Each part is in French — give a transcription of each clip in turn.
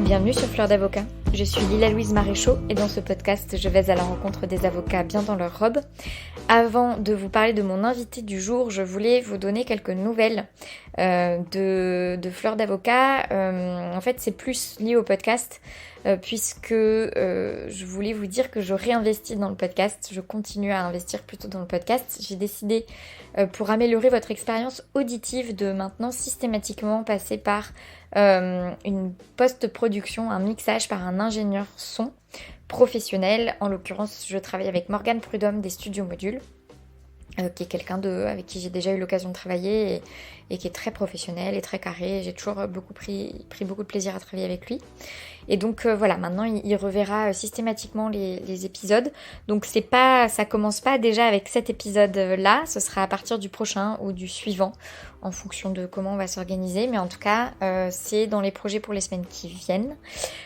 Bienvenue sur Fleur d'Avocat. Je suis Lila-Louise Maréchaux et dans ce podcast, je vais à la rencontre des avocats bien dans leur robe. Avant de vous parler de mon invité du jour, je voulais vous donner quelques nouvelles de Fleur d'Avocat. En fait, c'est plus lié au podcast puisque je voulais vous dire que je réinvestis dans le podcast. Je continue à investir plutôt dans le podcast. J'ai décidé, pour améliorer votre expérience auditive, de maintenant systématiquement passer par une post-production, un mixage par un ingénieur son professionnel. En l'occurrence, je travaille avec Morgane Prudhomme des Studios Modules, qui est quelqu'un avec qui j'ai déjà eu l'occasion de travailler et qui est très professionnel et très carré. J'ai toujours pris beaucoup de plaisir à travailler avec lui. Et donc voilà, maintenant il reverra systématiquement les épisodes. Donc ça commence pas déjà avec cet épisode-là, ce sera à partir du prochain ou du suivant, en fonction de comment on va s'organiser. Mais en tout cas, c'est dans les projets pour les semaines qui viennent.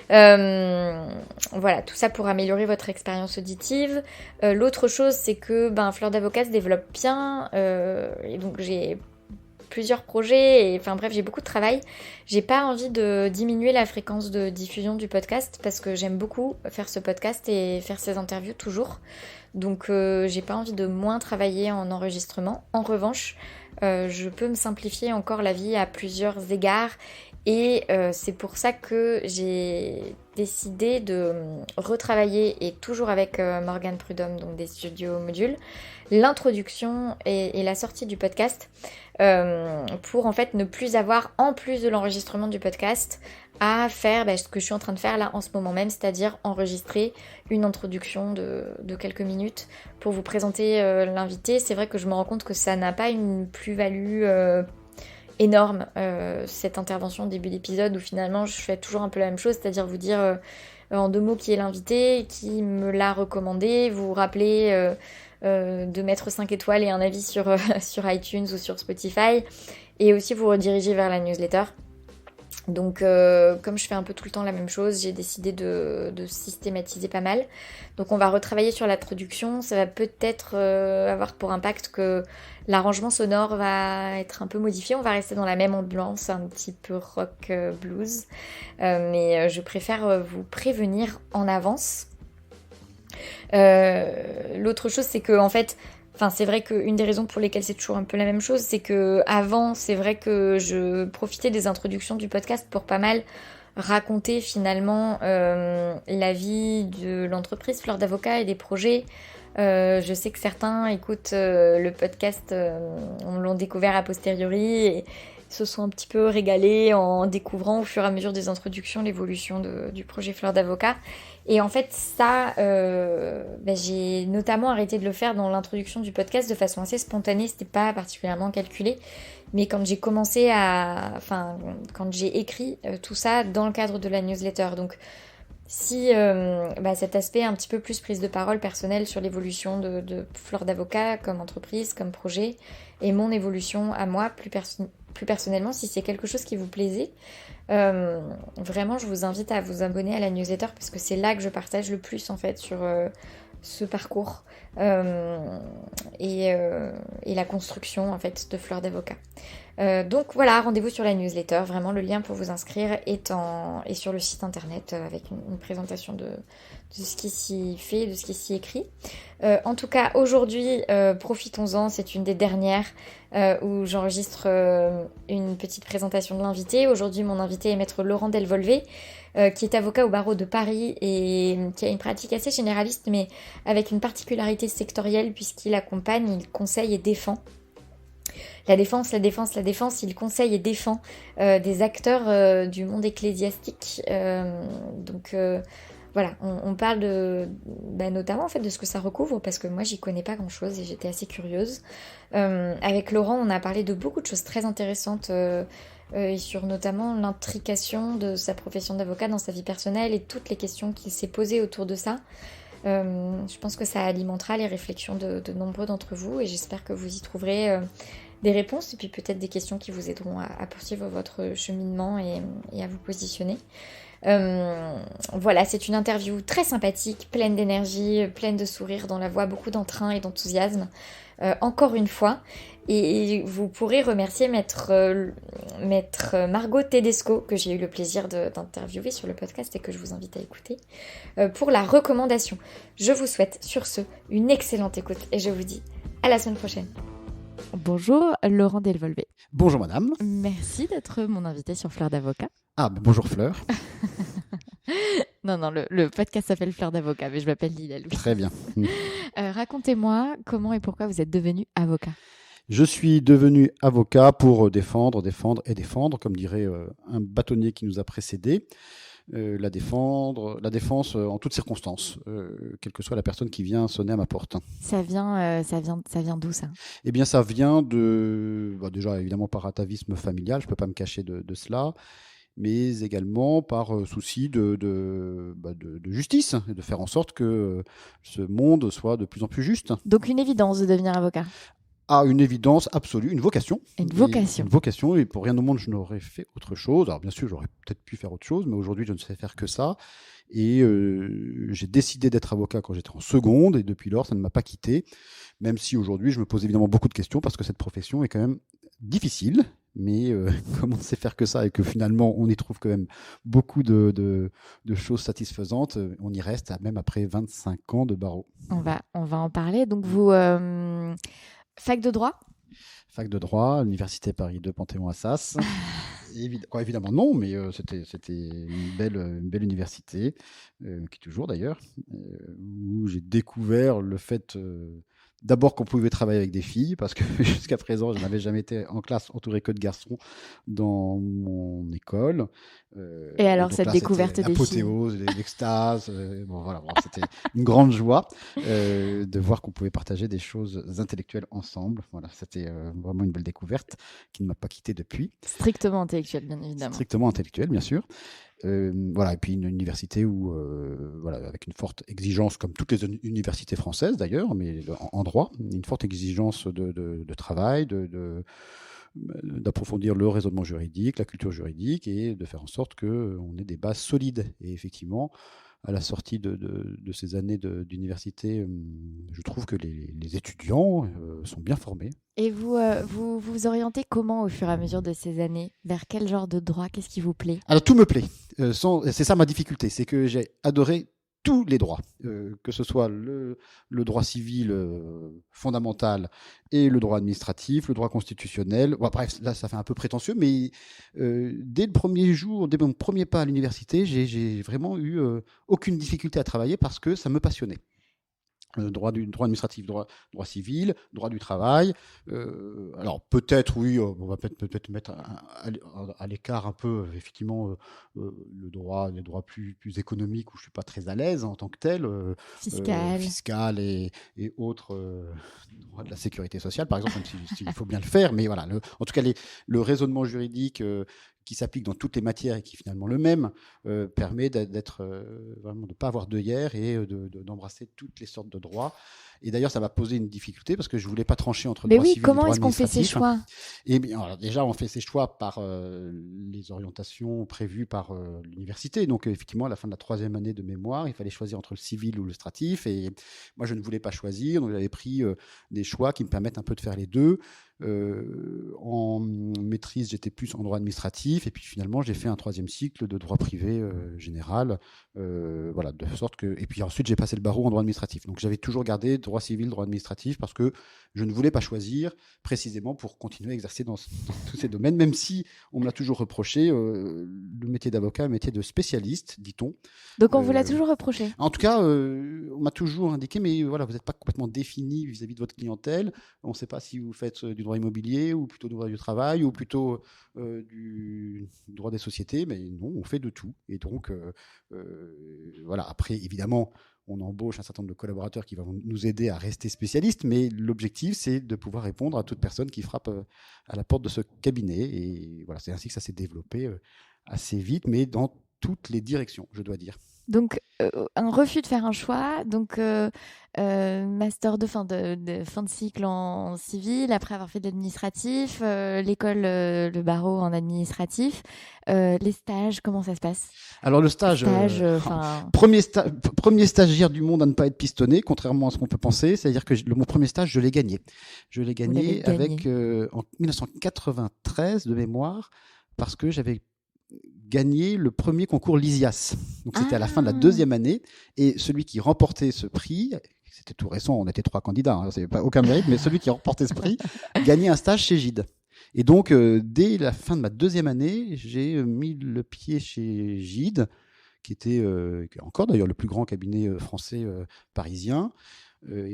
Voilà, tout ça pour améliorer votre expérience auditive. L'autre chose, c'est que Fleur d'Avocat se développe bien. Et donc j'ai plusieurs projets, et enfin bref, j'ai beaucoup de travail. J'ai pas envie de diminuer la fréquence de diffusion du podcast parce que j'aime beaucoup faire ce podcast et faire ces interviews toujours. Donc j'ai pas envie de moins travailler en enregistrement. En revanche, je peux me simplifier encore la vie à plusieurs égards et c'est pour ça que j'ai décidé de retravailler, et toujours avec Morgane Prudhomme, donc des Studios Modules, l'introduction et la sortie du podcast pour en fait ne plus avoir, en plus de l'enregistrement du podcast, à faire ce que je suis en train de faire là en ce moment même, c'est-à-dire enregistrer une introduction de quelques minutes pour vous présenter l'invité. C'est vrai que je me rends compte que ça n'a pas une plus-value énorme, cette intervention au début d'épisode où finalement je fais toujours un peu la même chose, c'est-à-dire vous dire en 2 mots qui est l'invité, qui me l'a recommandé, vous rappeler de mettre 5 étoiles et un avis sur iTunes ou sur Spotify, et aussi vous rediriger vers la newsletter. Donc comme je fais un peu tout le temps la même chose, j'ai décidé de systématiser pas mal. Donc on va retravailler sur l'introduction. Ça va peut-être avoir pour impact que l'arrangement sonore va être un peu modifié. On va rester dans la même ambiance, un petit peu rock blues. Mais je préfère vous prévenir en avance. L'autre chose, c'est que en fait, c'est vrai qu'une des raisons pour lesquelles c'est toujours un peu la même chose, c'est que avant, c'est vrai que je profitais des introductions du podcast pour pas mal raconter finalement la vie de l'entreprise Fleur d'Avocat et des projets. Je sais que certains écoutent le podcast, on l'ont découvert a posteriori et se sont un petit peu régalés en découvrant au fur et à mesure des introductions l'évolution du projet Fleur d'Avocat. Et en fait, ça, j'ai notamment arrêté de le faire dans l'introduction du podcast de façon assez spontanée, c'était pas particulièrement calculé. Mais quand j'ai commencé quand j'ai écrit tout ça dans le cadre de la newsletter. Donc, si cet aspect un petit peu plus prise de parole personnelle sur l'évolution de Fleur d'Avocat comme entreprise, comme projet, et mon évolution à moi plus personnellement, si c'est quelque chose qui vous plaisait, vraiment je vous invite à vous abonner à la newsletter parce que c'est là que je partage le plus en fait sur ce parcours et la construction en fait de Fleur d'Avocat. Donc voilà, rendez-vous sur la newsletter, vraiment le lien pour vous inscrire est sur le site internet avec une présentation de ce qui s'y fait, de ce qui s'y écrit. En tout cas aujourd'hui, profitons-en, c'est une des dernières où j'enregistre une petite présentation de l'invité. Aujourd'hui mon invité est maître Laurent Delvolvé, qui est avocat au barreau de Paris et qui a une pratique assez généraliste mais avec une particularité sectorielle puisqu'il accompagne, il conseille et défend la défense, il conseille et défend des acteurs du monde ecclésiastique. Voilà, on parle notamment en fait de ce que ça recouvre parce que moi j'y connais pas grand chose et j'étais assez curieuse. Avec Laurent, on a parlé de beaucoup de choses très intéressantes et sur notamment l'intrication de sa profession d'avocat dans sa vie personnelle et toutes les questions qu'il s'est posées autour de ça. Je pense que ça alimentera les réflexions de nombreux d'entre vous et j'espère que vous y trouverez des réponses et puis peut-être des questions qui vous aideront à poursuivre votre cheminement et à vous positionner. Voilà, c'est une interview très sympathique, pleine d'énergie, pleine de sourires dans la voix, beaucoup d'entrain et d'enthousiasme. Encore une fois. Et vous pourrez remercier maître Margot Tedesco, que j'ai eu le plaisir d'interviewer sur le podcast et que je vous invite à écouter, pour la recommandation. Je vous souhaite sur ce une excellente écoute et je vous dis à la semaine prochaine. Bonjour, Laurent Delvolvé. Bonjour madame. Merci d'être mon invité sur Fleur d'Avocat. Ah, bonjour Fleur. Non, le podcast s'appelle Fleur d'Avocat, mais je m'appelle Lila Louis. Très bien. Racontez-moi comment et pourquoi vous êtes devenu avocat. Je suis devenu avocat pour défendre, comme dirait un bâtonnier qui nous a précédés. La défense en toutes circonstances, quelle que soit la personne qui vient sonner à ma porte. Ça vient d'où ça ? Eh bien, ça vient déjà évidemment par atavisme familial, je ne peux pas me cacher de cela, mais également par souci de justice, et de faire en sorte que ce monde soit de plus en plus juste. Donc une évidence de devenir avocat. Ah, une évidence absolue, une vocation. Une vocation. Une vocation, et pour rien au monde, je n'aurais fait autre chose. Alors bien sûr, j'aurais peut-être pu faire autre chose, mais aujourd'hui, je ne sais faire que ça. Et j'ai décidé d'être avocat quand j'étais en seconde, et depuis lors, ça ne m'a pas quitté. Même si aujourd'hui, je me pose évidemment beaucoup de questions, parce que cette profession est quand même difficile. Mais comme on ne sait faire que ça, et que finalement, on y trouve quand même beaucoup de choses satisfaisantes, on y reste même après 25 ans de barreau. On va en parler. Donc vous... Fac de droit ? Fac de droit, Université Paris 2, Panthéon-Assas. Évidemment non, mais c'était une belle université, qui toujours d'ailleurs, où j'ai découvert le fait d'abord qu'on pouvait travailler avec des filles, parce que jusqu'à présent, je n'avais jamais été en classe entouré que de garçons dans mon école. Et alors, cette découverte des filles ? L'apothéose, l'extase. C'était une grande joie de voir qu'on pouvait partager des choses intellectuelles ensemble. Voilà, c'était vraiment une belle découverte qui ne m'a pas quitté depuis. Strictement intellectuelle, bien évidemment. Strictement intellectuelle, bien sûr. Et puis une université où, avec une forte exigence, comme toutes les universités françaises d'ailleurs, mais en droit, une forte exigence de travail, d'approfondir le raisonnement juridique, la culture juridique, et de faire en sorte qu'on ait des bases solides. Et effectivement, à la sortie de ces années d'université, je trouve que les étudiants sont bien formés. Et vous vous orientez comment au fur et à mesure de ces années ? Vers quel genre de droit ? Qu'est-ce qui vous plaît ? Alors tout me plaît. C'est ça ma difficulté, c'est que j'ai adoré tous les droits, que ce soit le droit civil fondamental et le droit administratif, le droit constitutionnel. Bon, bref, là, ça fait un peu prétentieux, mais dès le premier jour, dès mon premier pas à l'université, j'ai vraiment eu aucune difficulté à travailler parce que ça me passionnait. Droit administratif, droit civil, droit du travail. Alors peut-être, oui, on va peut-être mettre à l'écart un peu, effectivement, les droits plus économiques où je suis pas très à l'aise en tant que tel. Fiscal et autres droits de la sécurité sociale, par exemple, même s'il faut bien le faire. Mais voilà, en tout cas, le raisonnement juridique qui s'applique dans toutes les matières et qui est finalement le même, permet d'être vraiment de ne pas avoir d'œillères et d'embrasser toutes les sortes de droits. Et d'ailleurs, ça m'a posé une difficulté parce que je ne voulais pas trancher entre le droit civil et le droit administratif. Mais oui, comment est-ce qu'on fait ces choix ? Et bien, alors déjà, on fait ces choix par les orientations prévues par l'université. Donc, effectivement, à la fin de la 3e année de mémoire, il fallait choisir entre le civil ou l'illustratif. Et moi, je ne voulais pas choisir. Donc, j'avais pris des choix qui me permettent un peu de faire les deux. En maîtrise, j'étais plus en droit administratif. Et puis, finalement, j'ai fait un 3e cycle de droit privé général. De sorte que... Et puis ensuite, j'ai passé le barreau en droit administratif. Donc, j'avais toujours gardé droit civil, droit administratif, parce que je ne voulais pas choisir précisément pour continuer à exercer dans tous ces domaines, même si on me l'a toujours reproché, le métier d'avocat, un métier de spécialiste, dit-on. Donc on vous l'a toujours reproché ? En tout cas, on m'a toujours indiqué, mais voilà, vous n'êtes pas complètement défini vis-à-vis de votre clientèle. On ne sait pas si vous faites du droit immobilier, ou plutôt du droit du travail, ou plutôt du droit des sociétés, mais non, on fait de tout. Et donc, après, évidemment, on embauche un certain nombre de collaborateurs qui vont nous aider à rester spécialistes, mais l'objectif, c'est de pouvoir répondre à toute personne qui frappe à la porte de ce cabinet. Et voilà, c'est ainsi que ça s'est développé assez vite, mais dans toutes les directions, je dois dire. Donc, un refus de faire un choix, donc master de fin de cycle en civil, après avoir fait de l'administratif, l'école, le barreau en administratif, les stages, comment ça se passe? Alors le stage, premier stagiaire du monde à ne pas être pistonné, contrairement à ce qu'on peut penser, c'est-à-dire que mon premier stage, je l'ai gagné. Je l'ai gagné avec en 1993 de mémoire, parce que j'avais gagné le premier concours Lysias. Donc c'était à la fin de la 2e année, et celui qui remportait ce prix, c'était tout récent, on était 3 candidats, hein, c'est pas aucun mérite, mais celui qui remportait ce prix gagnait un stage chez Gide. Et donc dès la fin de ma 2e année, j'ai mis le pied chez Gide, qui était encore d'ailleurs le plus grand cabinet français parisien.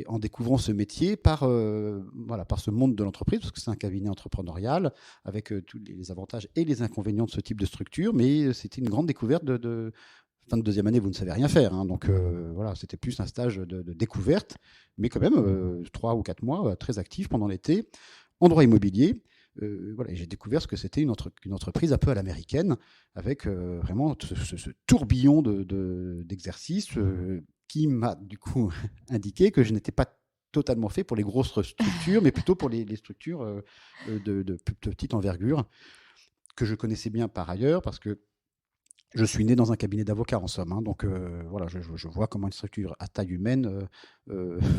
En découvrant ce métier par ce monde de l'entreprise, parce que c'est un cabinet entrepreneurial avec tous les avantages et les inconvénients de ce type de structure, mais c'était une grande découverte de fin de 2e année, vous ne savez rien faire, hein, donc c'était plus un stage de découverte, mais quand même 3 ou 4 mois très actif pendant l'été en droit immobilier. Et j'ai découvert ce que c'était une entreprise un peu à l'américaine, avec vraiment ce tourbillon d'exercices qui m'a du coup indiqué que je n'étais pas totalement fait pour les grosses structures, mais plutôt pour les structures de plus petite envergure, que je connaissais bien par ailleurs, parce que je suis né dans un cabinet d'avocats en somme, hein, donc je vois comment une structure à taille humaine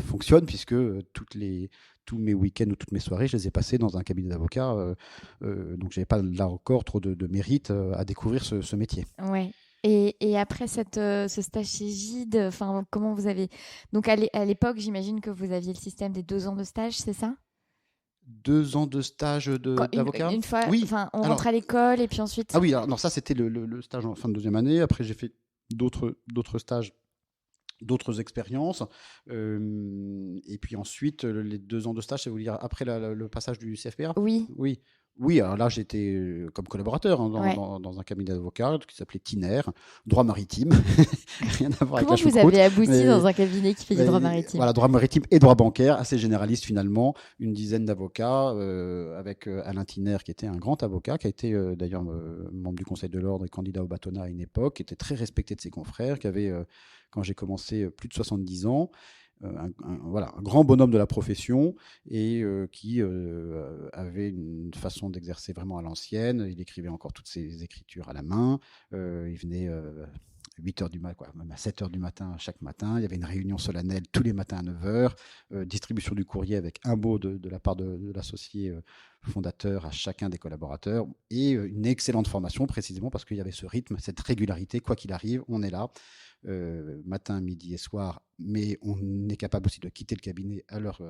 fonctionne, puisque tous mes week-ends ou toutes mes soirées, je les ai passés dans un cabinet d'avocats, donc j'avais pas là encore trop de mérite à découvrir ce métier. Ouais. Et après ce stage chez Gide, comment vous avez... Donc à l'époque, j'imagine que vous aviez le système des 2 ans de stage, c'est ça? 2 ans de stage d'avocat? Une fois, Oui. on rentre à l'école et puis ensuite... Ah oui, alors ça c'était le stage en fin de 2e année. Après j'ai fait d'autres stages, d'autres expériences. Et puis ensuite, les 2 ans de stage, ça veut dire après le passage du CFPA? Oui. Oui, alors là, j'étais comme collaborateur dans un cabinet d'avocats qui s'appelait Tiner, droit maritime. Rien à voir avec la choucroute. Comment vous avez abouti dans un cabinet qui fait du droit maritime? Voilà, droit maritime et droit bancaire, assez généraliste finalement. Une dizaine d'avocats, avec Alain Tiner, qui était un grand avocat, qui a été d'ailleurs membre du Conseil de l'Ordre et candidat au bâtonnat à une époque, qui était très respecté de ses confrères, qui avait, quand j'ai commencé, plus de 70 ans. Un grand bonhomme de la profession, et qui avait une façon d'exercer vraiment à l'ancienne. Il écrivait encore toutes ses écritures à la main. Il venait à 8h du matin, même à 7h du matin chaque matin. Il y avait une réunion solennelle tous les matins à 9h, distribution du courrier avec un mot de la part de l'associé fondateur à chacun des collaborateurs, et une excellente formation, précisément parce qu'il y avait ce rythme, cette régularité, quoi qu'il arrive, on est là. Matin, midi et soir, mais on est capable aussi de quitter le cabinet à l'heure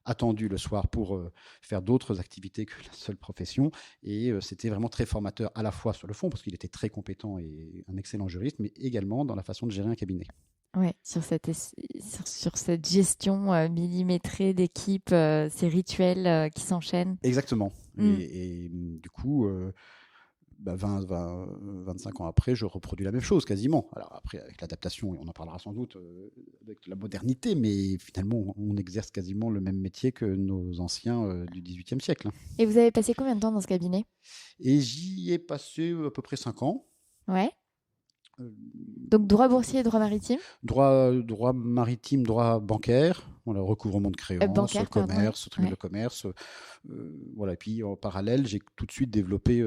attendue le soir pour faire d'autres activités que la seule profession. Et c'était vraiment très formateur, à la fois sur le fond, parce qu'il était très compétent et un excellent juriste, mais également dans la façon de gérer un cabinet. Oui, sur cette gestion millimétrée d'équipe, ces rituels qui s'enchaînent. Exactement. Et du coup... 25 ans après, je reproduis la même chose quasiment. Alors après, avec l'adaptation, et on en parlera sans doute avec la modernité, mais finalement, on exerce quasiment le même métier que nos anciens du XVIIIe siècle. Et vous avez passé combien de temps dans ce cabinet? Et j'y ai passé à peu près 5 ans. Ouais. Donc droit boursier et droit maritime? Droit maritime, droit bancaire, voilà, recouvrement de créances, bancaire, commerce, tribunal de commerce. Et puis en parallèle, j'ai tout de suite développé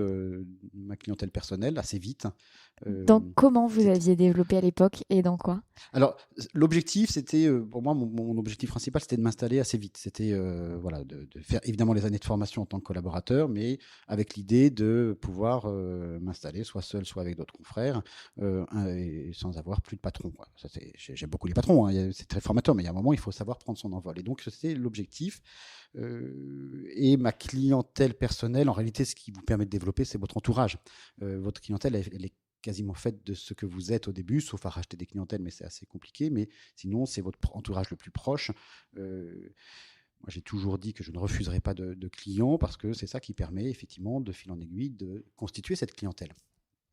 ma clientèle personnelle assez vite. Donc comment vous aviez développé à l'époque et dans quoi? Alors l'objectif, c'était pour moi, mon objectif principal, c'était de m'installer assez vite. C'était de faire évidemment les années de formation en tant que collaborateur, mais avec l'idée de pouvoir m'installer soit seul, soit avec d'autres confrères, et sans avoir plus de patron, quoi. J'aime beaucoup les patrons, hein, c'est très formateur, mais il y a un moment, il faut savoir prendre son envol. Et donc c'était l'objectif. Et ma clientèle personnelle, en réalité, ce qui vous permet de développer, c'est votre entourage. Votre clientèle, elle est quasiment faite de ce que vous êtes au début, sauf à racheter des clientèles, mais c'est assez compliqué. Mais sinon, c'est votre entourage le plus proche. Moi, j'ai toujours dit que je ne refuserai pas de clients, parce que c'est ça qui permet effectivement, de fil en aiguille, de constituer cette clientèle.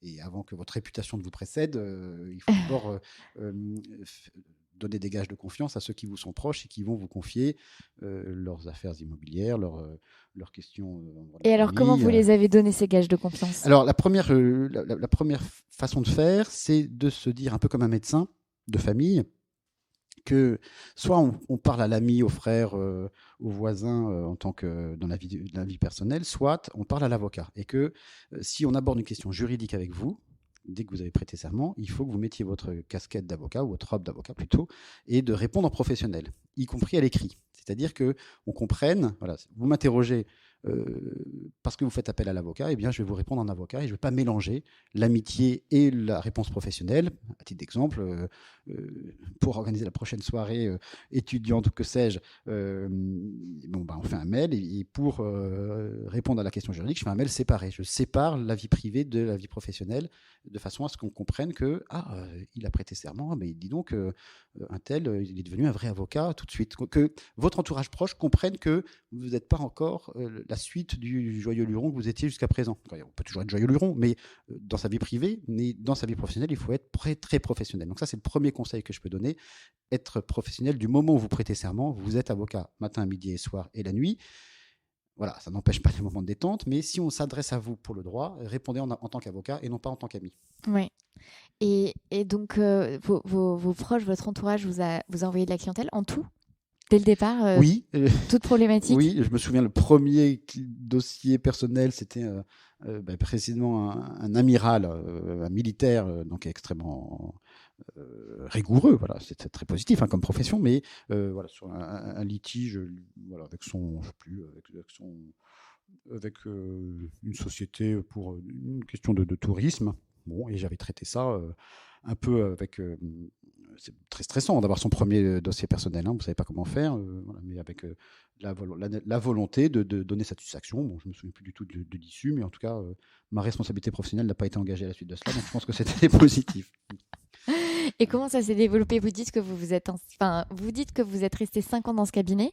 Et avant que votre réputation ne vous précède, il faut d'abord donner des gages de confiance à ceux qui vous sont proches et qui vont vous confier leurs affaires immobilières, leurs questions. Et alors, comment vous les avez donnés, ces gages de confiance? Alors, la première façon de faire, c'est de se dire, un peu comme un médecin de famille, que soit on parle à l'ami, au frère, au voisin en tant que dans la vie personnelle, soit on parle à l'avocat. Et que si on aborde une question juridique avec vous, dès que vous avez prêté serment, il faut que vous mettiez votre casquette d'avocat, ou votre robe d'avocat plutôt, et de répondre en professionnel, y compris à l'écrit. C'est-à-dire qu'on comprenne, voilà, vous m'interrogez parce que vous faites appel à l'avocat, eh bien, je vais vous répondre en avocat et je ne vais pas mélanger l'amitié et la réponse professionnelle. À titre d'exemple, pour organiser la prochaine soirée étudiante, que sais-je, on fait un mail et pour répondre à la question juridique, je fais un mail séparé. Je sépare la vie privée de la vie professionnelle de façon à ce qu'on comprenne que il a prêté serment, mais dis donc, un tel, il est devenu un vrai avocat tout de suite. Que votre entourage proche comprenne que vous n'êtes pas encore la suite du joyeux luron que vous étiez jusqu'à présent. On peut toujours être joyeux luron, mais dans sa vie privée, mais dans sa vie professionnelle, il faut être très professionnel. Donc ça, c'est le premier conseil que je peux donner. Être professionnel du moment où vous prêtez serment. Vous êtes avocat matin, midi et soir et la nuit. Voilà, ça n'empêche pas les moments de détente, mais si on s'adresse à vous pour le droit, répondez en tant qu'avocat et non pas en tant qu'ami. Oui. Et donc, vos proches, votre entourage vous a envoyé de la clientèle en tout? Dès le départ, oui, toute problématique. Oui, je me souviens, le premier dossier personnel, c'était précisément un amiral, un militaire, donc extrêmement rigoureux. Voilà, c'était très positif comme profession, mais voilà, sur un litige, voilà, avec son, je sais plus, avec une société pour une question de tourisme. Bon, et j'avais traité ça un peu avec. C'est très stressant d'avoir son premier dossier personnel. Vous ne savez pas comment faire, voilà, mais avec la volonté de donner satisfaction. Bon, je ne me souviens plus du tout de l'issue, mais en tout cas, ma responsabilité professionnelle n'a pas été engagée à la suite de cela, donc je pense que c'était positif. Et comment ça s'est développé? Vous dites que vous êtes resté 5 ans dans ce cabinet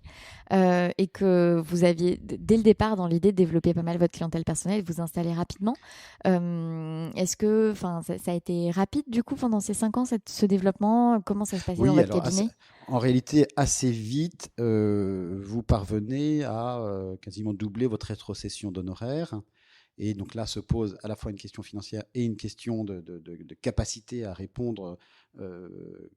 et que vous aviez, dès le départ, dans l'idée de développer pas mal votre clientèle personnelle et de vous installer rapidement. Est-ce que ça a été rapide, du coup, pendant ces 5 ans, ce développement? Comment ça se passait dans votre cabinet? En réalité, assez vite, vous parvenez à quasiment doubler votre rétrocession d'honoraires. Et donc là se pose à la fois une question financière et une question de capacité à répondre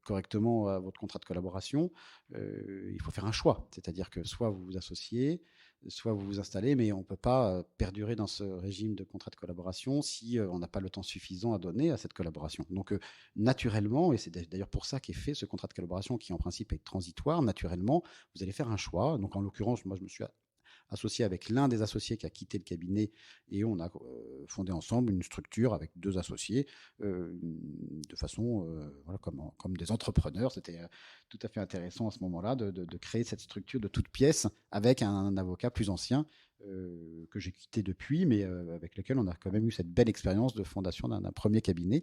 correctement à votre contrat de collaboration. Il faut faire un choix, c'est-à-dire que soit vous vous associez, soit vous vous installez, mais on ne peut pas perdurer dans ce régime de contrat de collaboration si on n'a pas le temps suffisant à donner à cette collaboration. Donc naturellement, et c'est d'ailleurs pour ça qu'est fait ce contrat de collaboration qui en principe est transitoire, naturellement, vous allez faire un choix. Donc en l'occurrence, moi je me suis associé avec l'un des associés qui a quitté le cabinet et on a fondé ensemble une structure avec 2 associés de façon voilà, comme des entrepreneurs. C'était tout à fait intéressant à ce moment-là de créer cette structure de toutes pièces avec un avocat plus ancien que j'ai quitté depuis, mais avec lequel on a quand même eu cette belle expérience de fondation d'un premier cabinet.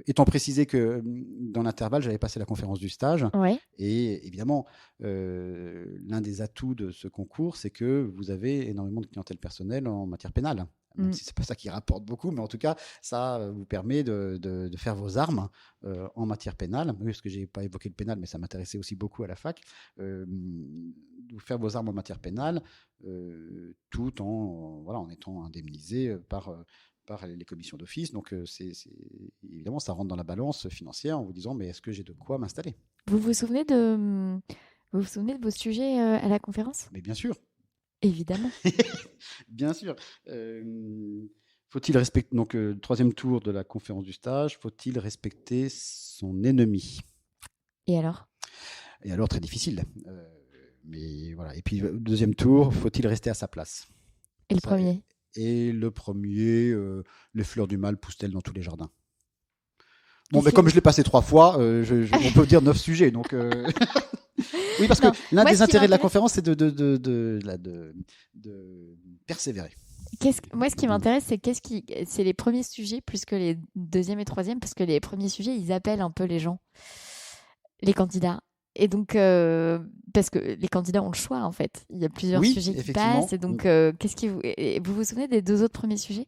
Étant précisé que dans l'intervalle, j'avais passé la conférence du stage. Ouais. Et évidemment, l'un des atouts de ce concours, c'est que vous avez énormément de clientèle personnelle en matière pénale. Même si ce n'est pas ça qui rapporte beaucoup, mais en tout cas, ça vous permet de faire vos armes en matière pénale. Oui, parce que je n'ai pas évoqué le pénal, mais ça m'intéressait aussi beaucoup à la fac. De faire vos armes en matière pénale, tout en étant indemnisé par les commissions d'office. Donc, évidemment, ça rentre dans la balance financière en vous disant, mais est-ce que j'ai de quoi m'installer ? Vous vous souvenez de vos sujets à la conférence? Mais bien sûr. Évidemment. Bien sûr. Faut-il respecter, donc, le 3e tour de la conférence du stage, faut-il respecter son ennemi? Et alors? Et alors, très difficile. Mais voilà. Et puis, le 2e tour, faut-il rester à sa place? Et le premier? Et le premier, les fleurs du mal poussent-elles dans tous les jardins? Bon, mais comme je l'ai passé 3 fois, on peut dire 9 sujets. Donc, oui, parce que l'un des intérêts de la conférence, c'est de persévérer. Moi, ce qui m'intéresse, c'est les premiers sujets plus que les 2e et 3e, parce que les premiers sujets, ils appellent un peu les gens, les candidats. Et donc, parce que les candidats ont le choix, en fait. Il y a plusieurs sujets qui passent. Et donc, vous vous souvenez des 2 autres premiers sujets?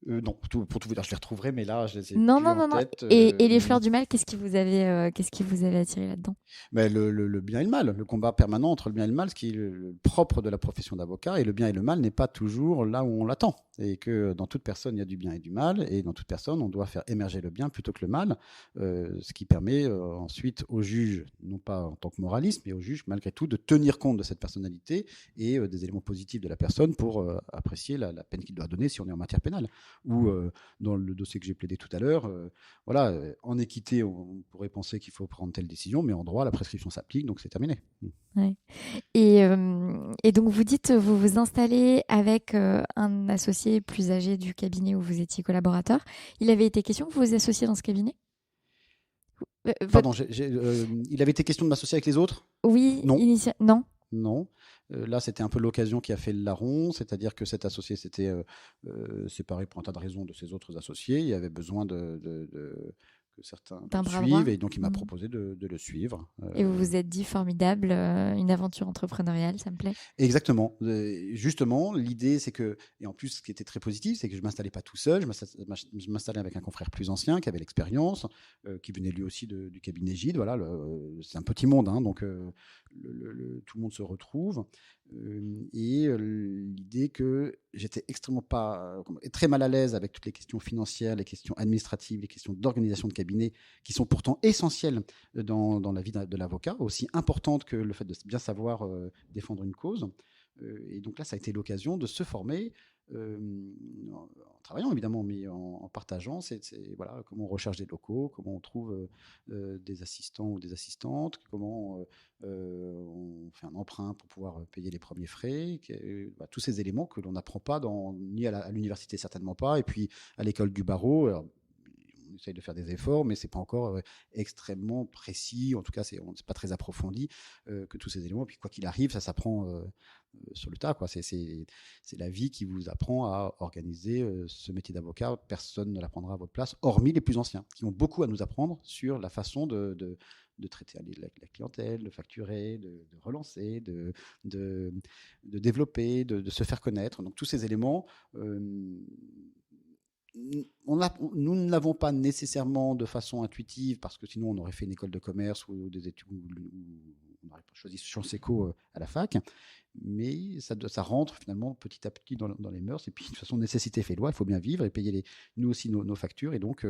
Non, pour tout vous dire, je les retrouverai, mais là, je les ai Non, plus non, en non, non. tête. Et les fleurs du mal, qu'est-ce qui vous avait attiré là-dedans? Mais le bien et le mal, le combat permanent entre le bien et le mal, ce qui est le propre de la profession d'avocat, et le bien et le mal n'est pas toujours là où on l'attend. Et que dans toute personne, il y a du bien et du mal, et dans toute personne, on doit faire émerger le bien plutôt que le mal, ce qui permet ensuite au juge, non pas en tant que moraliste, mais au juge, malgré tout, de tenir compte de cette personnalité et des éléments positifs de la personne pour apprécier la peine qu'il doit donner si on est en matière pénale. Ou dans le dossier que j'ai plaidé tout à l'heure, voilà, en équité, on pourrait penser qu'il faut prendre telle décision, mais en droit, la prescription s'applique, donc c'est terminé. Ouais. Et donc, vous dites, vous vous installez avec un associé plus âgé du cabinet où vous étiez collaborateur. Il avait été question que vous vous associez dans ce cabinet? Pardon, il avait été question de m'associer avec les autres? Oui, Non. Non. Non. Là, c'était un peu l'occasion qui a fait le larron, c'est-à-dire que cet associé s'était séparé pour un tas de raisons de ses autres associés. Il avait besoin que certains D'un le bras droit. suivent, et donc il m'a proposé de le suivre. Et vous vous êtes dit, formidable, une aventure entrepreneuriale, ça me plaît. Exactement. Justement, l'idée, c'est que, et en plus, ce qui était très positif, c'est que je m'installais pas tout seul, je m'installais avec un confrère plus ancien qui avait l'expérience, qui venait lui aussi du cabinet Gide. Voilà, c'est un petit monde, hein, donc tout le monde se retrouve. L'idée que j'étais très mal à l'aise avec toutes les questions financières, les questions administratives, les questions d'organisation de cabinet, qui sont pourtant essentielles dans la vie de l'avocat, aussi importantes que le fait de bien savoir défendre une cause. Et donc là, ça a été l'occasion de se former, en travaillant évidemment, mais en partageant. Voilà, comment on recherche des locaux, comment on trouve des assistants ou des assistantes, comment on fait un emprunt pour pouvoir payer les premiers frais, tous ces éléments que l'on n'apprend pas ni à l'université, certainement pas, et puis à l'école du barreau. Alors, on essaye de faire des efforts, mais c'est pas encore extrêmement précis. En tout cas, c'est pas très approfondi que tous ces éléments. Et puis quoi qu'il arrive, ça s'apprend sur le tas, quoi. C'est la vie qui vous apprend à organiser ce métier d'avocat. Personne ne l'apprendra à votre place, hormis les plus anciens, qui ont beaucoup à nous apprendre sur la façon de traiter la clientèle, de facturer, de relancer, de développer, de se faire connaître. Donc tous ces éléments, nous ne l'avons pas nécessairement de façon intuitive, parce que sinon on aurait fait une école de commerce ou des études, ou on aurait choisi Sciences Éco à la fac, mais ça rentre finalement petit à petit dans les mœurs. Et puis de toute façon, nécessité fait loi, il faut bien vivre et payer nous aussi nos factures, et donc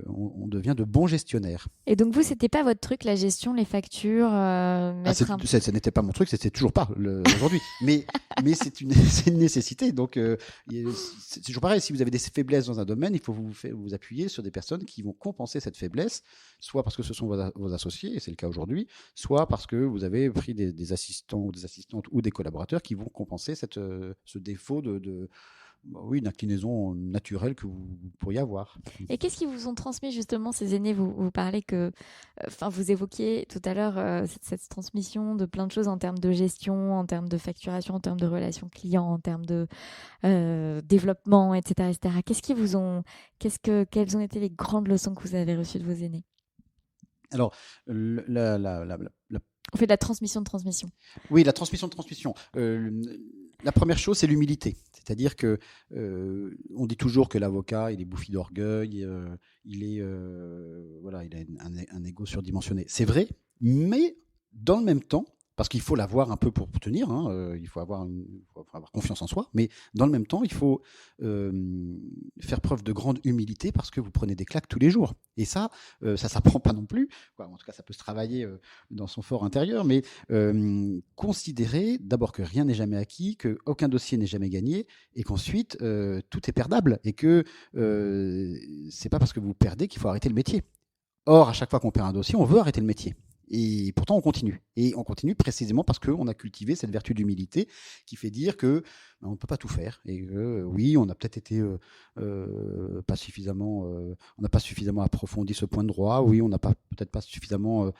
on devient de bons gestionnaires. Et donc vous, c'était pas votre truc, la gestion, les factures, ça n'était pas mon truc, c'était toujours pas aujourd'hui, mais c'est une nécessité. Donc c'est toujours pareil, si vous avez des faiblesses dans un domaine, il faut vous appuyer sur des personnes qui vont compenser cette faiblesse, soit parce que ce sont vos associés, et c'est le cas aujourd'hui, soit parce que vous avez pris des assistants ou des assistantes ou des collaborateurs qui vont compenser ce défaut une inclinaison naturelle que vous pourriez avoir. Et qu'est-ce qu'ils vous ont transmis justement ces aînés? Vous parlez vous évoquiez tout à l'heure cette transmission de plein de choses en termes de gestion, en termes de facturation, en termes de relations clients, en termes de développement, etc., etc. Quelles ont été les grandes leçons que vous avez reçues de vos aînés? Alors, on fait de la transmission de transmission. Oui, la transmission de transmission. La première chose, c'est l'humilité. C'est-à-dire que on dit toujours que l'avocat, il est bouffi d'orgueil, il a un ego surdimensionné. C'est vrai, mais dans le même temps, parce qu'il faut l'avoir un peu pour tenir, il faut avoir confiance en soi, mais dans le même temps, il faut faire preuve de grande humilité, parce que vous prenez des claques tous les jours. Et ça s'apprend pas non plus. En tout cas, ça peut se travailler dans son fort intérieur, mais considérez d'abord que rien n'est jamais acquis, qu'aucun dossier n'est jamais gagné, et qu'ensuite, tout est perdable, et que c'est pas parce que vous perdez qu'il faut arrêter le métier. Or, à chaque fois qu'on perd un dossier, on veut arrêter le métier. Et pourtant, on continue. Et on continue précisément parce qu'on a cultivé cette vertu d'humilité qui fait dire que on ne peut pas tout faire. Et oui, on a peut-être été pas suffisamment, on n'a pas suffisamment approfondi ce point de droit. Oui, on n'a peut-être pas suffisamment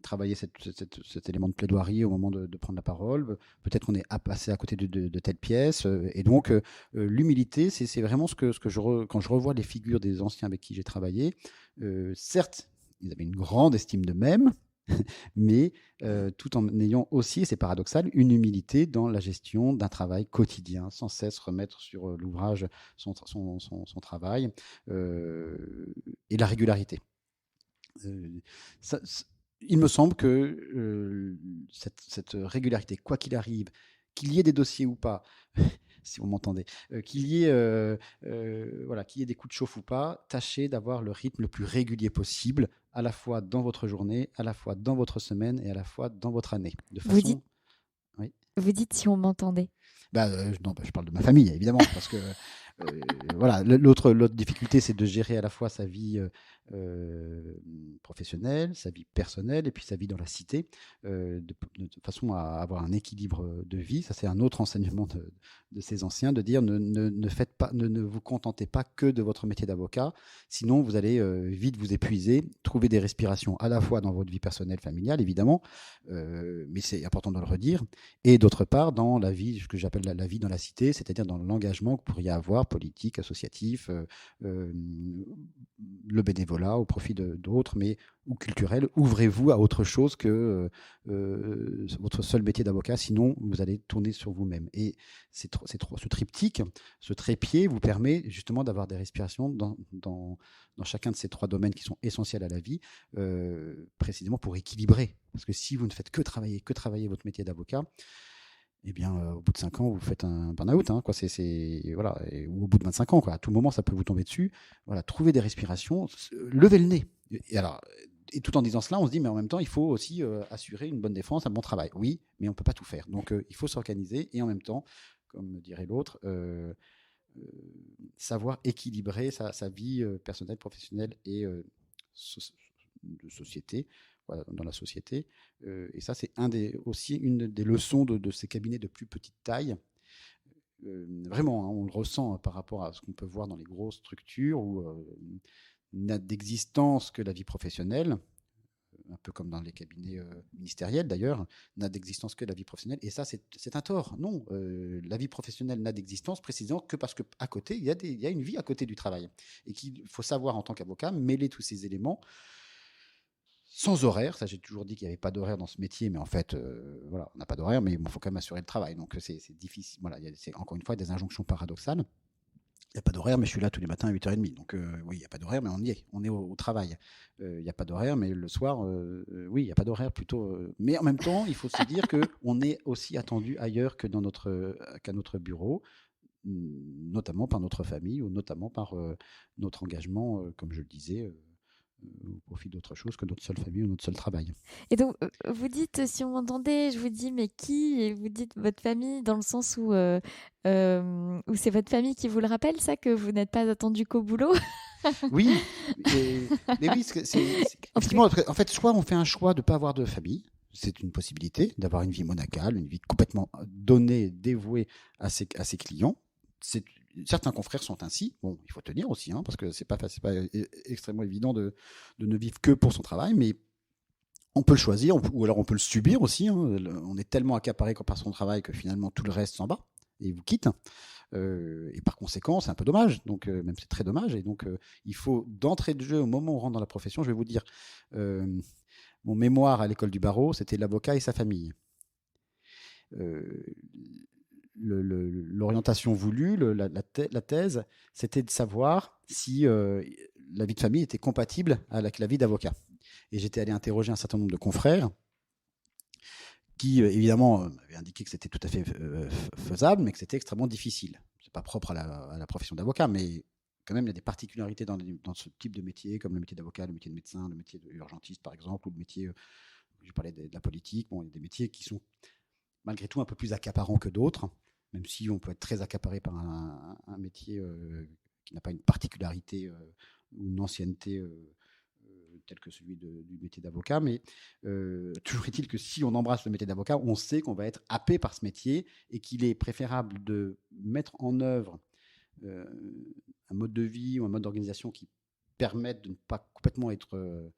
travaillé cet élément de plaidoirie au moment de prendre la parole. Peut-être qu'on est passé à côté de telle pièce. Et donc, l'humilité, c'est vraiment quand je revois les figures des anciens avec qui j'ai travaillé. Certes, ils avaient une grande estime d'eux-mêmes, mais tout en ayant aussi, et c'est paradoxal, une humilité dans la gestion d'un travail quotidien, sans cesse remettre sur l'ouvrage son travail, et la régularité. Il me semble que cette régularité, quoi qu'il arrive, qu'il y ait des dossiers ou pas, si vous m'entendez, qu'il y ait des coups de chauffe ou pas, tâchez d'avoir le rythme le plus régulier possible, à la fois dans votre journée, à la fois dans votre semaine et à la fois dans votre année. Vous dites si on m'entendait. Je parle de ma famille, évidemment, parce que l'autre difficulté, c'est de gérer à la fois sa vie professionnelle, sa vie personnelle et puis sa vie dans la cité, de façon à avoir un équilibre de vie. Ça, c'est un autre enseignement de ces anciens, de dire ne vous contentez pas que de votre métier d'avocat, sinon vous allez vite vous épuiser, trouver des respirations à la fois dans votre vie personnelle, familiale, évidemment, mais c'est important de le redire, et d'autre part dans la vie, ce que j'appelle la vie dans la cité, c'est-à-dire dans l'engagement que vous pourriez avoir, politique, associatif, le bénévolat au profit d'autres, ou culturel. Ouvrez-vous à autre chose que votre seul métier d'avocat, sinon vous allez tourner sur vous-même. Et ce triptyque, ce trépied vous permet justement d'avoir des respirations dans chacun de ces 3 domaines qui sont essentiels à la vie, précisément pour équilibrer. Parce que si vous ne faites que travailler votre métier d'avocat, eh bien, au bout de 5 ans, vous faites un burn-out, ou au bout de 25 ans, quoi. À tout moment, ça peut vous tomber dessus. Voilà, trouvez des respirations, levez le nez. Et tout en disant cela, on se dit, mais en même temps, il faut aussi assurer une bonne défense, un bon travail. Oui, mais on ne peut pas tout faire. Donc, il faut s'organiser et en même temps, comme dirait l'autre, savoir équilibrer sa vie personnelle, professionnelle et de société, dans la société. Et ça, c'est aussi une des leçons de ces cabinets de plus petite taille. Vraiment, on le ressent par rapport à ce qu'on peut voir dans les grosses structures où n'a d'existence que la vie professionnelle, un peu comme dans les cabinets ministériels d'ailleurs, n'a d'existence que la vie professionnelle. Et ça, c'est un tort. Non, la vie professionnelle n'a d'existence précisément que parce qu'à côté, il y a une vie à côté du travail. Et qu'il faut savoir en tant qu'avocat mêler tous ces éléments sans horaire. Ça, j'ai toujours dit qu'il n'y avait pas d'horaire dans ce métier, mais en fait, on n'a pas d'horaire, mais il faut quand même assurer le travail. Donc, c'est difficile. Voilà, c'est encore une fois des injonctions paradoxales. Il n'y a pas d'horaire, mais je suis là tous les matins à 8h30. Donc, oui, il n'y a pas d'horaire, mais on y est. On est au travail. Il n'y a pas d'horaire, mais le soir, oui, il n'y a pas d'horaire plutôt. Mais en même temps, il faut se dire qu'on est aussi attendu ailleurs que qu'à notre bureau, notamment par notre famille ou notamment par notre engagement, comme je le disais, au profit d'autre chose que notre seule famille ou notre seul travail. Et donc, vous dites, si on m'entendait, je vous dis, mais qui? Et vous dites votre famille, dans le sens où c'est votre famille qui vous le rappelle, ça, que vous n'êtes pas attendu qu'au boulot? Oui, mais oui, effectivement, en fait, soit on fait un choix de ne pas avoir de famille, c'est une possibilité, d'avoir une vie monacale, une vie complètement donnée, dévouée à ses clients. Certains confrères sont ainsi. Bon, il faut tenir aussi, parce que c'est pas extrêmement évident de ne vivre que pour son travail, mais on peut le choisir, ou alors on peut le subir aussi. On est tellement accaparé par son travail que finalement tout le reste s'en bat et vous quitte. Et par conséquent, c'est un peu dommage. Donc, même c'est très dommage. Et donc, il faut d'entrée de jeu, au moment où on rentre dans la profession, je vais vous dire, mon mémoire à l'école du barreau, c'était l'avocat et sa famille. L'orientation voulue, la thèse, c'était de savoir si la vie de famille était compatible avec la vie d'avocat. Et j'étais allé interroger un certain nombre de confrères qui, évidemment, m'avaient indiqué que c'était tout à fait faisable, mais que c'était extrêmement difficile. C'est pas propre à la profession d'avocat, mais quand même, il y a des particularités dans ce type de métier, comme le métier d'avocat, le métier de médecin, le métier d'urgentiste, par exemple, ou le métier, je parlais de la politique. Bon, il y a des métiers qui sont malgré tout un peu plus accaparants que d'autres, même si on peut être très accaparé par un métier qui n'a pas une particularité ou une ancienneté tel que celui du métier d'avocat. Mais toujours est-il que si on embrasse le métier d'avocat, on sait qu'on va être happé par ce métier et qu'il est préférable de mettre en œuvre un mode de vie ou un mode d'organisation qui permette de ne pas complètement être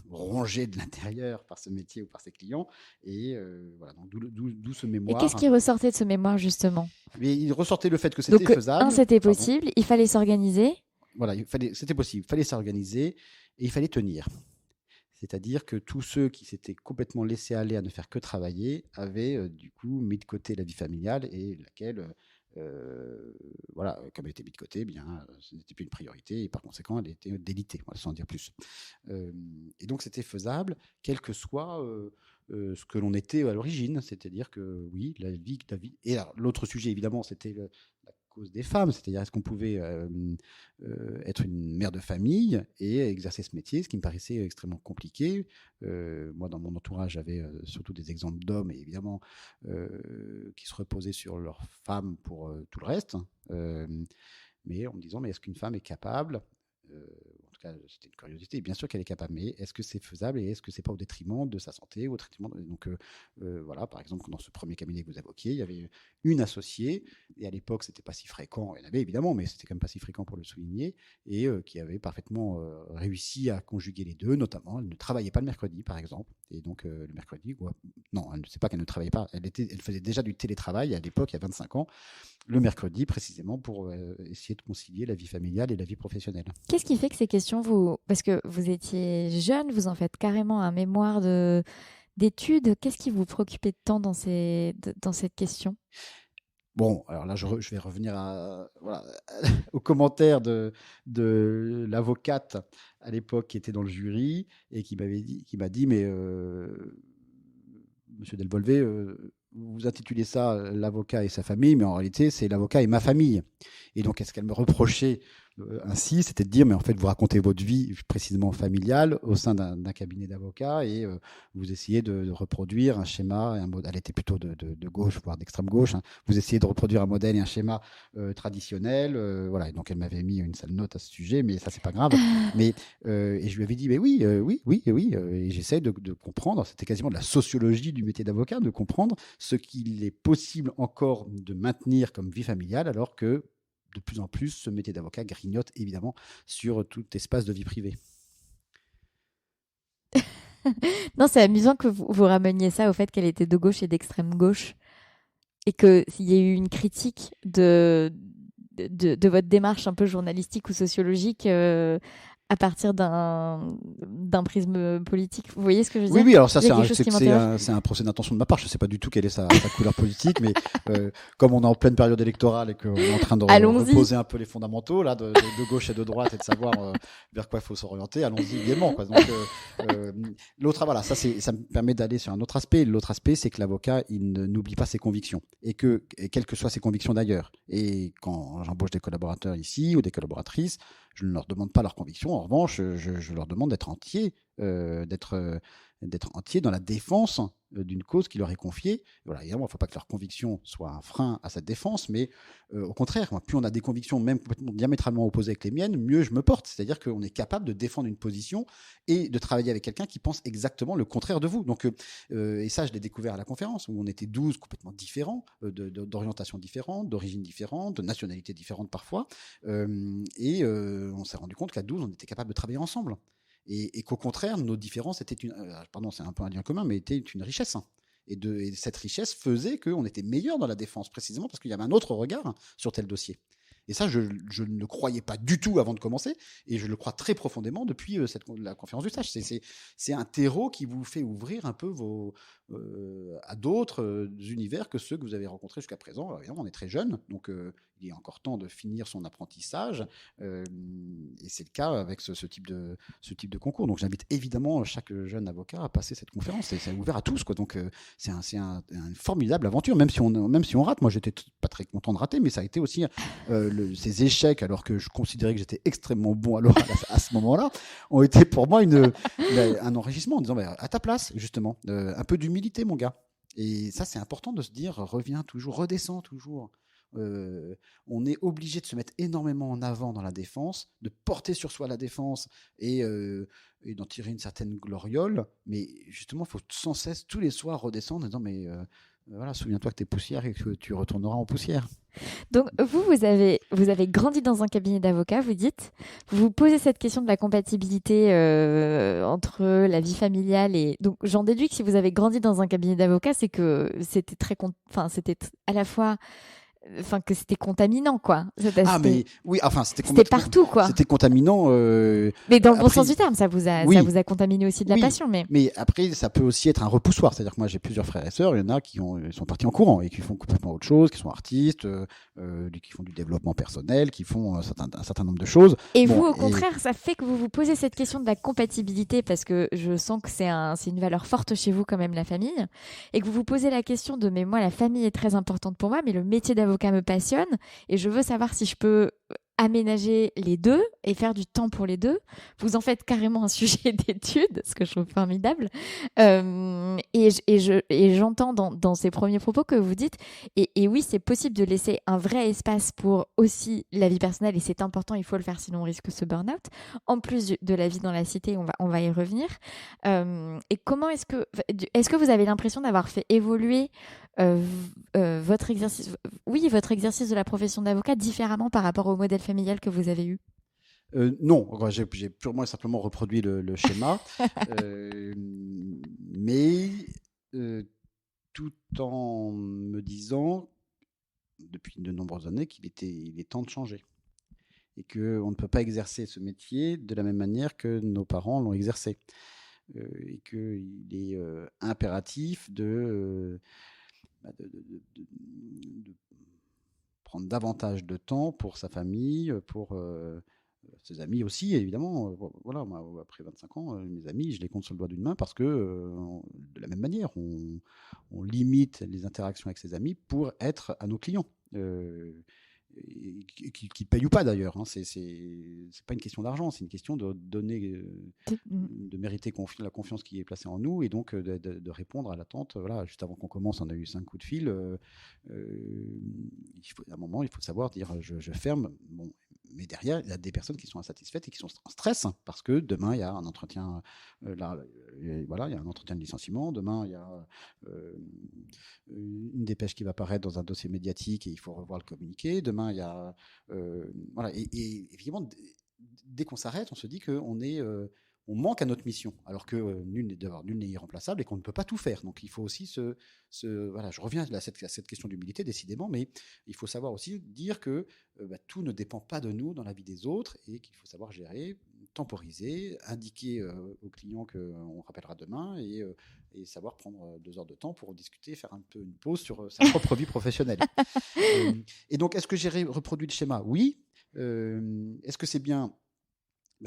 rongé de l'intérieur par ce métier ou par ses clients. Et voilà, donc d'où ce mémoire. Et qu'est-ce qui ressortait de ce mémoire, justement? Mais il ressortait le fait que c'était faisable. C'était possible, il fallait s'organiser. Voilà, c'était possible, il fallait s'organiser et il fallait tenir. C'est-à-dire que tous ceux qui s'étaient complètement laissés aller à ne faire que travailler avaient du coup mis de côté la vie familiale et laquelle, voilà, comme elle était mise de côté, eh bien, ce n'était plus une priorité et par conséquent, elle était délitée, voilà, sans dire plus. Et donc, c'était faisable, quel que soit ce que l'on était à l'origine. C'est-à-dire que oui, la vie. Et alors, l'autre sujet, évidemment, c'était la cause des femmes, c'est-à-dire est-ce qu'on pouvait être une mère de famille et exercer ce métier, ce qui me paraissait extrêmement compliqué. Moi, dans mon entourage, j'avais surtout des exemples d'hommes, et évidemment, qui se reposaient sur leurs femmes pour tout le reste. Euh, mais en me disant, mais est-ce qu'une femme est capable en tout cas, c'était une curiosité. Bien sûr qu'elle est capable, mais est-ce que c'est faisable et est-ce que c'est pas au détriment de sa santé, au détriment donc voilà, par exemple, dans ce premier cabinet que vous évoquiez, il y avait une associée et à l'époque, c'était pas si fréquent. Il y en avait évidemment, mais c'était quand même pas si fréquent pour le souligner et qui avait parfaitement réussi à conjuguer les deux. Notamment, elle ne travaillait pas le mercredi, par exemple, et donc le mercredi, non, elle ne sait pas qu'elle ne travaillait pas. Elle faisait déjà du télétravail à l'époque, il y a 25 ans, le mercredi précisément pour essayer de concilier la vie familiale et la vie professionnelle. Qu'est-ce qui fait que ces questions, parce que vous étiez jeune, vous en faites carrément un mémoire d'études, qu'est-ce qui vous préoccupait tant dans cette question? Bon, alors là, je vais revenir voilà, aux commentaires de l'avocate à l'époque qui était dans le jury et qui m'a dit, mais Monsieur Delvolvé, vous intitulez ça l'avocat et sa famille, mais en réalité, c'est l'avocat et ma famille. Et donc, est-ce qu'elle me reprochait ainsi, c'était de dire, mais en fait, vous racontez votre vie précisément familiale au sein d'un cabinet d'avocats et vous essayez de reproduire un schéma, un modèle. Elle était plutôt de gauche, voire d'extrême gauche. Hein. Vous essayez de reproduire un modèle et un schéma traditionnel. Voilà. Et donc, elle m'avait mis une sale note à ce sujet, mais ça, c'est pas grave. Mais, et je lui avais dit, mais oui, oui. Et j'essaie de comprendre. C'était quasiment de la sociologie du métier d'avocat, de comprendre ce qu'il est possible encore de maintenir comme vie familiale, alors que de plus en plus, ce métier d'avocat grignote évidemment sur tout espace de vie privée. Non, c'est amusant que vous rameniez ça au fait qu'elle était de gauche et d'extrême gauche et qu'il y ait eu une critique de votre démarche un peu journalistique ou sociologique à partir d'un prisme politique. Vous voyez ce que je veux dire? Oui, alors ça, c'est un procès d'intention de ma part. Je ne sais pas du tout quelle est sa couleur politique, mais comme on est en pleine période électorale et qu'on est en train de reposer un peu les fondamentaux là, de gauche et de droite et de savoir vers quoi il faut s'orienter, allons-y également. Quoi. Donc, l'autre, voilà, ça me permet d'aller sur un autre aspect. L'autre aspect, c'est que l'avocat, il n'oublie pas ses convictions et quelles que soient ses convictions d'ailleurs. Et quand j'embauche des collaborateurs ici ou des collaboratrices, je ne leur demande pas leurs convictions. En revanche, je leur demande d'être entiers, d'être entiers dans la défense d'une cause qui leur est confiée. Voilà, évidemment, il ne faut pas que leurs convictions soient un frein à cette défense, mais au contraire, plus on a des convictions même complètement diamétralement opposées avec les miennes, mieux je me porte. C'est-à-dire qu'on est capable de défendre une position et de travailler avec quelqu'un qui pense exactement le contraire de vous. Donc, et ça, je l'ai découvert à la conférence, où on était 12 complètement différents, d'orientation différente, d'origine différente, de nationalité différente parfois. Et on s'est rendu compte qu'à 12, on était capable de travailler ensemble. Et qu'au contraire, nos différences étaient c'est un peu un lien commun, mais étaient une richesse. Hein. Et cette richesse faisait qu'on était meilleur dans la défense, précisément parce qu'il y avait un autre regard sur tel dossier. Et ça, je ne le croyais pas du tout avant de commencer, et je le crois très profondément depuis la conférence du stage. C'est un terreau qui vous fait ouvrir un peu à d'autres univers que ceux que vous avez rencontrés jusqu'à présent. Alors, évidemment, on est très jeune, donc il y a encore temps de finir son apprentissage, et c'est le cas avec ce type de concours. Donc j'invite évidemment chaque jeune avocat à passer cette conférence. C'est ouvert à tous, quoi. Donc c'est une formidable aventure, même si on rate. Moi, j'étais pas très content de rater, mais ça a été aussi ces échecs, alors que je considérais que j'étais extrêmement bon à l'oral à ce moment-là, ont été pour moi un enrichissement en disant à ta place, justement, un peu d'humilité, mon gars. Et ça, c'est important de se dire, reviens toujours, redescends toujours. On est obligé de se mettre énormément en avant dans la défense, de porter sur soi la défense et d'en tirer une certaine gloriole. Mais justement, il faut sans cesse, tous les soirs, redescendre en disant voilà, souviens-toi que tu es poussière et que tu retourneras en poussière. Donc, vous avez grandi dans un cabinet d'avocats, vous dites. Vous vous posez cette question de la compatibilité entre la vie familiale et... Donc, j'en déduis que si vous avez grandi dans un cabinet d'avocats, c'est que c'était c'était à la fois enfin que c'était contaminant, quoi. Ah, mais oui, enfin, C'était partout, quoi. C'était contaminant. Mais dans le bon après, sens du terme, ça vous oui, a contaminé aussi de la oui, passion, mais mais après, ça peut aussi être un repoussoir. C'est-à-dire que moi, j'ai plusieurs frères et sœurs. Il y en a ils sont partis en courant et qui font complètement autre chose, qui sont artistes, qui font du développement personnel, qui font un certain nombre de choses. Et Bon, vous, au contraire, ça fait que vous vous posez cette question de la compatibilité, parce que je sens que c'est une valeur forte chez vous quand même, la famille, et que vous vous posez la question de, mais moi, la famille est très importante pour moi, mais le métier d'avocat me passionne, et je veux savoir si je peux aménager les deux et faire du temps pour les deux. Vous en faites carrément un sujet d'étude, ce que je trouve formidable. Et j'entends dans ces premiers propos que vous dites, et oui, c'est possible de laisser un vrai espace pour aussi la vie personnelle, et c'est important, il faut le faire, sinon on risque ce burn-out. En plus de la vie dans la cité, on va y revenir. Et comment est-ce que vous avez l'impression d'avoir fait évoluer votre exercice de la profession d'avocat différemment par rapport au modèle familial que vous avez eu? Non, j'ai purement et simplement reproduit le schéma, mais tout en me disant, depuis de nombreuses années, il est temps de changer et qu'on ne peut pas exercer ce métier de la même manière que nos parents l'ont exercé. Et qu'il est impératif de prendre davantage de temps pour sa famille, pour ses amis aussi, évidemment. Voilà, moi, après 25 ans, mes amis, je les compte sur le doigt d'une main parce que, de la même manière, on limite les interactions avec ses amis pour être à nos clients. Qui payent ou pas d'ailleurs. Hein. C'est pas une question d'argent, c'est une question de donner, de mériter la confiance qui est placée en nous et donc de répondre à l'attente. Voilà, juste avant qu'on commence, on a eu 5 coups de fil. À un moment, il faut savoir dire je ferme. Bon, mais derrière, il y a des personnes qui sont insatisfaites et qui sont en stress hein, parce que demain, il y a un entretien. Voilà, il y a un entretien de licenciement. Demain, il y a une dépêche qui va apparaître dans un dossier médiatique et il faut revoir le communiqué. Demain, il y a voilà et évidemment dès qu'on s'arrête, on se dit qu'on est on manque à notre mission, alors que nul n'est irremplaçable et qu'on ne peut pas tout faire. Donc il faut aussi voilà, je reviens à cette question d'humilité décidément, mais il faut savoir aussi dire que tout ne dépend pas de nous dans la vie des autres et qu'il faut savoir gérer, temporiser, indiquer aux clients qu'on rappellera demain et savoir prendre 2 heures de temps pour discuter, faire un peu une pause sur sa propre vie professionnelle. Et donc, est-ce que j'ai reproduit le schéma? Oui. Est-ce que c'est bien?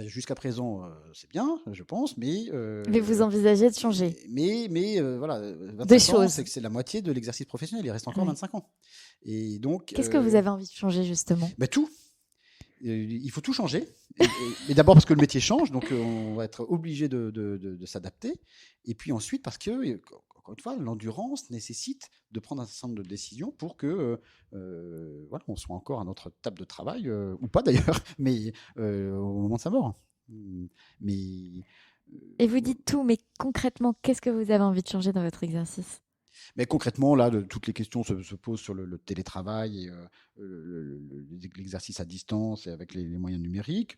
Jusqu'à présent, c'est bien, je pense, mais vous envisagez de changer voilà, des 25 ans, choses. c'est que c'est la moitié de l'exercice professionnel. Il reste encore 25 ans. Et donc, qu'est-ce que vous avez envie de changer justement? Tout. Il faut tout changer. Et d'abord parce que le métier change, donc on va être obligé de s'adapter. Et puis ensuite parce que, encore une fois, l'endurance nécessite de prendre un certain nombre de décisions pour que voilà, on soit encore à notre table de travail, ou pas d'ailleurs, mais au moment de sa mort. Mais, et vous dites tout, mais concrètement, qu'est-ce que vous avez envie de changer dans votre exercice? Mais concrètement, là, toutes les questions se posent sur le télétravail et l'exercice à distance et avec les moyens numériques.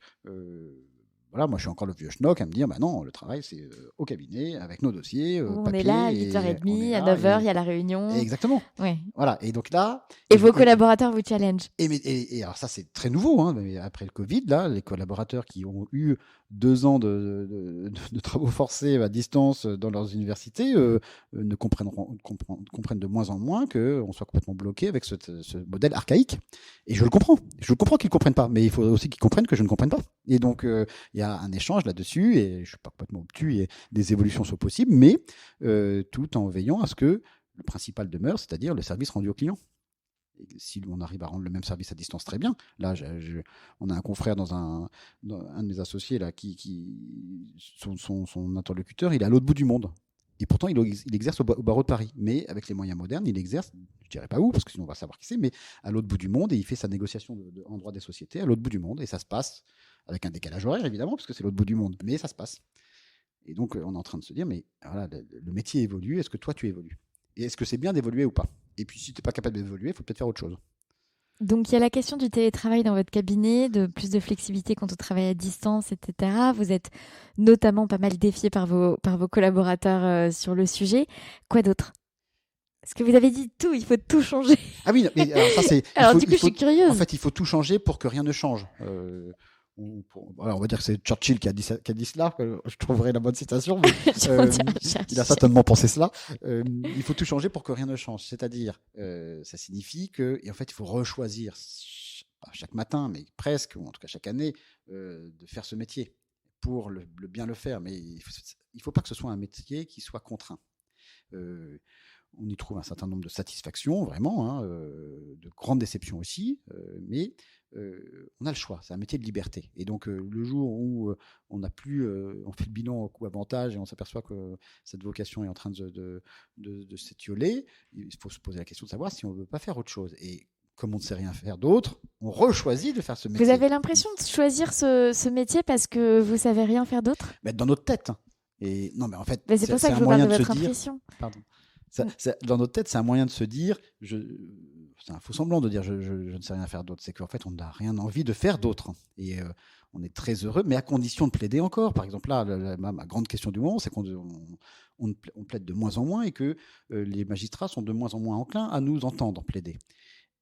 Voilà, moi, je suis encore le vieux schnock à me dire, non, le travail, c'est au cabinet, avec nos dossiers, on papier. est là à 8h30, à 9h, il y a la réunion. Exactement. Ouais. Voilà, et donc là... Et vos collaborateurs vous challenge. Et alors ça, c'est très nouveau. Hein, mais après le Covid, là, les collaborateurs qui ont eu 2 ans de travaux forcés à distance dans leurs universités comprennent de moins en moins qu'on soit complètement bloqué avec ce modèle archaïque. Et je le comprends. Je comprends qu'ils ne comprennent pas. Mais il faut aussi qu'ils comprennent que je ne comprenne pas. Et donc, il y a un échange là-dessus. Et je ne suis pas complètement obtus. Et des évolutions sont possibles. Mais tout en veillant à ce que le principal demeure, c'est-à-dire le service rendu au client. Et si on arrive à rendre le même service à distance, très bien. Là, on a un confrère dans un de mes associés là, son interlocuteur, il est à l'autre bout du monde. Et pourtant, il exerce au barreau de Paris. Mais avec les moyens modernes, il exerce, je ne dirais pas où, parce que sinon on va savoir qui c'est, mais à l'autre bout du monde, et il fait sa négociation en droit des sociétés à l'autre bout du monde. Et ça se passe avec un décalage horaire, évidemment, parce que c'est l'autre bout du monde. Mais ça se passe. Et donc, on est en train de se dire, mais voilà, le métier évolue, est-ce que toi, tu évolues? Et est-ce que c'est bien d'évoluer ou pas? Et puis, si tu n'es pas capable d'évoluer, il faut peut-être faire autre chose. Donc, il y a la question du télétravail dans votre cabinet, de plus de flexibilité quant au travail à distance, etc. Vous êtes notamment pas mal défié par vos collaborateurs sur le sujet. Quoi d'autre? Parce que vous avez dit tout, il faut tout changer. Ah oui, mais alors ça c'est. Alors du coup, je suis curieuse. En fait, il faut tout changer pour que rien ne change. Alors, on va dire que c'est Churchill qui a dit cela. Je trouverai la bonne citation. Mais, il a certainement pensé cela. Il faut tout changer pour que rien ne change. C'est-à-dire, ça signifie que, et en fait, il faut rechoisir pas chaque matin, mais presque, ou en tout cas chaque année, de faire ce métier pour le bien le faire. Mais il faut pas que ce soit un métier qui soit contraint. On y trouve un certain nombre de satisfactions, vraiment, hein, de grandes déceptions aussi, mais on a le choix, c'est un métier de liberté. Et donc, le jour où on n'a plus, on fait le bilan au coût-avantage et on s'aperçoit que cette vocation est en train de s'étioler, il faut se poser la question de savoir si on ne veut pas faire autre chose. Et comme on ne sait rien faire d'autre, on rechoisit de faire ce métier. Vous avez l'impression de choisir ce métier parce que vous savez rien faire d'autre ? Mais dans notre tête. Et non, mais en fait, c'est pour ça que je vous parle de votre impression. Pardon. Dans notre tête, c'est un moyen de se dire, c'est un faux semblant de dire je ne sais rien faire d'autre. C'est qu'en fait, on n'a rien envie de faire d'autre. Et on est très heureux, mais à condition de plaider encore. Par exemple, là, ma grande question du moment, c'est qu'on plaide de moins en moins et que les magistrats sont de moins en moins enclins à nous entendre plaider.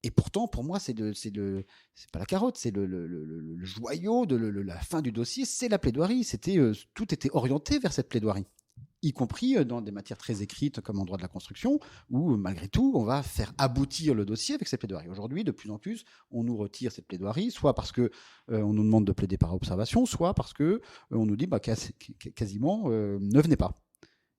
Et pourtant, pour moi, c'est pas la carotte, c'est le joyau de la fin du dossier, c'est la plaidoirie. Tout était orienté vers cette plaidoirie, y compris dans des matières très écrites comme en droit de la construction, où malgré tout, on va faire aboutir le dossier avec cette plaidoirie. Aujourd'hui, de plus en plus, on nous retire cette plaidoirie, soit parce que on nous demande de plaider par observation, soit parce que on nous dit quasiment ne venez pas.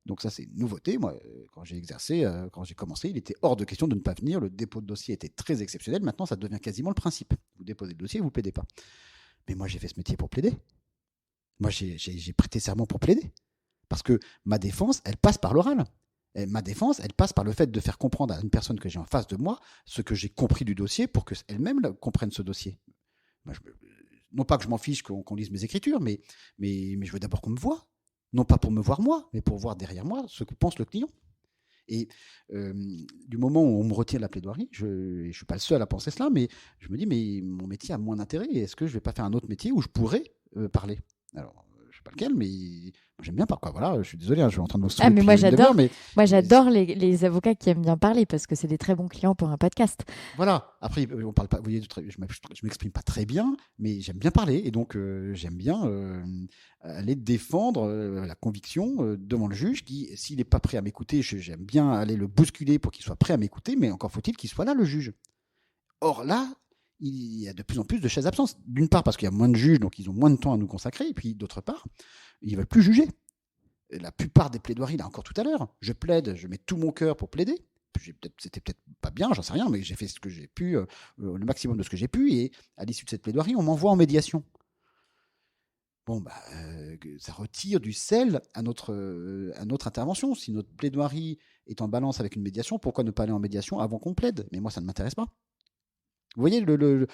Donc ça, c'est une nouveauté. Moi, quand j'ai exercé, quand j'ai commencé, il était hors de question de ne pas venir. Le dépôt de dossier était très exceptionnel. Maintenant, ça devient quasiment le principe. Vous déposez le dossier, vous ne plaidez pas. Mais moi, j'ai fait ce métier pour plaider. Moi, j'ai prêté serment pour plaider. Parce que ma défense, elle passe par l'oral. Et ma défense, elle passe par le fait de faire comprendre à une personne que j'ai en face de moi ce que j'ai compris du dossier pour qu'elle-même comprenne ce dossier. Moi, non pas que je m'en fiche qu'on lise mes écritures, mais je veux d'abord qu'on me voie. Non pas pour me voir moi, mais pour voir derrière moi ce que pense le client. Et du moment où on me retire la plaidoirie, je ne suis pas le seul à penser cela, mais je me dis, mais mon métier a moins d'intérêt. Est-ce que je ne vais pas faire un autre métier où je pourrais parler ? Alors, je ne sais pas lequel, mais j'aime bien parler. Voilà, je suis désolé, je suis en train de me souvenir. Mais moi, j'adore. Moi, j'adore les avocats qui aiment bien parler parce que c'est des très bons clients pour un podcast. Voilà. Après, on parle pas. Vous voyez, je m'exprime pas très bien, mais j'aime bien parler et donc j'aime bien aller défendre la conviction devant le juge qui, s'il n'est pas prêt à m'écouter, j'aime bien aller le bousculer pour qu'il soit prêt à m'écouter, mais encore faut-il qu'il soit là, le juge. Or là, il y a de plus en plus de chaises absentes. D'une part parce qu'il y a moins de juges, donc ils ont moins de temps à nous consacrer, et puis d'autre part, ils ne veulent plus juger. La plupart des plaidoiries, là encore tout à l'heure, je plaide, je mets tout mon cœur pour plaider. C'était peut-être pas bien, j'en sais rien, mais j'ai fait ce que j'ai pu, le maximum de ce que j'ai pu, et à l'issue de cette plaidoirie, on m'envoie en médiation. Bon, ça retire du sel à notre intervention. Si notre plaidoirie est en balance avec une médiation, pourquoi ne pas aller en médiation avant qu'on plaide ? Mais moi, ça ne m'intéresse pas. Vous voyez le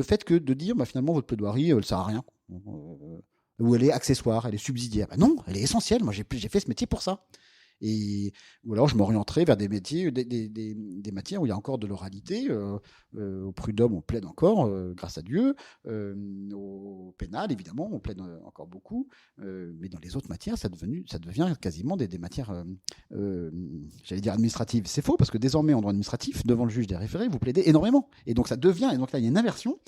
fait que de dire finalement votre plaidoirie elle sert à rien, ou elle est accessoire, elle est subsidiaire. Non, elle est essentielle. Moi j'ai fait ce métier pour ça. Ou alors je m'orienterai vers des métiers, des matières où il y a encore de l'oralité. Au prud'homme, on plaide encore, grâce à Dieu. Au pénal, évidemment, on plaide encore beaucoup. Mais dans les autres matières, ça devient quasiment des matières, j'allais dire administratives. C'est faux, parce que désormais, en droit administratif, devant le juge des référés, vous plaidez énormément. Et donc ça devient, et donc là, il y a une inversion.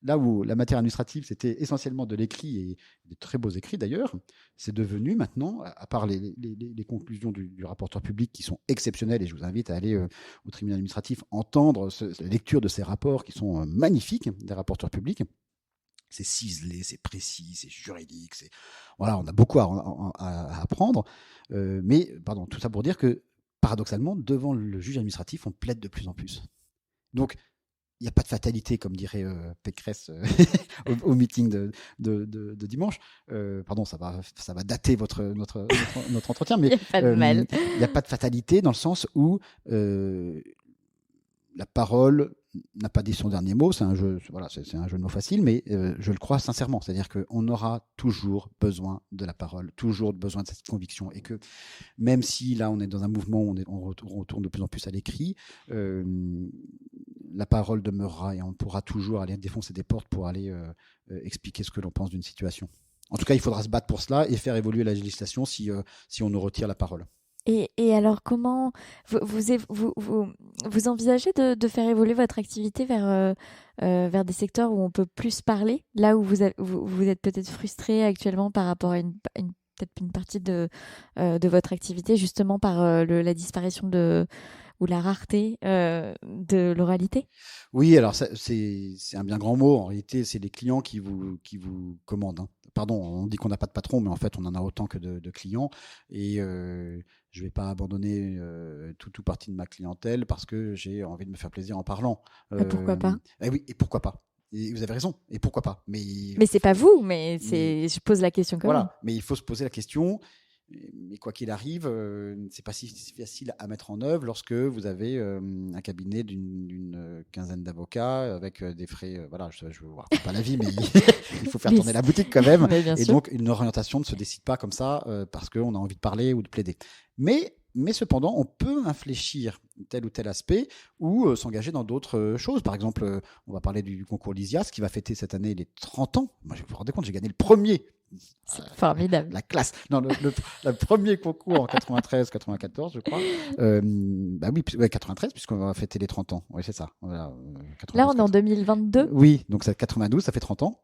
Là où la matière administrative, c'était essentiellement de l'écrit, et des très beaux écrits d'ailleurs, c'est devenu maintenant, à part les conclusions du rapporteur public qui sont exceptionnelles, et je vous invite à aller au tribunal administratif entendre la lecture de ces rapports qui sont magnifiques, des rapporteurs publics. C'est ciselé, c'est précis, c'est juridique, voilà, on a beaucoup à apprendre. Mais tout ça pour dire que, paradoxalement, devant le juge administratif, on plaide de plus en plus. Donc, il n'y a pas de fatalité, comme dirait Pécresse au meeting de dimanche. Ça va dater notre entretien, mais il n'y a pas de fatalité dans le sens où la parole n'a pas dit son dernier mot. C'est un jeu de mots facile, mais je le crois sincèrement. C'est-à-dire qu'on aura toujours besoin de la parole, toujours besoin de cette conviction, et que même si là on est dans un mouvement où on retourne de plus en plus à l'écrit, la parole demeurera et on pourra toujours aller défoncer des portes pour aller expliquer ce que l'on pense d'une situation. En tout cas, il faudra se battre pour cela et faire évoluer la législation si on nous retire la parole. Et alors, comment vous envisagez de faire évoluer votre activité vers des secteurs où on peut plus parler, là où vous êtes peut-être frustré actuellement par rapport à peut-être une partie de votre activité, justement par la disparition ou la rareté de l'oralité? Oui, alors c'est un bien grand mot. En réalité, c'est les clients qui vous commandent, hein. Pardon, on dit qu'on n'a pas de patron, mais en fait, on en a autant que de clients. Et je vais pas abandonner tout partie de ma clientèle parce que j'ai envie de me faire plaisir en parlant. Pourquoi pas? Eh oui, et pourquoi pas? Et vous avez raison. Et pourquoi pas? Mais Mais c'est pas vous, mais mais je pose la question quand même. voilà. Mais il faut se poser la question. Mais quoi qu'il arrive, c'est pas si facile à mettre en œuvre lorsque vous avez un cabinet d'une quinzaine d'avocats avec des frais. Voilà, je ne vous raconte pas la vie, mais il faut faire Mais tourner la boutique quand même. mais bien Et sûr. donc, une orientation ne se décide pas comme ça parce qu'on a envie de parler ou de plaider. Mais cependant, on peut infléchir tel ou tel aspect ou s'engager dans d'autres choses. Par exemple, on va parler du concours Lysias qui va fêter cette année les 30 ans. Moi, je vous rendez compte, j'ai gagné le premier. C'est formidable. La classe. Non, le premier concours en 93-94, je crois. Bah oui, ouais, 93, puisqu'on va fêter les 30 ans. Oui, c'est ça. Voilà, Là, 92, on est en 2022. oui, donc c'est 92, ça fait 30 ans.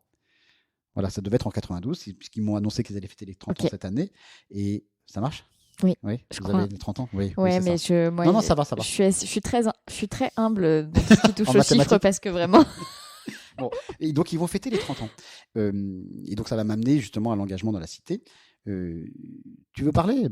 Voilà, ça devait être en 92, puisqu'ils m'ont annoncé qu'ils allaient fêter les 30 ans Ok. cette année. Et ça marche? Oui, Oui, je vous crois. avez les 30 ans? Oui, Ouais, c'est mais ça. moi, Non, ça va, ça va. je suis très humble dans tout ce qui touche En aux chiffres mathématiques? parce que vraiment. Bon, et donc ils vont fêter les 30 ans. Et donc ça va m'amener justement à l'engagement dans la cité. Tu veux parler?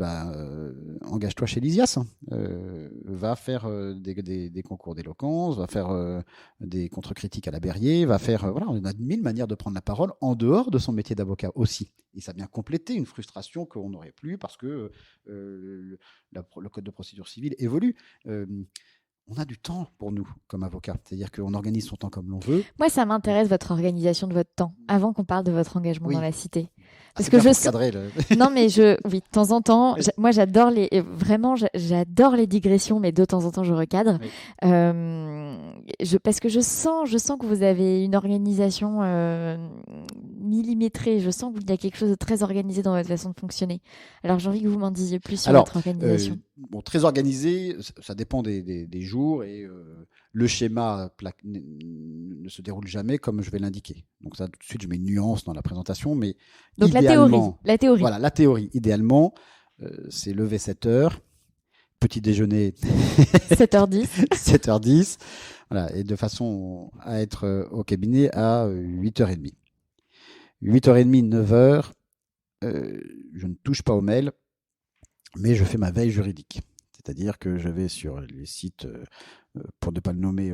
Engage-toi chez Lysias. Va faire des concours d'éloquence, va faire des contre-critiques à la Berrier, va faire. Voilà, on a 1000 manières de prendre la parole en dehors de son métier d'avocat aussi. Et ça vient compléter une frustration qu'on n'aurait plus parce que le code de procédure civile évolue. On a du temps pour nous comme avocats. C'est-à-dire qu'on organise son temps comme l'on veut. Moi, ça m'intéresse votre organisation de votre temps avant qu'on parle de votre engagement dans Oui. la cité. Ah, Parce c'est que bien je pour sens. cadrer le. Non, mais oui, de temps en temps, moi j'adore j'adore les digressions, mais de temps en temps je recadre. Oui. Parce que je sens que vous avez une organisation millimétrée. Je sens qu'il y a quelque chose de très organisé dans votre façon de fonctionner. Alors j'ai envie que vous m'en disiez plus sur Alors, votre organisation. bon, très organisé, ça dépend des jours et le schéma ne se déroule jamais comme je vais l'indiquer. Donc ça, tout de suite, je mets une nuance dans la présentation, mais Donc idéalement, la théorie. voilà, la théorie, idéalement, c'est lever 7h, petit déjeuner 7h10. 7h10, voilà, et de façon à être au cabinet à 8h30. 8h30, 9h, je ne touche pas aux mails, mais je fais ma veille juridique. C'est-à-dire que je vais sur les sites, pour ne pas le nommer,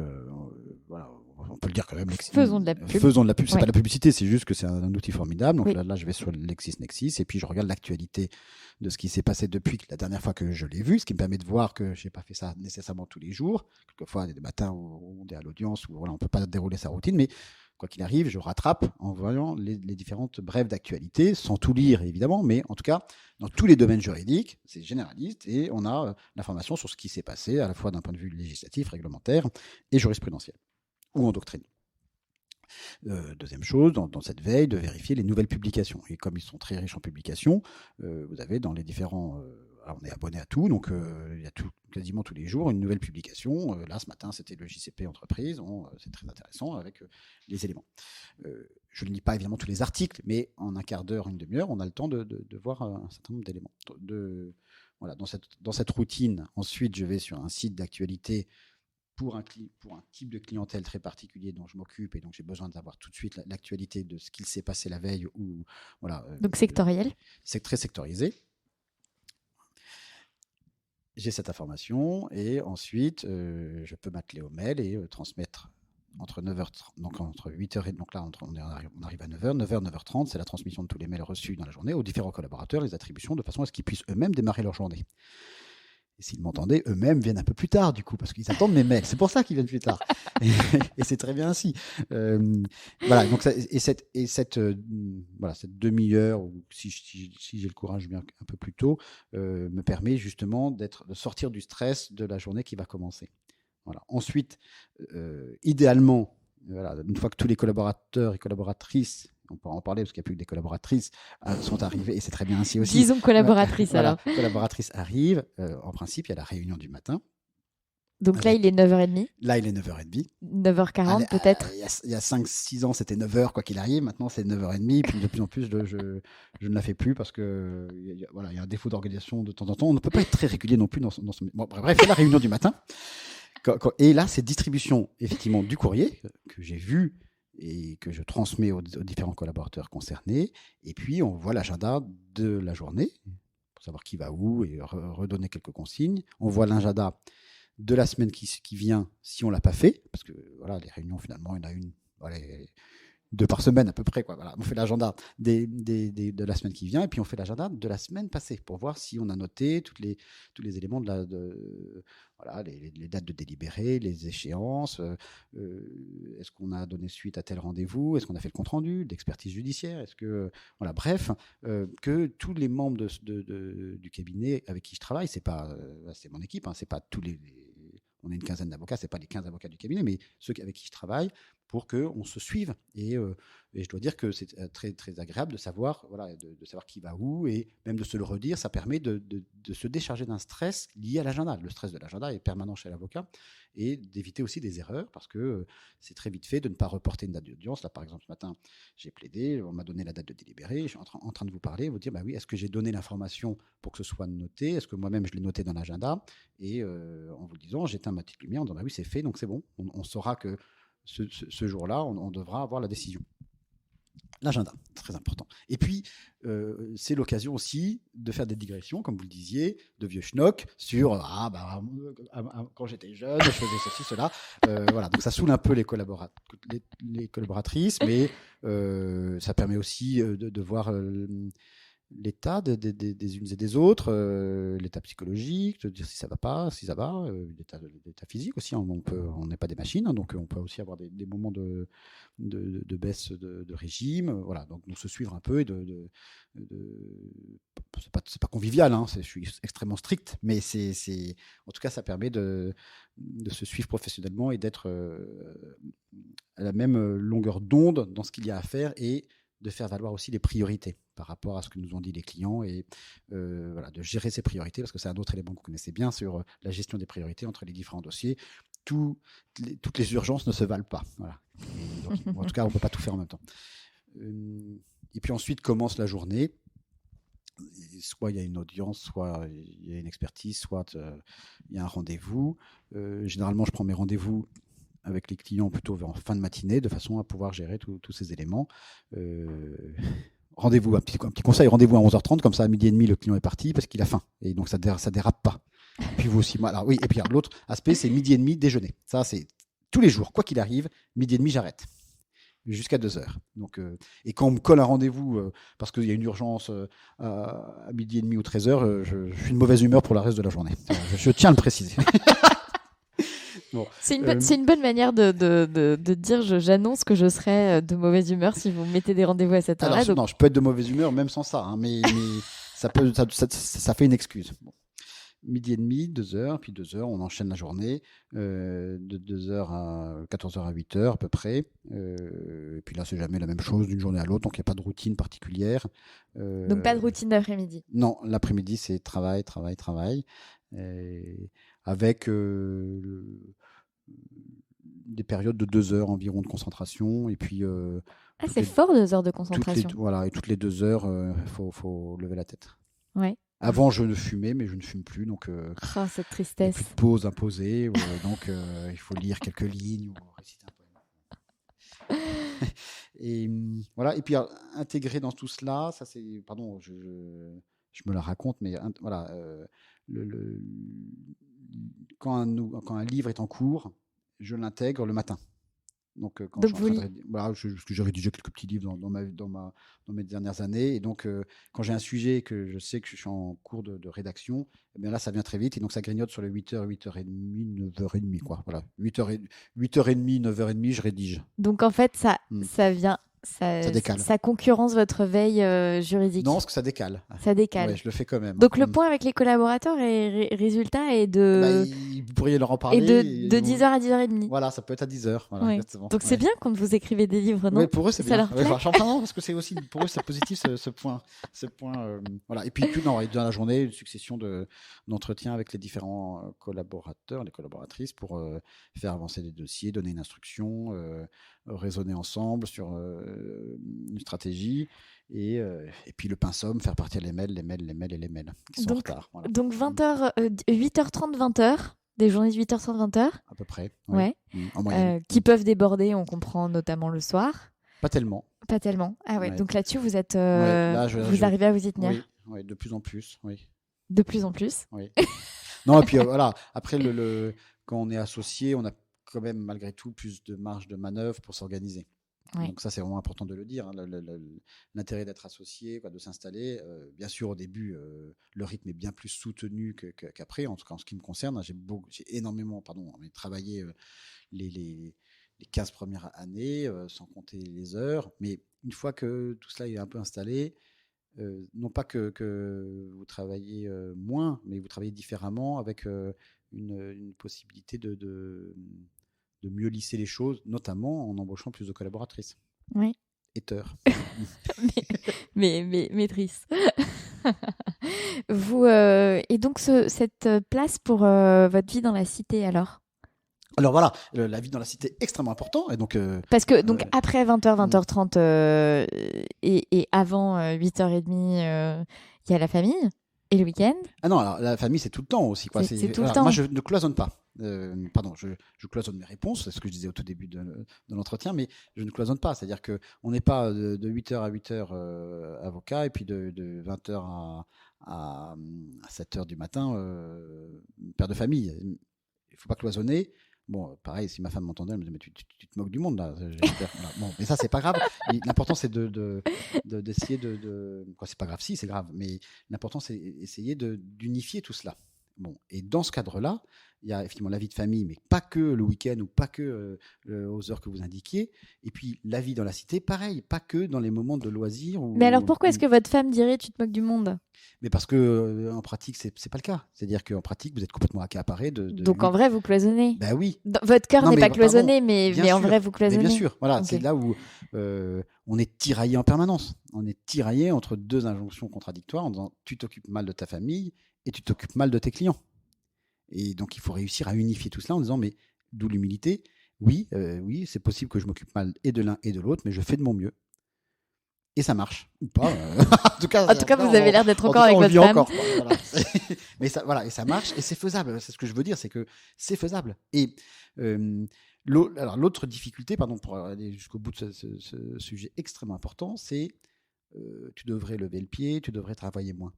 voilà, on peut le dire quand même. Faisons de la pub. Faisons de la pub. C'est Ouais. pas de la publicité, c'est juste que c'est un outil formidable. Donc Oui. là, je vais sur LexisNexis et puis je regarde l'actualité de ce qui s'est passé depuis la dernière fois que je l'ai vu, ce qui me permet de voir que j'ai pas fait ça nécessairement tous les jours. Quelquefois, il y a des matins où on est à l'audience, où voilà, on peut pas dérouler sa routine, mais quoi qu'il arrive, je rattrape en voyant les différentes brèves d'actualité, sans tout lire évidemment, mais en tout cas, dans tous les domaines juridiques, c'est généraliste et on a l'information sur ce qui s'est passé, à la fois d'un point de vue législatif, réglementaire et jurisprudentiel, ou en doctrine. Deuxième chose, dans cette veille, de vérifier les nouvelles publications. Et comme ils sont très riches en publications, vous avez dans les différents... alors on est abonné à tout, donc il y a quasiment tous les jours une nouvelle publication. Là, ce matin, c'était le JCP Entreprise. C'est très intéressant avec les éléments. Je ne lis pas évidemment tous les articles, mais en un quart d'heure, une demi-heure, on a le temps de voir un certain nombre d'éléments. Voilà, dans cette routine, ensuite, je vais sur un site d'actualité pour un type de clientèle très particulier dont je m'occupe et donc j'ai besoin d'avoir tout de suite l'actualité de ce qu'il s'est passé la veille ou voilà. Donc sectoriel. C'est très sectorisé. J'ai cette information et ensuite je peux m'atteler au mail et transmettre entre 9h30, donc entre 8h et donc là on arrive à 9h, 9h, 9h30, c'est la transmission de tous les mails reçus dans la journée aux différents collaborateurs, les attributions de façon à ce qu'ils puissent eux-mêmes démarrer leur journée. Et s'ils m'entendaient, eux-mêmes viennent un peu plus tard, du coup, parce qu'ils attendent mes mails. C'est pour ça qu'ils viennent plus tard. Et c'est très bien ainsi. Voilà. Donc, cette demi-heure, ou si j'ai le courage, je viens un peu plus tôt, me permet justement de sortir du stress de la journée qui va commencer. Voilà. Ensuite, idéalement, voilà, une fois que tous les collaborateurs et collaboratrices on pourra en parler parce qu'il n'y a plus que des collaboratrices sont arrivées et c'est très bien ainsi aussi. Disons collaboratrice Voilà, alors. collaboratrice arrive. En principe, il y a la réunion du matin. Donc là, il est 9h30, Là, il est 9h30. 9h40 peut-être. Il y a 5-6 ans, c'était 9h quoi qu'il arrive. Maintenant, c'est 9h30. Puis de plus en plus, je ne la fais plus parce que voilà, il y a un défaut d'organisation de temps en temps. On ne peut pas être très régulier non plus dans ce... Bon, bref, il y a la réunion du matin. Et là, c'est distribution effectivement du courrier que j'ai vu et que je transmets aux différents collaborateurs concernés. Et puis, on voit l'agenda de la journée pour savoir qui va où et redonner quelques consignes. On voit l'agenda de la semaine qui vient si on ne l'a pas fait. Parce que voilà, les réunions, finalement, il y en a une, voilà, 2 par semaine à peu près. Quoi. Voilà. On fait l'agenda de la semaine qui vient et puis on fait l'agenda de la semaine passée pour voir si on a noté tous les éléments voilà, les dates de délibéré, les échéances, est-ce qu'on a donné suite à tel rendez-vous, est-ce qu'on a fait le compte-rendu, l'expertise judiciaire, est-ce que... Voilà, bref, que tous les membres du cabinet avec qui je travaille, c'est mon équipe, hein, c'est pas tous on est une quinzaine d'avocats, c'est pas les 15 avocats du cabinet, mais ceux avec qui je travaille, pour qu'on se suive. Et je dois dire que c'est très, très agréable de savoir, voilà, de savoir qui va où, et même de se le redire, ça permet de se décharger d'un stress lié à l'agenda. Le stress de l'agenda est permanent chez l'avocat, et d'éviter aussi des erreurs, parce que c'est très vite fait de ne pas reporter une date d'audience. Là, par exemple, ce matin, j'ai plaidé, on m'a donné la date de délibéré, je suis en train de vous parler, vous dire, bah oui, est-ce que j'ai donné l'information pour que ce soit noté, est-ce que moi-même je l'ai noté dans l'agenda, et en vous le disant, j'éteins ma petite lumière en disant, bah oui, c'est fait, donc c'est bon, on saura que ce jour-là, on devra avoir la décision. L'agenda, très important. Et puis, c'est l'occasion aussi de faire des digressions, comme vous le disiez, de vieux schnock sur quand j'étais jeune, je faisais ceci, cela. Voilà, donc ça saoule un peu les collaboratrices, mais ça permet aussi de voir l'état des unes et des autres, l'état psychologique, de dire si ça va pas, si ça va, l'état physique aussi. On n'est pas des machines, hein, donc on peut aussi avoir des moments de baisse de régime. Voilà, donc se suivre un peu et c'est pas convivial, hein, je suis extrêmement strict, mais en tout cas ça permet de se suivre professionnellement et d'être à la même longueur d'onde dans ce qu'il y a à faire et de faire valoir aussi les priorités par rapport à ce que nous ont dit les clients et voilà, de gérer ces priorités, parce que c'est un autre élément que vous connaissez bien sur la gestion des priorités entre les différents dossiers. Toutes les urgences ne se valent pas. Voilà. Donc, en tout cas, on ne peut pas tout faire en même temps. Et puis ensuite commence la journée. Soit il y a une audience, soit il y a une expertise, soit il y a un rendez-vous. Généralement, je prends mes rendez-vous avec les clients plutôt en fin de matinée, de façon à pouvoir gérer tous ces éléments. Rendez-vous, un petit conseil, rendez-vous à 11h30, comme ça à 12h30, le client est parti parce qu'il a faim. Et donc ça dérape pas. Et puis vous aussi, alors oui, et puis l'autre aspect, c'est 12h30, déjeuner. Ça, c'est tous les jours, quoi qu'il arrive, 12h30, j'arrête. Jusqu'à 2h. Donc, et quand on me colle un rendez-vous parce qu'il y a une urgence à 12h30 ou 13h, je suis de mauvaise humeur pour le reste de la journée. Je tiens à le préciser. Bon, c'est une bonne manière de dire j'annonce que je serai de mauvaise humeur si vous mettez des rendez-vous à cette heure-là. Alors, non, je peux être de mauvaise humeur même sans ça, hein, mais ça fait une excuse. Bon. 12h30, 2h, puis 2h, on enchaîne la journée, de 2h à 14h à 8h à peu près. Et puis là, c'est jamais la même chose d'une journée à l'autre, donc il n'y a pas de routine particulière. Donc pas de routine d'après-midi? Non, l'après-midi, c'est travail. Avec des périodes de 2 heures environ de concentration. Et puis, c'est fort 2 heures de concentration. Voilà, et toutes les 2 heures, faut lever la tête. Ouais. Avant, je ne fumais, mais je ne fume plus. Donc, cette tristesse. Plus de pause imposée. Donc, il faut lire quelques lignes ou réciter un poème. Et voilà. Et puis, intégrer dans tout cela, ça c'est... Pardon, je me la raconte, mais voilà... quand un livre est en cours, je l'intègre le matin. Donc, quand j'ai rédigé quelques petits livres dans mes dernières années, et donc quand j'ai un sujet que je sais que je suis en cours de rédaction, eh bien là ça vient très vite, et donc ça grignote sur les 8h, 8h30, 9h30, quoi. Voilà, 8h30, 9h30, je rédige. Donc en fait, ça vient Ça décale. Ça concurrence votre veille juridique. Non, parce que ça décale. Ça décale. Ouais, je le fais quand même. Donc le point avec les collaborateurs et résultat est de... Vous pourriez leur en parler. Et de 10h à 10h30. Voilà, ça peut être à 10h. Voilà, ouais. exactement. Donc c'est bien quand vous écrivez des livres, non? Oui, pour eux, c'est bien. Leur plaît parce que c'est aussi, pour eux, c'est positif ce point. Voilà. Et puis, dans la journée, une succession d'entretiens avec les différents collaborateurs, les collaboratrices pour faire avancer des dossiers, donner une instruction, raisonner ensemble sur une stratégie et puis le pinceau, faire partir les mails qui sont en retard. Voilà. Donc 8h30, 20h, des journées de 8h30, 20h à peu près. Ouais. En moyenne. Qui peuvent déborder, on comprend notamment le soir. Pas tellement. Pas tellement. Ah ouais. Donc là-dessus, vous êtes, vous arrivez à vous y tenir. Oui, de plus en plus. Oui. De plus en plus. Oui. Non, et puis voilà. Après, quand on est associé, on a quand même malgré tout plus de marge de manœuvre pour s'organiser. Ouais. Donc ça, c'est vraiment important de le dire. Hein, l'intérêt d'être associé, de s'installer. Bien sûr, au début, le rythme est bien plus soutenu qu'après. En tout cas, en ce qui me concerne, j'ai énormément travaillé les 15 premières années, sans compter les heures. Mais une fois que tout cela est un peu installé, non pas que vous travaillez moins, mais vous travaillez différemment avec une possibilité de mieux lisser les choses, notamment en embauchant plus de collaboratrices. Oui. Éteurs. mais maîtrise. Vous, et donc, cette place pour votre vie dans la cité, alors voilà, la vie dans la cité est extrêmement important. Et donc, parce que donc, après 20h, 20h30 et avant 8h30, il y a la famille et le week-end. Ah non, alors la famille, c'est tout le temps aussi. Quoi. C'est tout le temps. Moi, je ne cloisonne pas. Je cloisonne mes réponses, c'est ce que je disais au tout début de l'entretien, mais je ne cloisonne pas. C'est-à-dire qu'on n'est pas de 8h à 8h avocat et puis de 20h à 7h du matin père de famille. Il ne faut pas cloisonner. Bon, pareil, si ma femme m'entendait, elle me disait, mais tu te moques du monde, là. Bon, mais ça, c'est pas grave. L'important, c'est d'essayer Quoi, c'est pas grave, si, c'est grave. Mais l'important, c'est essayer d'unifier tout cela. Bon, et dans ce cadre-là, il y a effectivement la vie de famille, mais pas que le week-end ou pas que aux heures que vous indiquiez. Et puis, la vie dans la cité, pareil, pas que dans les moments de loisirs. Mais alors, pourquoi est-ce que votre femme dirait, tu te moques du monde ? Mais parce que en pratique, c'est pas le cas. C'est-à-dire qu'en pratique, vous êtes complètement accaparé Donc en vrai, vous cloisonnez. Ben oui. Votre cœur n'est pas cloisonné, mais en vrai, vous cloisonnez. Mais bien sûr. Voilà, okay. C'est là où on est tiraillé en permanence. On est tiraillé entre deux injonctions contradictoires en disant tu t'occupes mal de ta famille et tu t'occupes mal de tes clients. Et donc il faut réussir à unifier tout cela en disant mais d'où l'humilité. Oui, c'est possible que je m'occupe mal et de l'un et de l'autre, mais je fais de mon mieux. Et ça marche, ou pas. En tout cas, vous avez l'air d'être encore avec votre femme. Encore, voilà. Mais ça, voilà, et ça marche, et c'est faisable. C'est ce que je veux dire, c'est que c'est faisable. Et alors l'autre difficulté, pour aller jusqu'au bout de ce sujet extrêmement important, c'est tu devrais lever le pied, tu devrais travailler moins.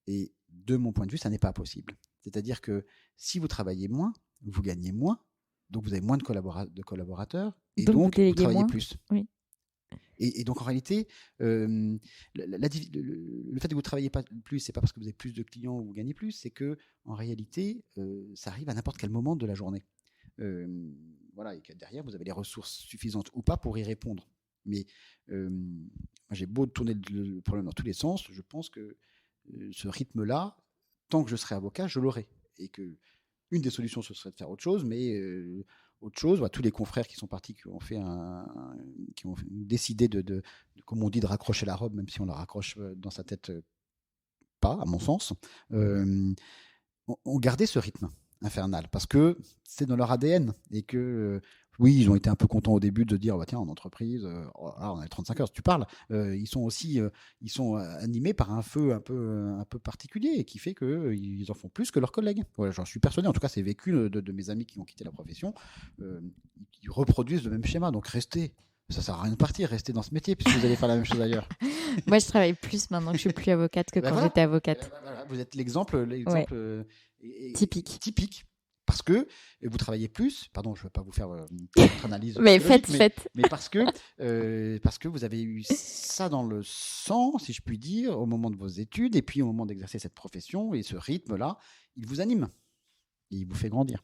Et de mon point de vue, ça n'est pas possible. C'est-à-dire que si vous travaillez moins, vous gagnez moins, donc vous avez moins de collaborateurs, et donc vous travaillez moins. Plus. Oui. Et donc en réalité, le fait que vous ne travaillez pas plus, c'est pas parce que vous avez plus de clients ou vous gagnez plus, c'est que en réalité, ça arrive à n'importe quel moment de la journée. Voilà, et que derrière, vous avez les ressources suffisantes ou pas pour y répondre. Mais moi, j'ai beau tourner le problème dans tous les sens, je pense que ce rythme-là, tant que je serai avocat, je l'aurai. Et que une des solutions, ce serait de faire autre chose, mais autre chose, tous les confrères qui sont partis, qui ont décidé de, comme on dit, de raccrocher la robe, même si on la raccroche dans sa tête pas, à mon sens, ont gardé ce rythme infernal, parce que c'est dans leur ADN, et que oui, ils ont été un peu contents au début de dire tiens, en entreprise, on a 35 heures, tu parles. Ils sont aussi animés par un feu un peu particulier et qui fait qu'ils en font plus que leurs collègues. Voilà, j'en suis persuadé. En tout cas, c'est vécu de mes amis qui ont quitté la profession. Ils reproduisent le même schéma. Donc restez. Ça sert à rien de partir. Restez dans ce métier puisque vous allez faire la même chose ailleurs. Moi, je travaille plus maintenant que je suis plus avocate que quand j'étais avocate. Voilà, vous êtes l'exemple typique. Parce que vous travaillez plus, pardon, je ne veux pas vous faire votre analyse. Mais faites. Mais parce que vous avez eu ça dans le sang, si je puis dire, au moment de vos études, et puis au moment d'exercer cette profession, et ce rythme-là, il vous anime, et il vous fait grandir.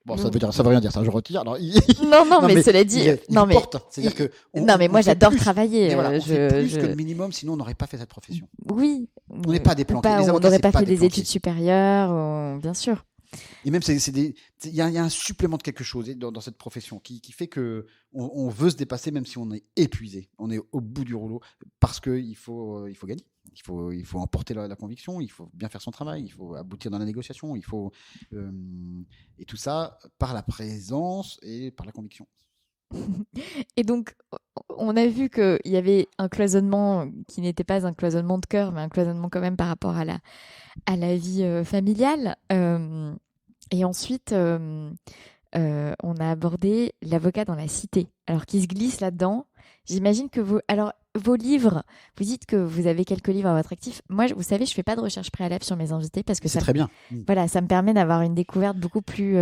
Bon, ça veut rien dire, ça, je retire. Alors, Non, mais cela dit, il porte. C'est-à-dire que non, mais moi, j'adore travailler. Mais voilà, on fait plus que le minimum, sinon on n'aurait pas fait cette profession. Oui. On n'est pas des planqués. On n'aurait pas fait des études supérieures, bien sûr. Et même, il y a un supplément de quelque chose dans cette profession qui fait que on veut se dépasser même si on est épuisé. On est au bout du rouleau parce qu'il faut gagner. Il faut emporter la conviction, il faut bien faire son travail, il faut aboutir dans la négociation, et tout ça par la présence et par la conviction. Et donc, on a vu qu'il y avait un cloisonnement qui n'était pas un cloisonnement de cœur, mais un cloisonnement quand même par rapport à la vie familiale. Et ensuite, on a abordé l'avocat dans la cité, alors qui se glisse là-dedans. J'imagine que vos livres, vous dites que vous avez quelques livres à votre actif. Moi, vous savez, je fais pas de recherche préalable sur mes invités parce que c'est très bien. Voilà, ça me permet d'avoir une découverte beaucoup plus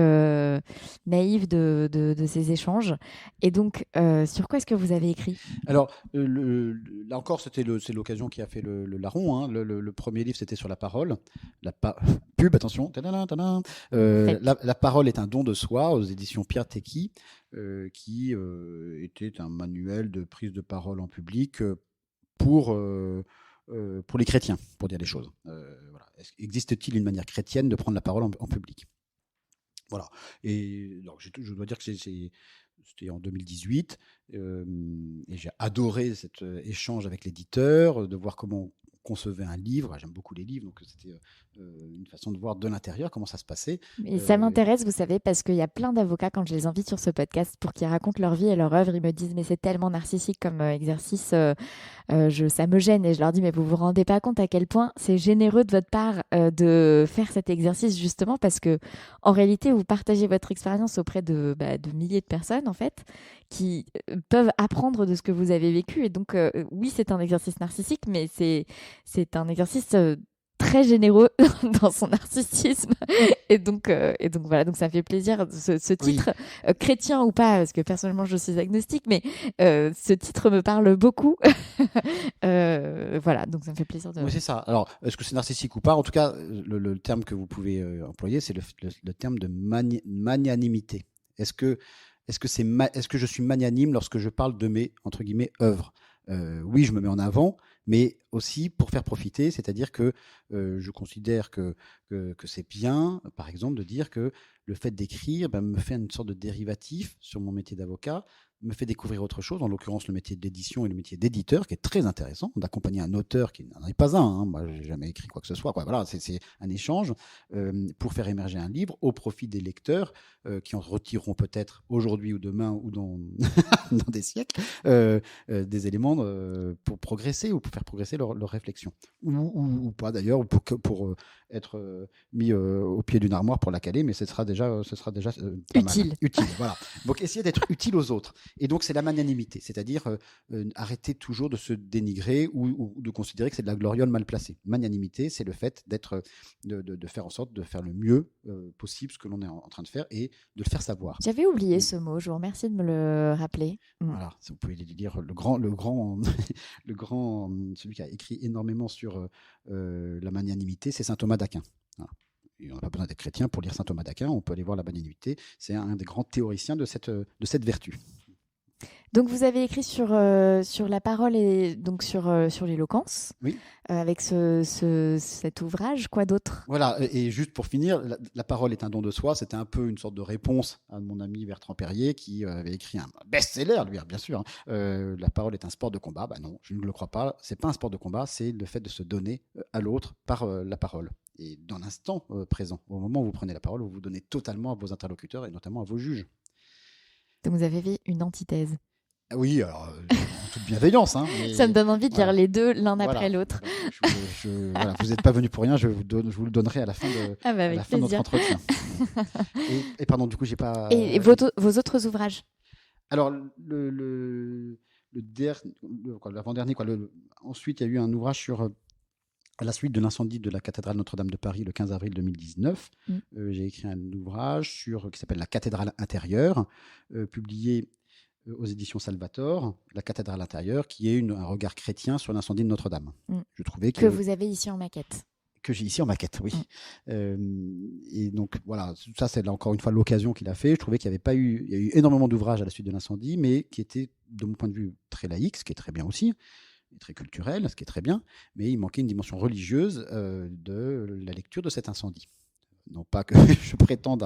naïve de ces échanges. Et donc, sur quoi est-ce que vous avez écrit ? Alors, là encore, c'est l'occasion qui a fait le larron. Hein. Le premier livre, c'était sur la parole. Pub, attention. La parole est un don de soi aux éditions Pierre Tecky. Qui était un manuel de prise de parole en public pour les chrétiens, pour dire les choses. Voilà. Existe-t-il une manière chrétienne de prendre la parole en public ? Voilà. Et alors, je dois dire que c'était en 2018, et j'ai adoré cet échange avec l'éditeur, de voir comment on concevait un livre. J'aime beaucoup les livres, donc c'était une façon de voir de l'intérieur comment ça se passait. Et ça m'intéresse, vous savez, parce qu'il y a plein d'avocats, quand je les invite sur ce podcast pour qu'ils racontent leur vie et leur œuvre, ils me disent mais c'est tellement narcissique comme exercice, ça me gêne. Et je leur dis mais vous vous rendez pas compte à quel point c'est généreux de votre part de faire cet exercice, justement parce que en réalité vous partagez votre expérience auprès de milliers de personnes en fait qui peuvent apprendre de ce que vous avez vécu. Et donc oui, c'est un exercice narcissique, mais c'est un exercice très généreux dans son narcissisme. Et donc voilà, donc ça me fait plaisir, ce titre, oui. Chrétien ou pas, parce que personnellement je suis agnostique, mais ce titre me parle beaucoup. Voilà, donc ça me fait plaisir de... Oui, c'est ça. Alors, est-ce que c'est narcissique ou pas ? En tout cas, le terme que vous pouvez employer, c'est le terme de magnanimité. Est-ce que je suis magnanime lorsque je parle de mes, entre guillemets, œuvres ? Oui, je me mets en avant, mais aussi pour faire profiter, c'est-à-dire que je considère que c'est bien, par exemple, de dire que le fait d'écrire me fait une sorte de dérivatif sur mon métier d'avocat, me fait découvrir autre chose, en l'occurrence le métier d'édition et le métier d'éditeur, qui est très intéressant, d'accompagner un auteur qui n'en est pas un. Hein. Moi, j'ai jamais écrit quoi que ce soit. Quoi. Voilà, c'est un échange pour faire émerger un livre au profit des lecteurs qui en retireront peut-être aujourd'hui ou demain ou dans des siècles des éléments pour progresser ou pour faire progresser leur réflexion. Ou pas d'ailleurs, pour être mis au pied d'une armoire pour la caler, mais ce sera déjà pas utile. Mal. Utile, voilà. Donc essayez d'être utile aux autres. Et donc c'est la magnanimité, c'est-à-dire arrêter toujours de se dénigrer ou de considérer que c'est de la gloriole mal placée. Magnanimité, c'est le fait de faire en sorte de faire le mieux possible ce que l'on est en train de faire et de le faire savoir. J'avais oublié ce mot, je vous remercie de me le rappeler. Voilà, vous pouvez lire le grand, celui qui a écrit énormément sur la magnanimité, c'est saint Thomas d'Aquin. Voilà. Et on n'a pas besoin d'être chrétien pour lire saint Thomas d'Aquin, on peut aller voir la magnanimité, c'est un des grands théoriciens de cette vertu. Donc vous avez écrit sur la parole et donc sur l'éloquence, oui. Avec cet ouvrage, quoi d'autre ? Voilà, et juste pour finir, la parole est un don de soi, c'était un peu une sorte de réponse à mon ami Bertrand Perrier qui avait écrit un best-seller, lui, bien sûr. Hein. La parole est un sport de combat, non, je ne le crois pas, c'est pas un sport de combat, c'est le fait de se donner à l'autre par la parole. Et dans l'instant présent, au moment où vous prenez la parole, vous vous donnez totalement à vos interlocuteurs et notamment à vos juges. Donc vous avez fait une antithèse. Oui, alors, en toute bienveillance. Hein, mais... Ça me donne envie de lire les deux l'un après l'autre. Voilà, vous n'êtes pas venu pour rien, je vous le donnerai à la fin de notre entretien. Et pardon, du coup, j'ai pas... Et vos autres ouvrages ? Alors, l'avant-dernier, ensuite, il y a eu un ouvrage sur... À la suite de l'incendie de la cathédrale Notre-Dame de Paris le 15 avril 2019, j'ai écrit un ouvrage qui s'appelle La cathédrale intérieure, publié aux éditions Salvator, La cathédrale intérieure, qui est un regard chrétien sur l'incendie de Notre-Dame. Je trouvais que vous avez ici en maquette. que j'ai ici en maquette, oui. Et donc voilà, ça c'est là encore une fois l'occasion qu'il a fait. Je trouvais qu'il n'y avait pas eu, il y a eu énormément d'ouvrages à la suite de l'incendie, mais qui étaient, de mon point de vue, très laïques, ce qui est très bien aussi, et très culturel, ce qui est très bien, mais il manquait une dimension religieuse de la lecture de cet incendie. Non pas que je prétende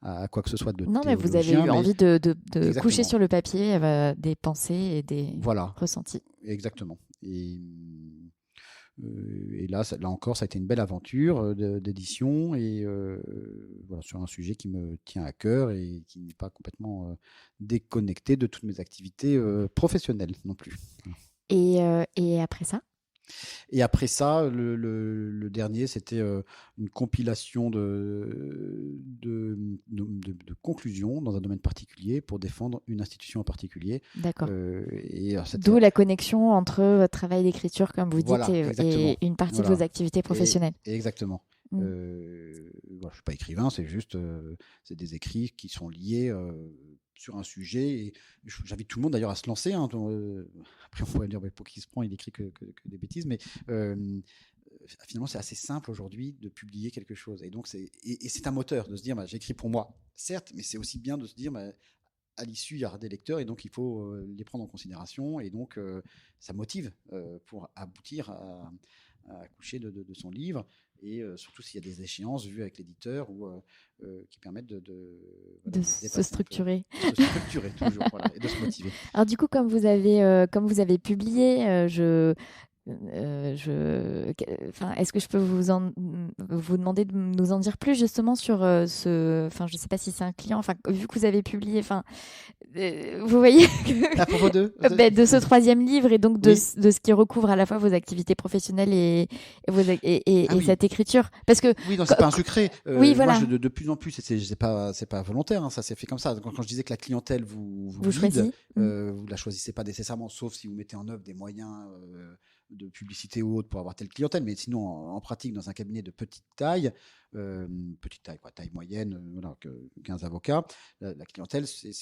à quoi que ce soit de Non, mais vous avez eu envie de coucher sur le papier des pensées et des ressentis. Exactement. Et là encore, ça a été une belle aventure d'édition et voilà, sur un sujet qui me tient à cœur et qui n'est pas complètement déconnecté de toutes mes activités professionnelles non plus. Et après ça ? Et après ça, le dernier, c'était une compilation de conclusions dans un domaine particulier pour défendre une institution en particulier. D'accord. D'où la connexion entre votre travail d'écriture, comme vous dites, et une partie de vos activités professionnelles. Exactement. Je ne suis pas écrivain, c'est juste c'est des écrits qui sont liés sur un sujet. Et j'invite tout le monde d'ailleurs à se lancer. Après, on pourrait dire pour qui se prend, il écrit que des bêtises, mais finalement, c'est assez simple aujourd'hui de publier quelque chose. Et donc, c'est un moteur de se dire j'écris pour moi, certes, mais c'est aussi bien de se dire à l'issue, il y aura des lecteurs et donc il faut les prendre en considération. Et donc, ça motive pour aboutir à accoucher de son livre. Et surtout s'il y a des échéances vues avec l'éditeur ou qui permettent de se structurer. De se structurer toujours, voilà, et de se motiver. Alors du coup, comme vous avez publié, est-ce que je peux vous demander de nous en dire plus justement sur je ne sais pas si c'est un client, vu que vous avez publié, vous voyez, à propos de ce troisième livre et donc de ce qui recouvre à la fois vos activités professionnelles et cette écriture, parce que oui, non, c'est pas un secret. Oui, voilà. Moi, de plus en plus, c'est pas volontaire, hein, ça s'est fait comme ça. Quand je disais que la clientèle vous guide, vous la choisissez pas nécessairement, sauf si vous mettez en œuvre des moyens de publicité ou autre pour avoir telle clientèle, mais sinon en pratique dans un cabinet de petite taille taille moyenne, 15 avocats, la clientèle c'est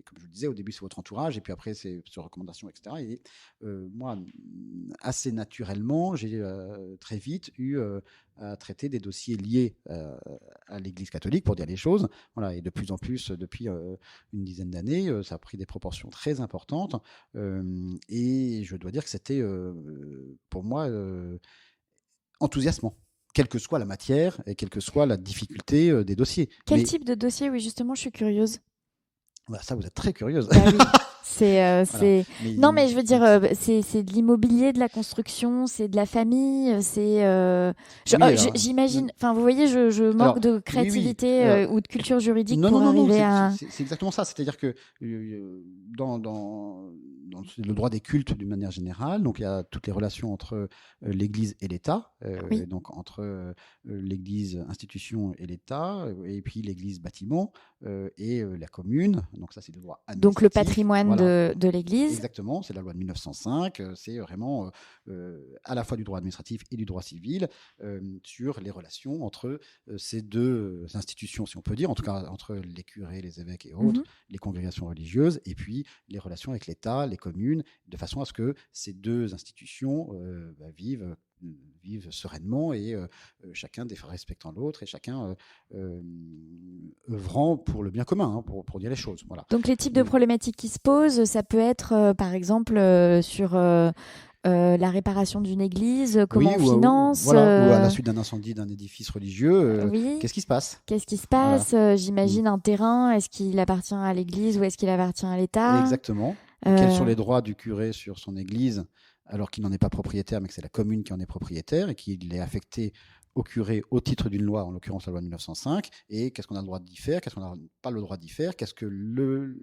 comme je le disais au début, c'est votre entourage et puis après c'est sur recommandation, etc. Et moi assez naturellement j'ai très vite eu à traiter des dossiers liés à l'Église catholique, pour dire les choses, voilà, et de plus en plus depuis une dizaine d'années, ça a pris des proportions très importantes et je dois dire que c'était pour moi enthousiasmant, quelle que soit la matière et quelle que soit la difficulté des dossiers. Quel type de dossier ? Oui, justement, je suis curieuse. Ça, vous êtes très curieuse. Bah oui. Non, mais je veux dire, c'est de l'immobilier, de la construction, c'est de la famille, j'imagine. Enfin, vous voyez, je manque de créativité ou de culture juridique pour arriver à. C'est exactement ça. C'est-à-dire que dans le droit des cultes d'une manière générale, donc il y a toutes les relations entre l'Église et l'État, donc entre l'Église institution et l'État, et puis l'Église bâtiment et la commune. Donc ça, c'est le droit administratif. Donc le patrimoine de l'Église. Exactement, c'est la loi de 1905. C'est vraiment à la fois du droit administratif et du droit civil sur les relations entre ces deux institutions, si on peut dire, en tout cas entre les curés, les évêques et autres, les congrégations religieuses, et puis les relations avec l'État, les communes, de façon à ce que ces deux institutions vivent sereinement et chacun respectant l'autre et chacun œuvrant pour le bien commun, hein, pour dire les choses. Voilà. Donc les types de problématiques qui se posent, ça peut être par exemple sur la réparation d'une église, comment on finance, ou à la suite d'un incendie d'un édifice religieux, qu'est-ce qui se passe ? Voilà. J'imagine un terrain, est-ce qu'il appartient à l'église ou est-ce qu'il appartient à l'État ? Exactement. Quels sont les droits du curé sur son église alors qu'il n'en est pas propriétaire, mais que c'est la commune qui en est propriétaire et qu'il est affecté au curé au titre d'une loi, en l'occurrence la loi de 1905, et qu'est-ce qu'on a le droit d'y faire, qu'est-ce qu'on n'a pas le droit d'y faire, qu'est-ce que le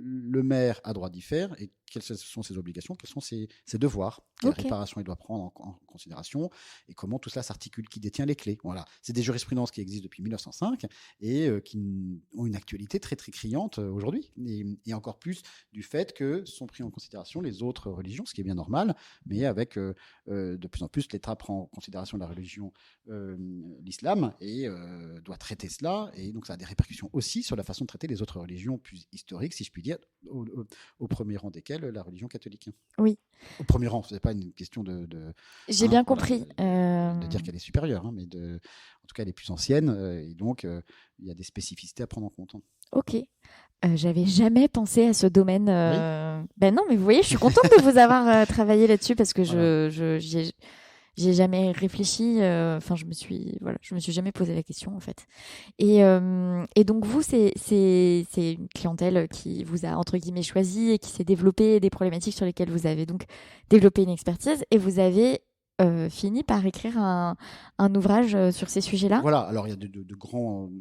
maire a droit d'y faire, et quelles sont ses obligations, quels sont ses devoirs, quelle réparation il doit prendre en considération, et comment tout cela s'articule, qui détient les clés. Voilà. C'est des jurisprudences qui existent depuis 1905 et qui ont une actualité très très criante aujourd'hui, et encore plus du fait que sont pris en considération les autres religions, ce qui est bien normal, mais avec de plus en plus l'État prend en considération la religion l'islam et doit traiter cela, et donc ça a des répercussions aussi sur la façon de traiter les autres religions plus historiques, si je puis dire, au premier rang desquelles la religion catholique. Oui. Au premier rang, pas une question J'ai bien voilà, compris. de dire qu'elle est supérieure, hein, mais en tout cas, elle est plus ancienne, et donc il y a des spécificités à prendre en compte. Ok. J'avais jamais pensé à ce domaine. Oui. Ben non, mais vous voyez, je suis contente de vous avoir travaillé là-dessus parce que Voilà. j'y ai jamais réfléchi. Enfin, je me suis jamais posé la question en fait. Et donc vous, c'est une clientèle qui vous a entre guillemets choisi et qui s'est développée des problématiques sur lesquelles vous avez donc développé une expertise et vous avez fini par écrire un ouvrage sur ces sujets-là. Voilà, alors il y a de grands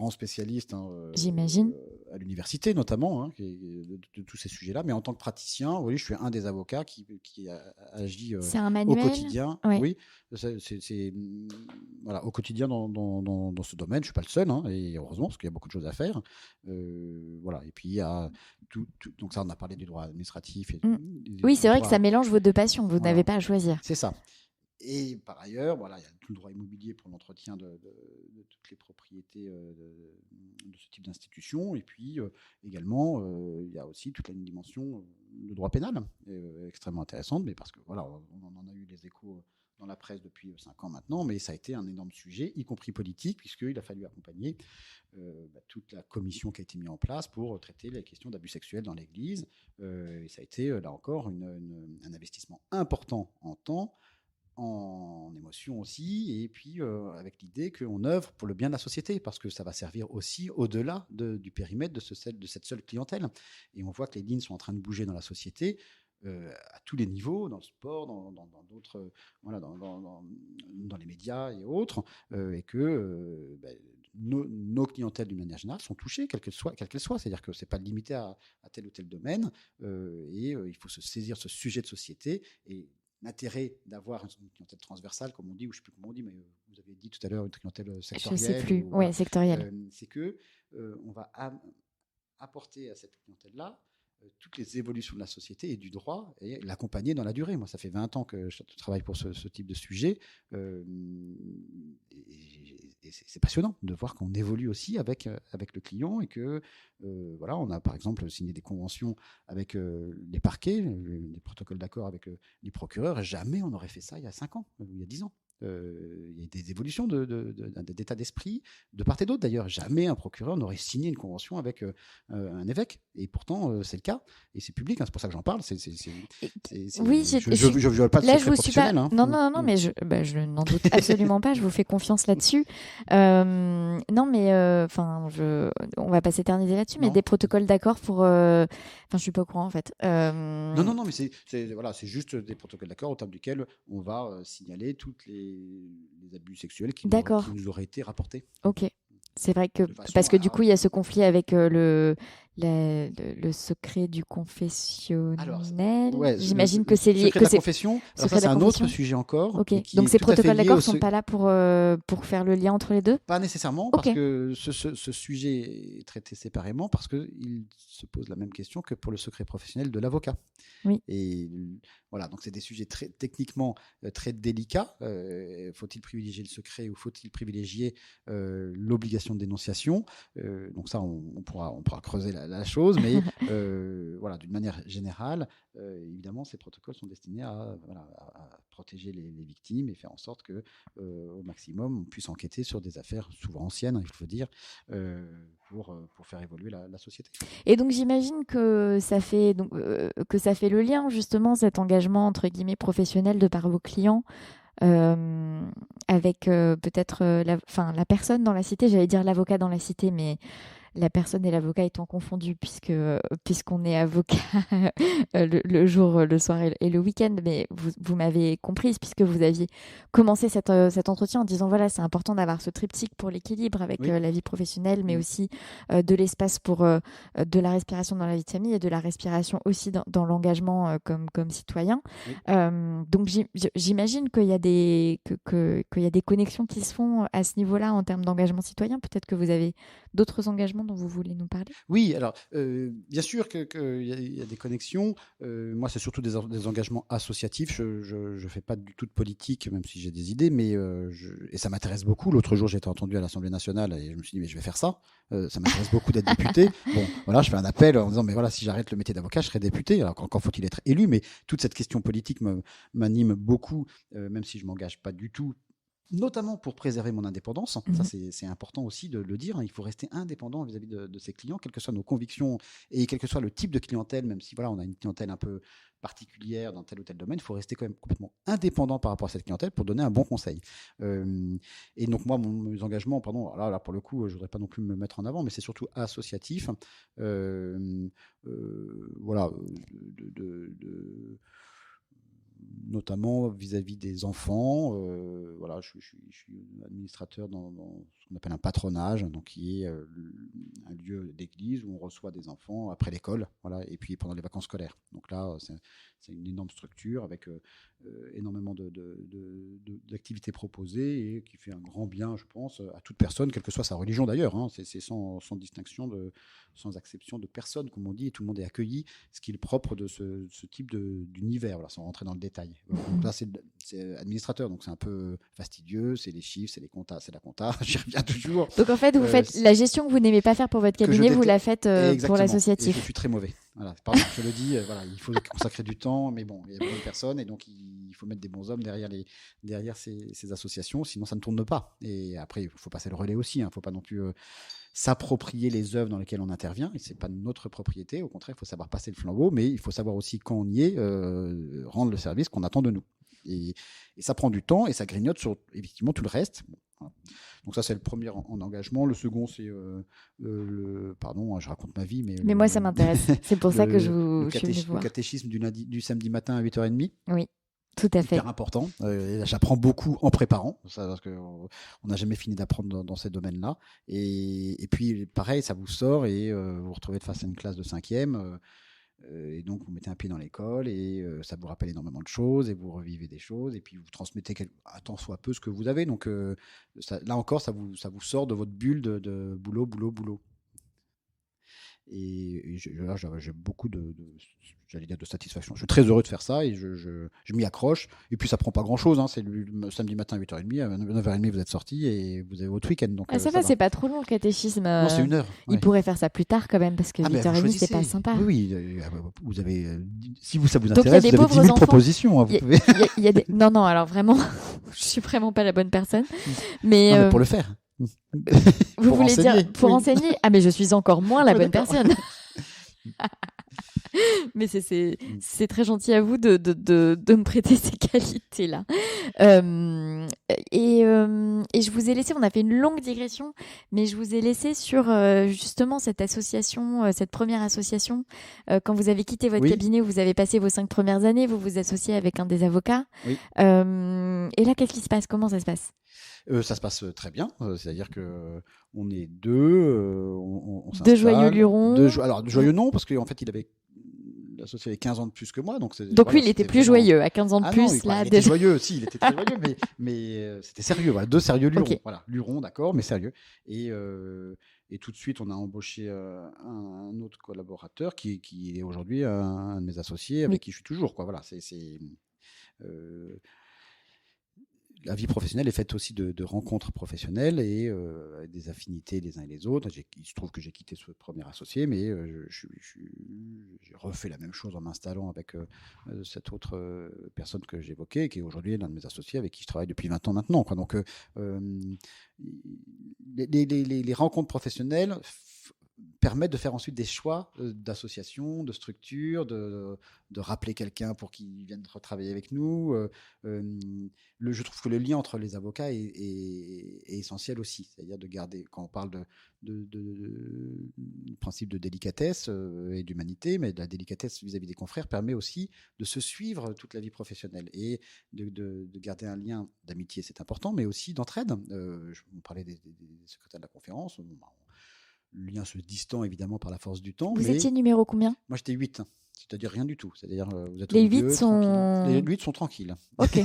spécialistes, hein, J'imagine. à l'université notamment, hein, de tous ces sujets-là, mais en tant que praticien, oui, je suis un des avocats qui agit C'est un au manuel. quotidien. Ouais. Oui, voilà, au quotidien dans ce domaine. Je suis pas le seul, hein, et heureusement, parce qu'il y a beaucoup de choses à faire. Voilà, et puis il y a donc ça, on a parlé du droit administratif. Oui, c'est vrai que ça mélange vos deux passions. Vous n'avez pas à choisir. C'est ça. Et par ailleurs, voilà, il y a tout le droit immobilier pour l'entretien de toutes les propriétés de ce type d'institution. Et puis également, il y a aussi toute une dimension de droit pénal extrêmement intéressante, mais parce que voilà, on en a eu les échos dans la presse depuis 5 ans maintenant, mais ça a été un énorme sujet, y compris politique, puisqu'il a fallu accompagner toute la commission qui a été mise en place pour traiter les questions d'abus sexuels dans l'Église. Et ça a été, là encore, un investissement important en temps, en émotion aussi, et puis avec l'idée qu'on œuvre pour le bien de la société, parce que ça va servir aussi au-delà du périmètre de cette seule clientèle. Et on voit que les lignes sont en train de bouger dans la société, à tous les niveaux, dans le sport, dans d'autres, voilà, dans les médias et autres, et que nos clientèles d'une manière générale sont touchées, quelles qu'elles soient. C'est-à-dire que c'est pas limité à tel ou tel domaine, et il faut se saisir ce sujet de société. Et l'intérêt d'avoir une clientèle transversale, comme on dit, ou je ne sais plus comment on dit, mais vous avez dit tout à l'heure une clientèle sectorielle. Je ne sais plus, ouais, sectorielle. C'est que on va apporter à cette clientèle-là toutes les évolutions de la société et du droit et l'accompagner dans la durée. Moi, ça fait 20 ans que je travaille pour ce type de sujet. Et c'est passionnant de voir qu'on évolue aussi avec le client et que, voilà, on a par exemple signé des conventions avec les parquets, des protocoles d'accord avec les procureurs. Jamais on aurait fait ça il y a 5 ans ou il y a 10 ans. Il y a des évolutions d'état d'esprit de part et d'autre. D'ailleurs, jamais un procureur n'aurait signé une convention avec un évêque. Et pourtant, c'est le cas. Et c'est public, hein, c'est pour ça que j'en parle. Oui, je ne viole pas le secret professionnel. Hein. Non, mais je n'en doute absolument pas. Je vous fais confiance là-dessus. Non, mais on va pas s'éterniser là-dessus. Mais des protocoles d'accord pour... Enfin, je suis pas au courant, en fait. Non, mais c'est juste des protocoles d'accord au terme duquel on va signaler toutes les abus sexuels qui nous auraient été rapportés. Ok. C'est vrai que parce que du coup il y a ce conflit avec le secret du confessionnel. Alors, j'imagine que c'est lié. Secret de la confession. Alors ça, c'est un autre sujet encore. Ok. Donc ces protocoles d'accord sont pas là pour faire le lien entre les deux. Pas nécessairement, parce que ce sujet est traité séparément, parce que il se pose la même question que pour le secret professionnel de l'avocat. Oui. Et voilà, donc c'est des sujets techniquement très délicats. Faut-il privilégier le secret ou faut-il privilégier l'obligation de dénonciation? Donc ça, on pourra creuser la chose, mais voilà, d'une manière générale, évidemment, ces protocoles sont destinés à protéger les victimes et faire en sorte que, au maximum, on puisse enquêter sur des affaires souvent anciennes, il faut dire, pour faire évoluer la société. Et donc j'imagine que ça fait le lien justement, cet engagement entre guillemets professionnel de par vos clients avec peut-être la personne dans la cité. J'allais dire l'avocat dans la cité, mais la personne et l'avocat étant confondus puisqu'on est avocat le jour, le soir et le week-end. Mais vous m'avez comprise, puisque vous aviez commencé cet entretien en disant voilà, c'est important d'avoir ce triptyque pour l'équilibre avec la vie professionnelle, mais aussi de l'espace pour de la respiration dans la vie de famille et de la respiration aussi dans l'engagement comme citoyen. Donc j'imagine qu'il y a des connexions qui se font à ce niveau-là en termes d'engagement citoyen. Peut-être que vous avez d'autres engagements engagement dont vous voulez nous parler? Oui, alors bien sûr qu'il y a des connexions. Moi, c'est surtout des engagements associatifs. Je fais pas du tout de politique, même si j'ai des idées, mais et ça m'intéresse beaucoup. L'autre jour, j'ai été entendu à l'Assemblée nationale et je me suis dit, mais je vais faire ça. Ça m'intéresse beaucoup d'être député. Bon, voilà, je fais un appel en disant, mais voilà, si j'arrête le métier d'avocat, je serai député. Alors encore faut-il être élu, mais toute cette question politique m'anime beaucoup, même si je m'engage pas du tout. Notamment pour préserver mon indépendance. Ça, c'est important aussi de le dire. Il faut rester indépendant vis-à-vis de ses clients, quelles que soient nos convictions et quel que soit le type de clientèle, même si voilà, on a une clientèle un peu particulière dans tel ou tel domaine, il faut rester quand même complètement indépendant par rapport à cette clientèle pour donner un bon conseil. Et donc moi, mes engagements, pardon, là pour le coup, je voudrais pas non plus me mettre en avant, mais c'est surtout associatif. Voilà, notamment vis-à-vis des enfants. Voilà, je suis administrateur dans ce qu'on appelle un patronage, donc qui est un lieu d'église où on reçoit des enfants après l'école, voilà, et puis pendant les vacances scolaires. Donc là, c'est une énorme structure avec énormément d'activités proposées et qui fait un grand bien, je pense, à toute personne, quelle que soit sa religion d'ailleurs. Hein. C'est sans distinction, sans exception de personne, comme on dit, et tout le monde est accueilli, ce qui est le propre de ce type d'univers, voilà, sans rentrer dans le détail. Donc là, c'est administrateur, donc c'est un peu fastidieux, c'est les chiffres, c'est les comptas, c'est la compta, j'y reviens toujours. Donc en fait, vous faites la gestion que vous n'aimez pas faire pour votre cabinet, vous la faites pour l'associatif. Et je suis très mauvais. Voilà, pardon, je le dis, voilà, il faut consacrer du temps, mais bon, il y a beaucoup de personnes et donc il faut mettre des bons hommes derrière ces associations, sinon ça ne tourne pas. Et après, il faut passer le relais aussi, il ne faut pas non plus s'approprier les œuvres dans lesquelles on intervient, et c'est pas notre propriété, au contraire, il faut savoir passer le flambeau, mais il faut savoir aussi quand on y est, rendre le service qu'on attend de nous. Et ça prend du temps et ça grignote sur effectivement tout le reste. Bon, voilà. Donc ça, c'est le premier en engagement. Le second, c'est pardon, je raconte ma vie, mais moi ça m'intéresse. C'est pour ça que je suis venue vous voir. Le catéchisme du samedi matin à 8h30. Oui. Tout à fait. Hyper important. J'apprends beaucoup en préparant, ça, parce qu'on n'a jamais fini d'apprendre dans ces domaines-là. Et puis, pareil, ça vous sort et vous vous retrouvez face à une classe de 5e. Et donc, vous mettez un pied dans l'école et ça vous rappelle énormément de choses et vous revivez des choses et puis vous transmettez à tant soit peu ce que vous avez. Donc, là encore, ça vous sort de votre bulle de boulot. Et là, j'ai beaucoup j'allais dire de satisfaction. Je suis très heureux de faire ça et je m'y accroche. Et puis, ça prend pas grand-chose. Hein. C'est le samedi matin à 8h30. À 9h30, vous êtes sortis et vous avez votre week-end. Donc, ça va, c'est pas trop long le catéchisme. Non, c'est 1 heure. Il pourrait faire ça plus tard quand même parce que 8h30, c'est pas sympa. Oui, vous avez. Si ça vous intéresse, vous avez 10 000 propositions. Hein, vous pouvez... Non, alors vraiment, je suis vraiment pas la bonne personne. Mais, non, mais pour le faire. Vous voulez dire pour enseigner? Ah, mais je suis encore moins la bonne personne. Mais c'est très gentil à vous de me prêter ces qualités-là. Et je vous ai laissé, on a fait une longue digression, mais je vous ai laissé sur justement cette association, cette première association. Quand vous avez quitté votre cabinet, vous avez passé vos 5 premières années, vous vous associez avec un des avocats. Oui. Et là, qu'est-ce qui se passe? Comment ça se passe? Ça se passe très bien, c'est-à-dire que on est deux, on deux joyeux lurons. Alors joyeux non, parce qu'en fait l'associé avait 15 ans de plus que moi, donc lui il était plus joyeux à 15 ans de plus. Non, il était joyeux aussi, il était très joyeux, mais c'était sérieux, voilà, 2 sérieux lurons, okay. Voilà, lurons, d'accord, mais sérieux. Et tout de suite, on a embauché un autre collaborateur qui est aujourd'hui un de mes associés avec qui je suis toujours, quoi. Voilà, la vie professionnelle est faite aussi de rencontres professionnelles et des affinités les uns et les autres. Il se trouve que j'ai quitté ce premier associé, mais j'ai refait la même chose en m'installant avec cette autre personne que j'évoquais, qui est aujourd'hui l'un de mes associés avec qui je travaille depuis 20 ans maintenant, quoi. Donc, les rencontres professionnelles permettent de faire ensuite des choix d'association, de structure, de rappeler quelqu'un pour qu'il vienne retravailler avec nous. Je trouve que le lien entre les avocats est essentiel aussi, c'est-à-dire de garder, quand on parle de principe de délicatesse et d'humanité, mais de la délicatesse vis-à-vis des confrères permet aussi de se suivre toute la vie professionnelle et de garder un lien d'amitié, c'est important, mais aussi d'entraide. On parlait des secrétaires de la conférence. Le lien se distend évidemment par la force du temps. Vous étiez numéro combien? Moi, j'étais 8, c'est-à-dire rien du tout. C'est-à-dire, vous êtes les 8 sont... Les 8 sont tranquilles. Ok.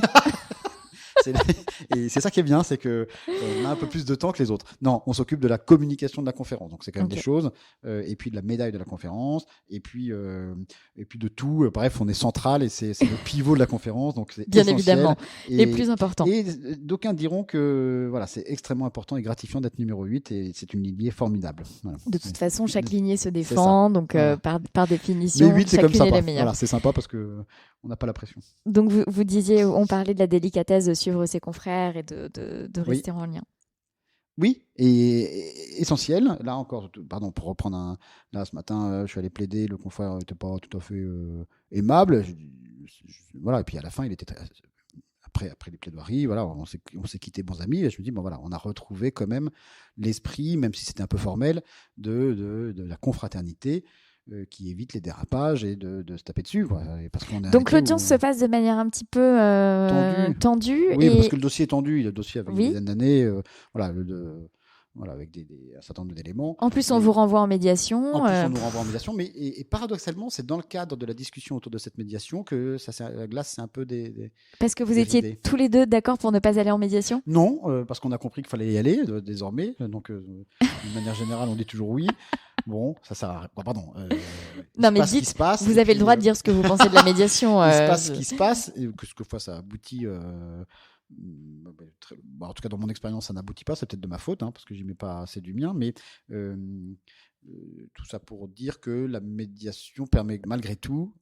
Et c'est ça qui est bien, c'est que on a un peu plus de temps que les autres. Non, on s'occupe de la communication de la conférence, donc c'est quand même des choses, et puis de la médaille de la conférence, et puis de tout. Bref, on est central et c'est le pivot de la conférence, donc c'est Bien essentiel. évidemment, les plus importants. Et d'aucuns diront que voilà, c'est extrêmement important et gratifiant d'être numéro 8 et c'est une lignée formidable. Voilà. De toute façon, chaque lignée se défend, donc voilà. par définition, Mais 8, c'est chaque comme ça. lignée est la meilleure. Voilà, c'est sympa parce que on n'a pas la pression. Donc vous disiez, on parlait de la délicatesse de suivre ses confrères et de rester en lien. Oui, et essentiel. Là encore, pardon, pour reprendre là ce matin, je suis allé plaider, le confrère n'était pas tout à fait aimable. Voilà, et puis à la fin, il était après les plaidoiries, voilà, on s'est quitté bons amis. Et je me dis, bon voilà, on a retrouvé quand même l'esprit, même si c'était un peu formel, de la confraternité. Qui évite les dérapages et de se taper dessus. Voilà. Parce qu'on donc l'audience se passe de manière un petit peu tendue. Oui, parce que le dossier est tendu. Il y a le dossier avec Oui. une dizaine d'années, voilà, avec un certain nombre d'éléments. En plus, on vous renvoie en médiation. En plus, on nous renvoie en médiation. Mais et paradoxalement, c'est dans le cadre de la discussion autour de cette médiation que la glace, c'est un peu des Parce que vous étiez tous les deux d'accord pour ne pas aller en médiation ? Non, parce qu'on a compris qu'il fallait y aller désormais. Donc, d'une manière générale, on dit toujours oui. Bon, ça sert à rien. Pardon. Non, mais dites, vous avez le droit de dire ce que vous pensez de la médiation. Il se passe ce qui se passe, et que quelquefois ça aboutit. En tout cas, dans mon expérience, ça n'aboutit pas. C'est peut-être de ma faute, parce que j'y mets pas assez du mien. Mais tout ça pour dire que la médiation permet malgré tout.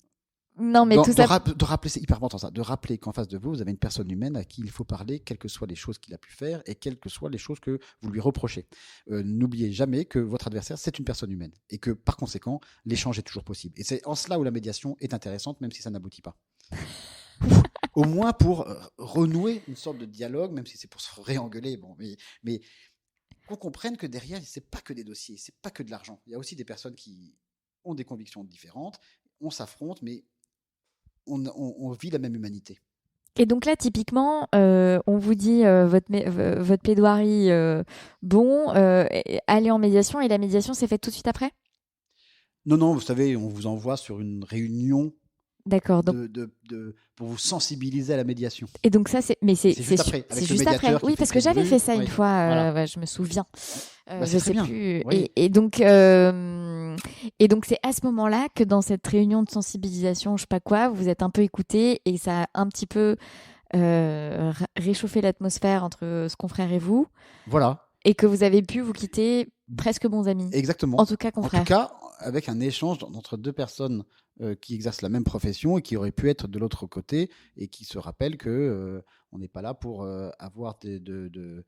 Non, mais de rappeler, c'est hyper important ça, de rappeler qu'en face de vous, vous avez une personne humaine à qui il faut parler, quelles que soient les choses qu'il a pu faire et quelles que soient les choses que vous lui reprochez. N'oubliez jamais que votre adversaire, c'est une personne humaine et que par conséquent, l'échange est toujours possible. Et c'est en cela où la médiation est intéressante, même si ça n'aboutit pas. Au moins pour renouer une sorte de dialogue, même si c'est pour se réengueuler. Bon, mais qu'on comprenne que derrière, c'est pas que des dossiers, c'est pas que de l'argent. Il y a aussi des personnes qui ont des convictions différentes. On s'affronte, mais on vit la même humanité. Et donc là, typiquement, on vous dit votre plaidoirie, allez en médiation, et la médiation s'est faite tout de suite après ? Non, vous savez, on vous envoie sur une réunion. D'accord. Donc pour vous sensibiliser à la médiation. Et donc ça, c'est juste après. C'est juste après. Oui, parce que j'avais fait ça une fois. Voilà. Je me souviens. Je sais plus. Oui. Et donc c'est à ce moment-là que dans cette réunion de sensibilisation, je sais pas quoi, vous êtes un peu écoutés et ça a un petit peu réchauffé l'atmosphère entre ce confrère et vous. Voilà. Et que vous avez pu vous quitter presque bons amis. Exactement. En tout cas, confrères. En tout cas, avec un échange entre deux personnes qui exercent la même profession et qui auraient pu être de l'autre côté et qui se rappellent que on n'est pas là pour avoir de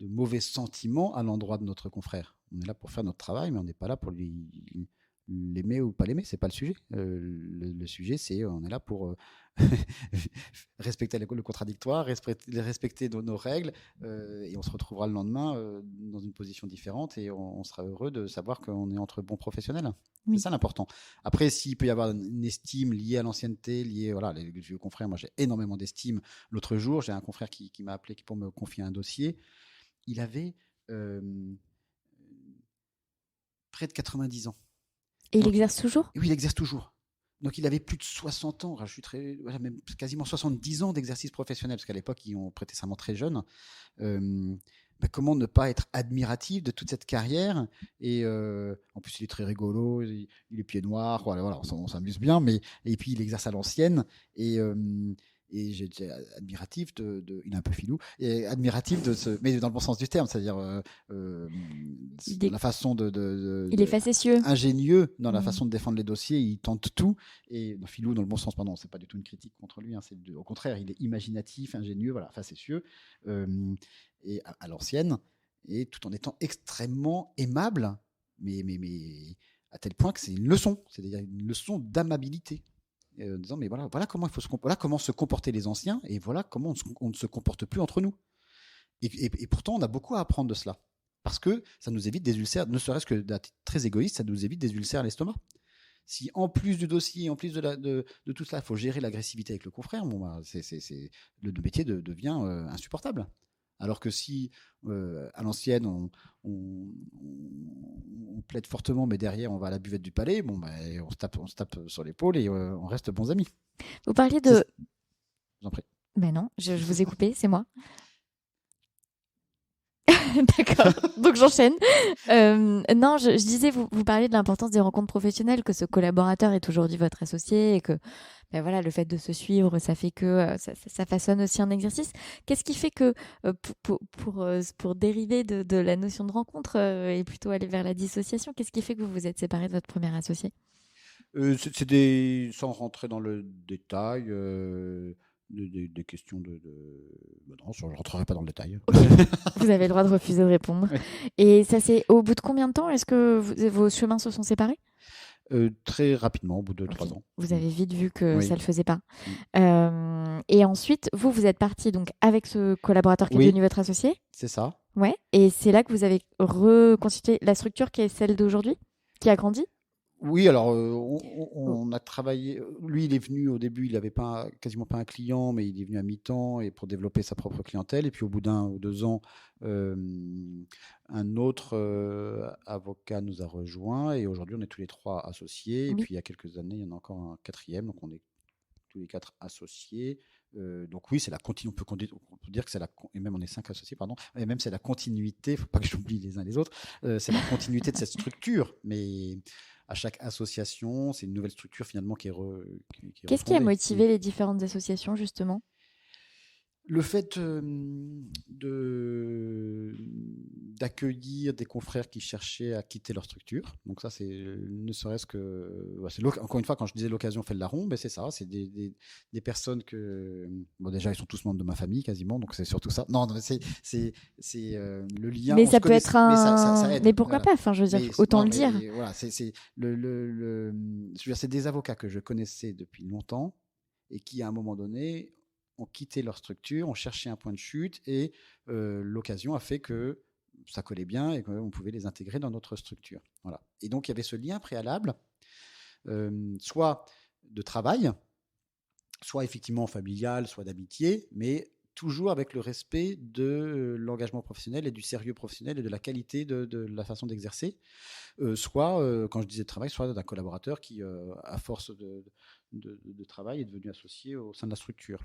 mauvais sentiments à l'endroit de notre confrère. On est là pour faire notre travail, mais on n'est pas là pour l'aimer ou pas l'aimer. C'est pas le sujet. Le sujet, c'est on est là pour respecter le contradictoire, respecter nos règles, et on se retrouvera le lendemain dans une position différente et on sera heureux de savoir qu'on est entre bons professionnels. Oui. C'est ça l'important. Après, s'il peut y avoir une estime liée à l'ancienneté, les vieux confrères, moi j'ai énormément d'estime. L'autre jour, j'ai un confrère qui m'a appelé pour me confier un dossier. Il avait près de 90 ans. Et il exerce toujours ? Oui, il exerce toujours. Donc, il avait plus de 60 ans, même quasiment 70 ans d'exercice professionnel, parce qu'à l'époque, ils ont prêté serment très jeune. Comment ne pas être admiratif de toute cette carrière ? Et en plus, il est très rigolo, il est pied noir, voilà, on s'amuse bien, et puis il exerce à l'ancienne, et j'étais admiratif il est un peu filou, et admiratif mais dans le bon sens du terme, c'est-à-dire la façon il est facétieux, ingénieux dans la façon de défendre les dossiers, il tente tout, et filou dans le bon sens, pardon, c'est pas du tout une critique contre lui, au contraire, il est imaginatif, ingénieux, voilà, facétieux, et à l'ancienne, et tout en étant extrêmement aimable, mais à tel point que c'est une leçon, c'est-à-dire une leçon d'amabilité. En disant mais voilà comment se comportaient les anciens et voilà comment on ne se comporte plus entre nous et pourtant on a beaucoup à apprendre de cela parce que ça nous évite des ulcères, ne serait-ce que d'être très égoïste, ça nous évite des ulcères à l'estomac. Si en plus du dossier, en plus de tout cela, il faut gérer l'agressivité avec le confrère, le métier devient insupportable. Alors que si, à l'ancienne, on plaide fortement, mais derrière, on va à la buvette du palais, on se tape sur l'épaule et on reste bons amis. Vous parliez de... J'en prie. Ben non, je vous ai coupé, c'est moi. D'accord, donc j'enchaîne. Non, je disais, vous parliez de l'importance des rencontres professionnelles, que ce collaborateur est aujourd'hui votre associé et que ben voilà, le fait de se suivre, ça fait que ça façonne aussi un exercice. Qu'est-ce qui fait que pour dériver de la notion de rencontre et plutôt aller vers la dissociation, qu'est-ce qui fait que vous vous êtes séparé de votre premier associé? Sans rentrer dans le détail, des questions bah non, je ne rentrerai pas dans le détail. Ok, vous avez le droit de refuser de répondre. Ouais. Et ça, c'est au bout de combien de temps est-ce que vos chemins se sont séparés? Très rapidement, au bout de Ok. 3 ans. Vous avez vite vu que Oui. ça le faisait pas. Et ensuite, vous êtes parti donc avec ce collaborateur qui est Oui, devenu votre associé. c'est ça. Ouais. Et c'est là que vous avez reconstitué la structure qui est celle d'aujourd'hui, qui a grandi. Oui, alors on a travaillé. Lui, il est venu au début, il n'avait quasiment pas un client, mais il est venu à mi-temps et pour développer sa propre clientèle. Et puis au bout d'1 ou 2 ans, euh, un autre avocat nous a rejoints et aujourd'hui on est tous les 3 associés. Et Oui. puis il y a quelques années, il y en a encore un quatrième, donc on est tous les 4 associés. Donc oui, c'est on peut dire que c'est et même on est 5 associés, pardon, et même c'est la continuité, il ne faut pas que j'oublie les uns les autres, c'est la continuité de cette structure, mais à chaque association, c'est une nouvelle structure finalement qui est Qu'est-ce qui a refondée. motivé les différentes associations justement? Le fait d'accueillir des confrères qui cherchaient à quitter leur structure. Donc ça, c'est ne serait-ce que... encore une fois, quand je disais l'occasion fait le larron, ben c'est ça. C'est des personnes que... Bon, déjà, ils sont tous membres de ma famille quasiment, donc c'est surtout ça. Non, c'est le lien... Mais ça peut être mais un... ça aide. Mais pourquoi Voilà. pas? Enfin, je veux dire, Mais, autant non, le mais dire. voilà, je veux dire, c'est des avocats que je connaissais depuis longtemps et qui, à un moment donné, ont quitté leur structure, ont cherché un point de chute et l'occasion a fait que ça collait bien et qu'on pouvait les intégrer dans notre structure. Voilà. Et donc, il y avait ce lien préalable, soit de travail, soit effectivement familial, soit d'amitié, mais toujours avec le respect de l'engagement professionnel et du sérieux professionnel et de la qualité de la façon d'exercer. Soit, quand je disais travail, soit d'un collaborateur qui, à force de travail, est devenu associé au sein de la structure.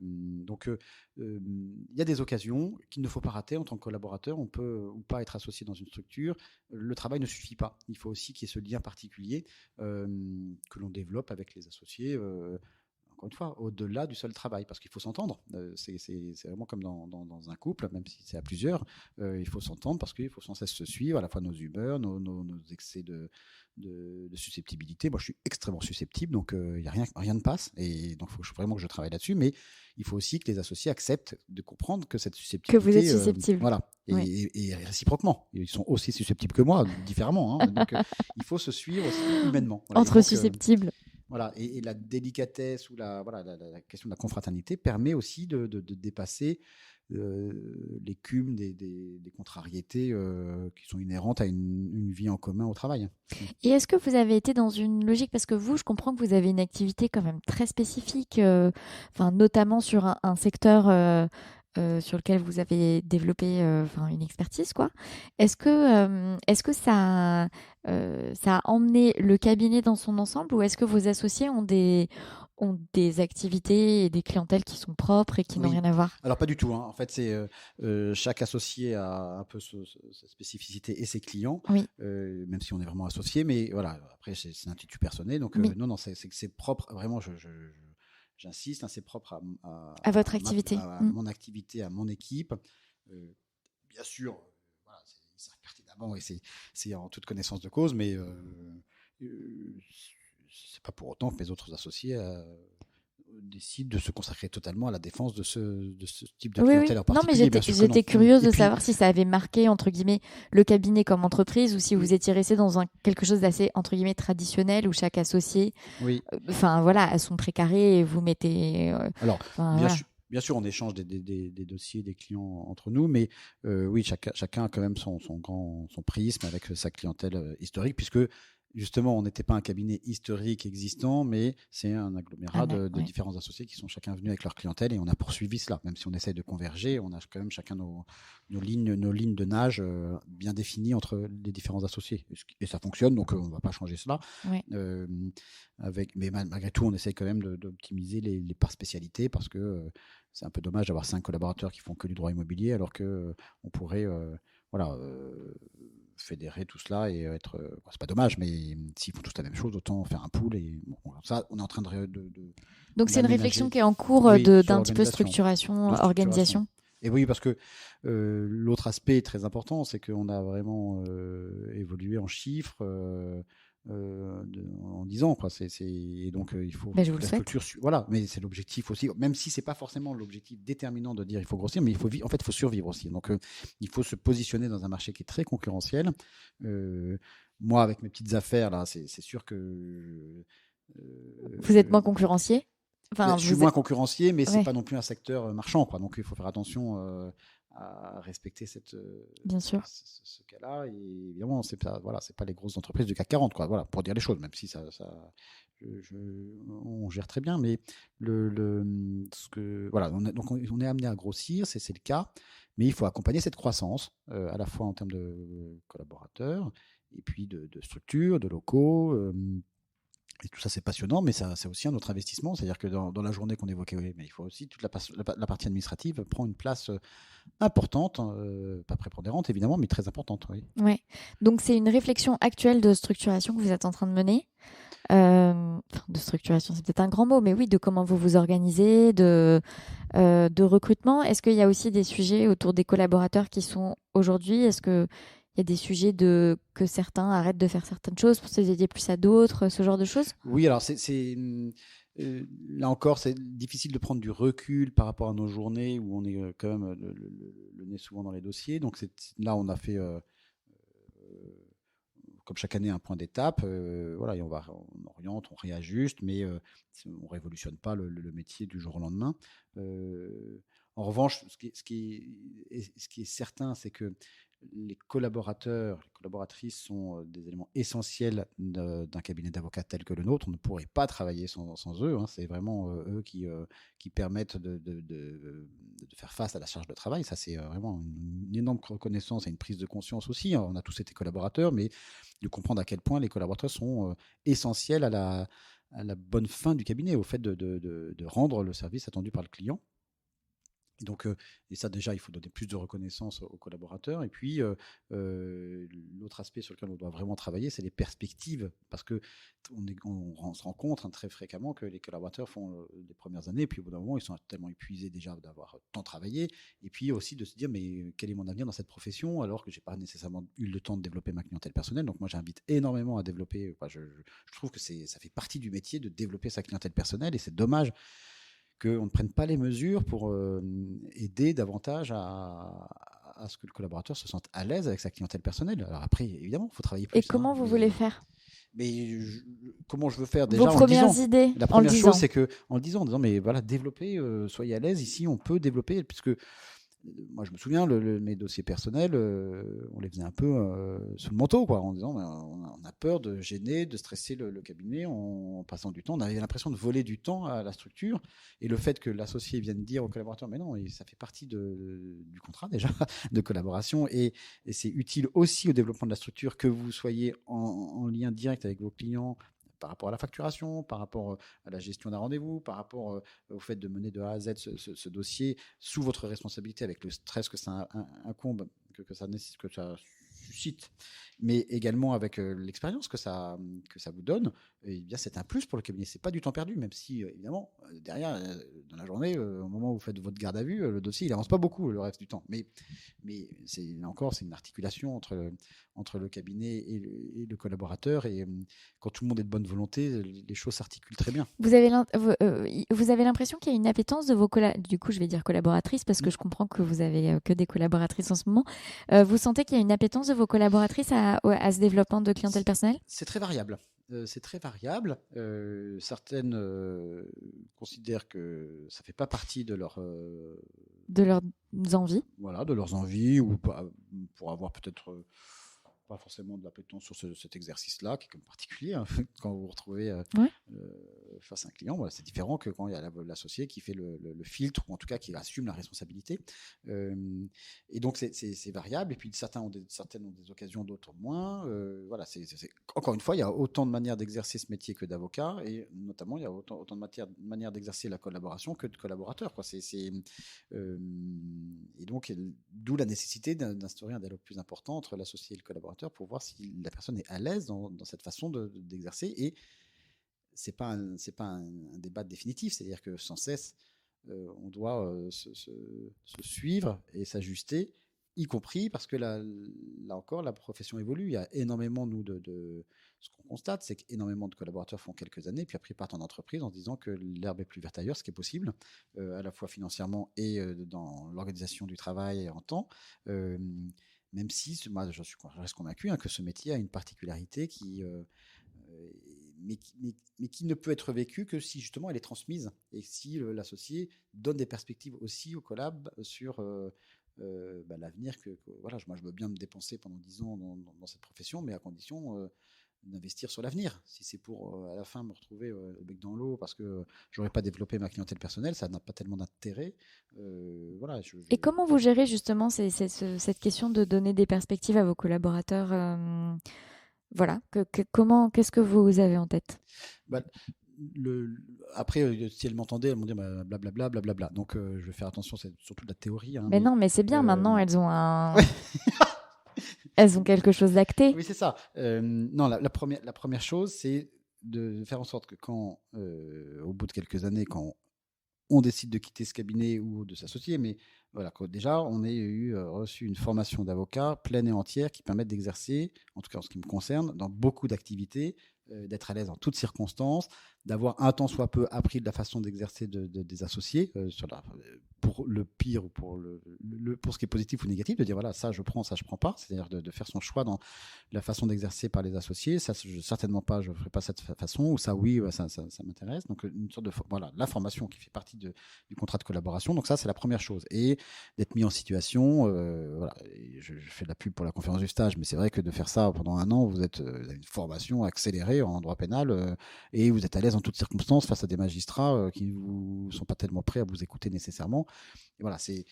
Donc, il y a des occasions qu'il ne faut pas rater en tant que collaborateur. On peut ou pas être associé dans une structure. Le travail ne suffit pas. Il faut aussi qu'il y ait ce lien particulier que l'on développe avec les associés. Encore une fois, au-delà du seul travail, parce qu'il faut s'entendre. C'est vraiment comme dans un couple, même si c'est à plusieurs, il faut s'entendre parce qu'il faut sans cesse se suivre, à la fois nos humeurs, nos excès de susceptibilité. Moi, je suis extrêmement susceptible, donc il y a rien ne passe, et donc il faut vraiment que je travaille là-dessus, mais il faut aussi que les associés acceptent de comprendre que cette susceptibilité... Que vous êtes susceptible. Voilà, et réciproquement. Ils sont aussi susceptibles que moi, différemment, hein, donc il faut se suivre aussi humainement. Voilà, Entre susceptibles. Voilà, et la délicatesse ou la question de la confraternité permet aussi de dépasser l'écume des contrariétés qui sont inhérentes à une vie en commun au travail. Et est-ce que vous avez été dans une logique, parce que vous, je comprends que vous avez une activité quand même très spécifique, notamment sur un secteur sur lequel vous avez développé une expertise, quoi. Est-ce que ça a emmené le cabinet dans son ensemble, ou est-ce que vos associés ont des activités et des clientèles qui sont propres et qui n'ont rien à voir? Alors pas du tout, hein. En fait, c'est chaque associé a un peu sa spécificité et ses clients, Oui. même si on est vraiment associé, mais voilà, après c'est un titre personnel, donc Oui. non, c'est propre, vraiment, j'insiste, hein, c'est propre à votre activité. à mon activité, à mon équipe. Bien sûr, voilà, ils savent pertinemment et c'est en toute connaissance de cause, mais c'est pas pour autant que mes autres associés décident de se consacrer totalement à la défense de ce type de clientèle en particulier. Non, mais j'étais curieuse de savoir si ça avait marqué, entre guillemets, le cabinet comme entreprise, ou si vous étiez resté dans quelque chose d'assez, entre guillemets, traditionnel, où chaque associé a son précaré et vous mettez... Alors, bien sûr, on échange des dossiers, des clients entre nous, mais oui, chacun a quand même son prisme avec sa clientèle historique, puisque justement, on n'était pas un cabinet historique existant, mais c'est un agglomérat de différents associés qui sont chacun venus avec leur clientèle, et on a poursuivi cela. Même si on essaye de converger, on a quand même chacun nos lignes de nage bien définies entre les différents associés. Et ça fonctionne, donc on ne va pas changer cela. Ouais. Mais malgré tout, on essaye quand même d'optimiser les parts spécialités, parce que c'est un peu dommage d'avoir 5 collaborateurs qui font que du droit immobilier, alors qu'on pourrait fédérer tout cela et être. C'est pas dommage, mais s'ils font tous la même chose, autant faire un pool. Et ça, on est en train de Donc c'est une réflexion qui est en cours d'un petit peu structuration, organisation. Et oui, parce que l'autre aspect très important, c'est qu'on a vraiment évolué en chiffres en 10 ans, quoi. Et donc il faut je vous le souhaite. Voilà, mais c'est l'objectif aussi, même si c'est pas forcément l'objectif déterminant de dire il faut grossir, mais il faut survivre aussi. Donc il faut se positionner dans un marché qui est très concurrentiel. Moi, avec mes petites affaires là, c'est sûr que vous êtes moins concurrencier. Je suis moins concurrencier, mais c'est pas non plus un secteur marchand, quoi. Donc il faut faire attention à respecter Bien sûr. ce cas-là. Et évidemment, c'est pas les grosses entreprises du CAC 40, quoi. Voilà, pour dire les choses, même si on gère très bien. Mais on est amené à grossir, c'est le cas, mais il faut accompagner cette croissance à la fois en termes de collaborateurs et puis de structures, de locaux. Et tout ça, c'est passionnant, mais c'est aussi un autre investissement. C'est-à-dire que dans la journée qu'on évoquait, mais il faut aussi toute la partie administrative prend une place importante, pas prépondérante évidemment, mais très importante. Oui. Ouais. Donc c'est une réflexion actuelle de structuration que vous êtes en train de mener. De structuration, c'est peut-être un grand mot, mais oui, de comment vous vous organisez, de recrutement. Est-ce qu'il y a aussi des sujets autour des collaborateurs qui sont aujourd'hui? Est-ce que il y a des sujets que certains arrêtent de faire certaines choses pour se dédier plus à d'autres, ce genre de choses? Oui, alors là encore, c'est difficile de prendre du recul par rapport à nos journées où on est quand même le nez souvent dans les dossiers. Donc là, on a fait, comme chaque année, un point d'étape. Voilà, et on oriente, on réajuste, mais on révolutionne pas le métier du jour au lendemain. En revanche, ce qui est certain, c'est que les collaborateurs, les collaboratrices sont des éléments essentiels d'un cabinet d'avocats tel que le nôtre. On ne pourrait pas travailler sans eux. Hein. C'est vraiment eux qui permettent de faire face à la charge de travail. Ça, c'est vraiment une énorme reconnaissance et une prise de conscience aussi. On a tous été collaborateurs, mais de comprendre à quel point les collaborateurs sont essentiels à la bonne fin du cabinet, au fait de rendre le service attendu par le client. Donc, et ça déjà, il faut donner plus de reconnaissance aux collaborateurs. Et puis, l'autre aspect sur lequel on doit vraiment travailler, c'est les perspectives, parce que on se rend compte très fréquemment que les collaborateurs font les premières années, et puis au bout d'un moment, ils sont tellement épuisés déjà d'avoir tant travaillé, et puis aussi de se dire, mais quel est mon avenir dans cette profession, alors que j'ai pas nécessairement eu le temps de développer ma clientèle personnelle. Donc moi, j'invite énormément à développer. Je trouve que ça fait partie du métier de développer sa clientèle personnelle, et c'est dommage qu'on ne prenne pas les mesures pour aider davantage à ce que le collaborateur se sente à l'aise avec sa clientèle personnelle. Alors après, évidemment, il faut travailler plus. Et comment vous voulez faire? Mais comment je veux faire déjà? Vos premières idées. La première chose, c'est que en le disant, mais voilà, développez, soyez à l'aise. Ici, on peut développer, puisque moi, je me souviens, mes dossiers personnels, on les faisait un peu sous le manteau, quoi, en disant on a peur de gêner, de stresser le cabinet en passant du temps. On avait l'impression de voler du temps à la structure. Et le fait que l'associé vienne dire au collaborateur, mais non, ça fait partie du contrat déjà de collaboration. Et c'est utile aussi au développement de la structure que vous soyez en lien direct avec vos clients, par rapport à la facturation, par rapport à la gestion d'un rendez-vous, par rapport au fait de mener de A à Z ce dossier sous votre responsabilité, avec le stress que ça incombe, que ça nécessite, que ça suscite, mais également avec l'expérience que ça vous donne. Et bien, c'est un plus pour le cabinet. C'est pas du temps perdu, même si évidemment derrière, dans la journée, au moment où vous faites votre garde à vue, le dossier il avance pas beaucoup le reste du temps. Mais là encore, c'est une articulation entre le cabinet et le collaborateur. Et quand tout le monde est de bonne volonté, les choses s'articulent très bien. Vous avez l'impression qu'il y a une appétence de vos du coup, je vais dire collaboratrices, parce que je comprends que vous avez que des collaboratrices en ce moment. Vous sentez qu'il y a une appétence de vos collaboratrices à ce développement de clientèle personnelle? C'est très variable. Certaines considèrent que ça ne fait pas partie de leurs envies. Voilà, de leurs envies, ou pour avoir peut-être pas forcément de l'appétence sur cet exercice-là, qui est comme particulier. Hein. Quand vous vous retrouvez face à un client, voilà, c'est différent que quand il y a l'associé qui fait le filtre, ou en tout cas qui assume la responsabilité. Et donc, c'est variable. Et puis, certaines ont des occasions, d'autres moins. Voilà, encore une fois, il y a autant de manières d'exercer ce métier que d'avocat. Et notamment, il y a autant de manières d'exercer la collaboration que de collaborateurs. Quoi. Et donc, d'où la nécessité d'instaurer un dialogue plus important entre l'associé et le collaborateur pour voir si la personne est à l'aise dans cette façon d'exercer. Et c'est pas un débat définitif, c'est-à-dire que sans cesse, on doit se suivre et s'ajuster, y compris parce que là encore, la profession évolue. Il y a énormément, ce qu'on constate, c'est qu'énormément de collaborateurs font quelques années, puis après partent en entreprise en se disant que l'herbe est plus verte ailleurs, ce qui est possible, à la fois financièrement et dans l'organisation du travail et en temps. Même si, moi, je reste convaincu que ce métier a une particularité mais qui ne peut être vécue que si justement elle est transmise et si l'associé donne des perspectives aussi au collab sur l'avenir voilà, moi je veux bien me dépenser pendant 10 ans dans cette profession, mais à condition d'investir sur l'avenir. Si c'est pour à la fin me retrouver le bec dans l'eau parce que j'aurais pas développé ma clientèle personnelle, ça n'a pas tellement d'intérêt. Voilà. Et comment vous gérez justement cette question de donner des perspectives à vos collaborateurs voilà, qu'est-ce que vous avez en tête? Après, si elles m'entendaient, elles m'ont dit blablabla, blablabla. Donc, je vais faire attention, c'est surtout de la théorie. Hein, mais non, mais c'est bien, maintenant, elles ont elles ont quelque chose d'acté. Oui, c'est ça. Non, la première chose, c'est de faire en sorte que quand, au bout de quelques années, quand on décide de quitter ce cabinet ou de s'associer, mais voilà, déjà, on a reçu une formation d'avocat pleine et entière qui permet d'exercer, en tout cas en ce qui me concerne, dans beaucoup d'activités, d'être à l'aise en toutes circonstances, d'avoir un tant soit peu appris de la façon d'exercer des associés, pour le pire ou pour pour ce qui est positif ou négatif, de dire voilà, ça je prends pas, c'est-à-dire de faire son choix dans la façon d'exercer par les associés, ça certainement pas, je ferai pas cette façon, ou ça oui, ça m'intéresse. Donc une sorte de voilà, la formation qui fait partie du contrat de collaboration. Donc ça c'est la première chose, et d'être mis en situation. Voilà, et je fais de la pub pour la conférence du stage, mais c'est vrai que de faire ça pendant un an, vous avez une formation accélérée en droit pénal et vous êtes à l'aise en toutes circonstances face à des magistrats qui ne sont pas tellement prêts à vous écouter nécessairement. Et voilà, c'est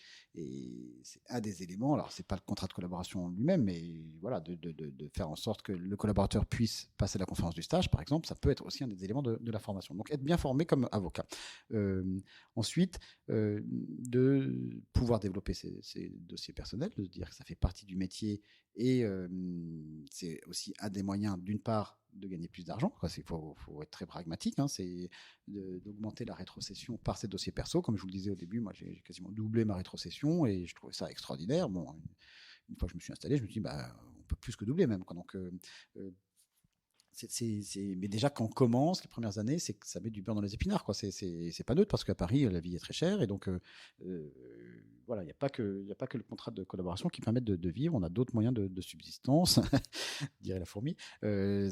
un des éléments. Alors, c'est pas le contrat de collaboration en lui-même, mais voilà, de faire en sorte que le collaborateur puisse passer la conférence du stage, par exemple, ça peut être aussi un des éléments de la formation. Donc, être bien formé comme avocat. Ensuite, de pouvoir développer ses dossiers personnels, de se dire que ça fait partie du métier et c'est aussi un des moyens, d'une part, de gagner plus d'argent. Il faut être très pragmatique, hein, c'est d'augmenter la rétrocession par ces dossiers perso. Comme je vous le disais au début, moi j'ai quasiment doublé ma rétrocession et je trouvais ça extraordinaire. Bon, une fois que je me suis installé, je me suis dit on peut plus que doubler même, quoi. Donc mais déjà quand on commence les premières années, c'est que ça met du beurre dans les épinards, quoi. C'est pas neutre parce qu'à Paris la vie est très chère et donc voilà, il n'y a pas que le contrat de collaboration qui permet de vivre. On a d'autres moyens de subsistance, dirait la fourmi, et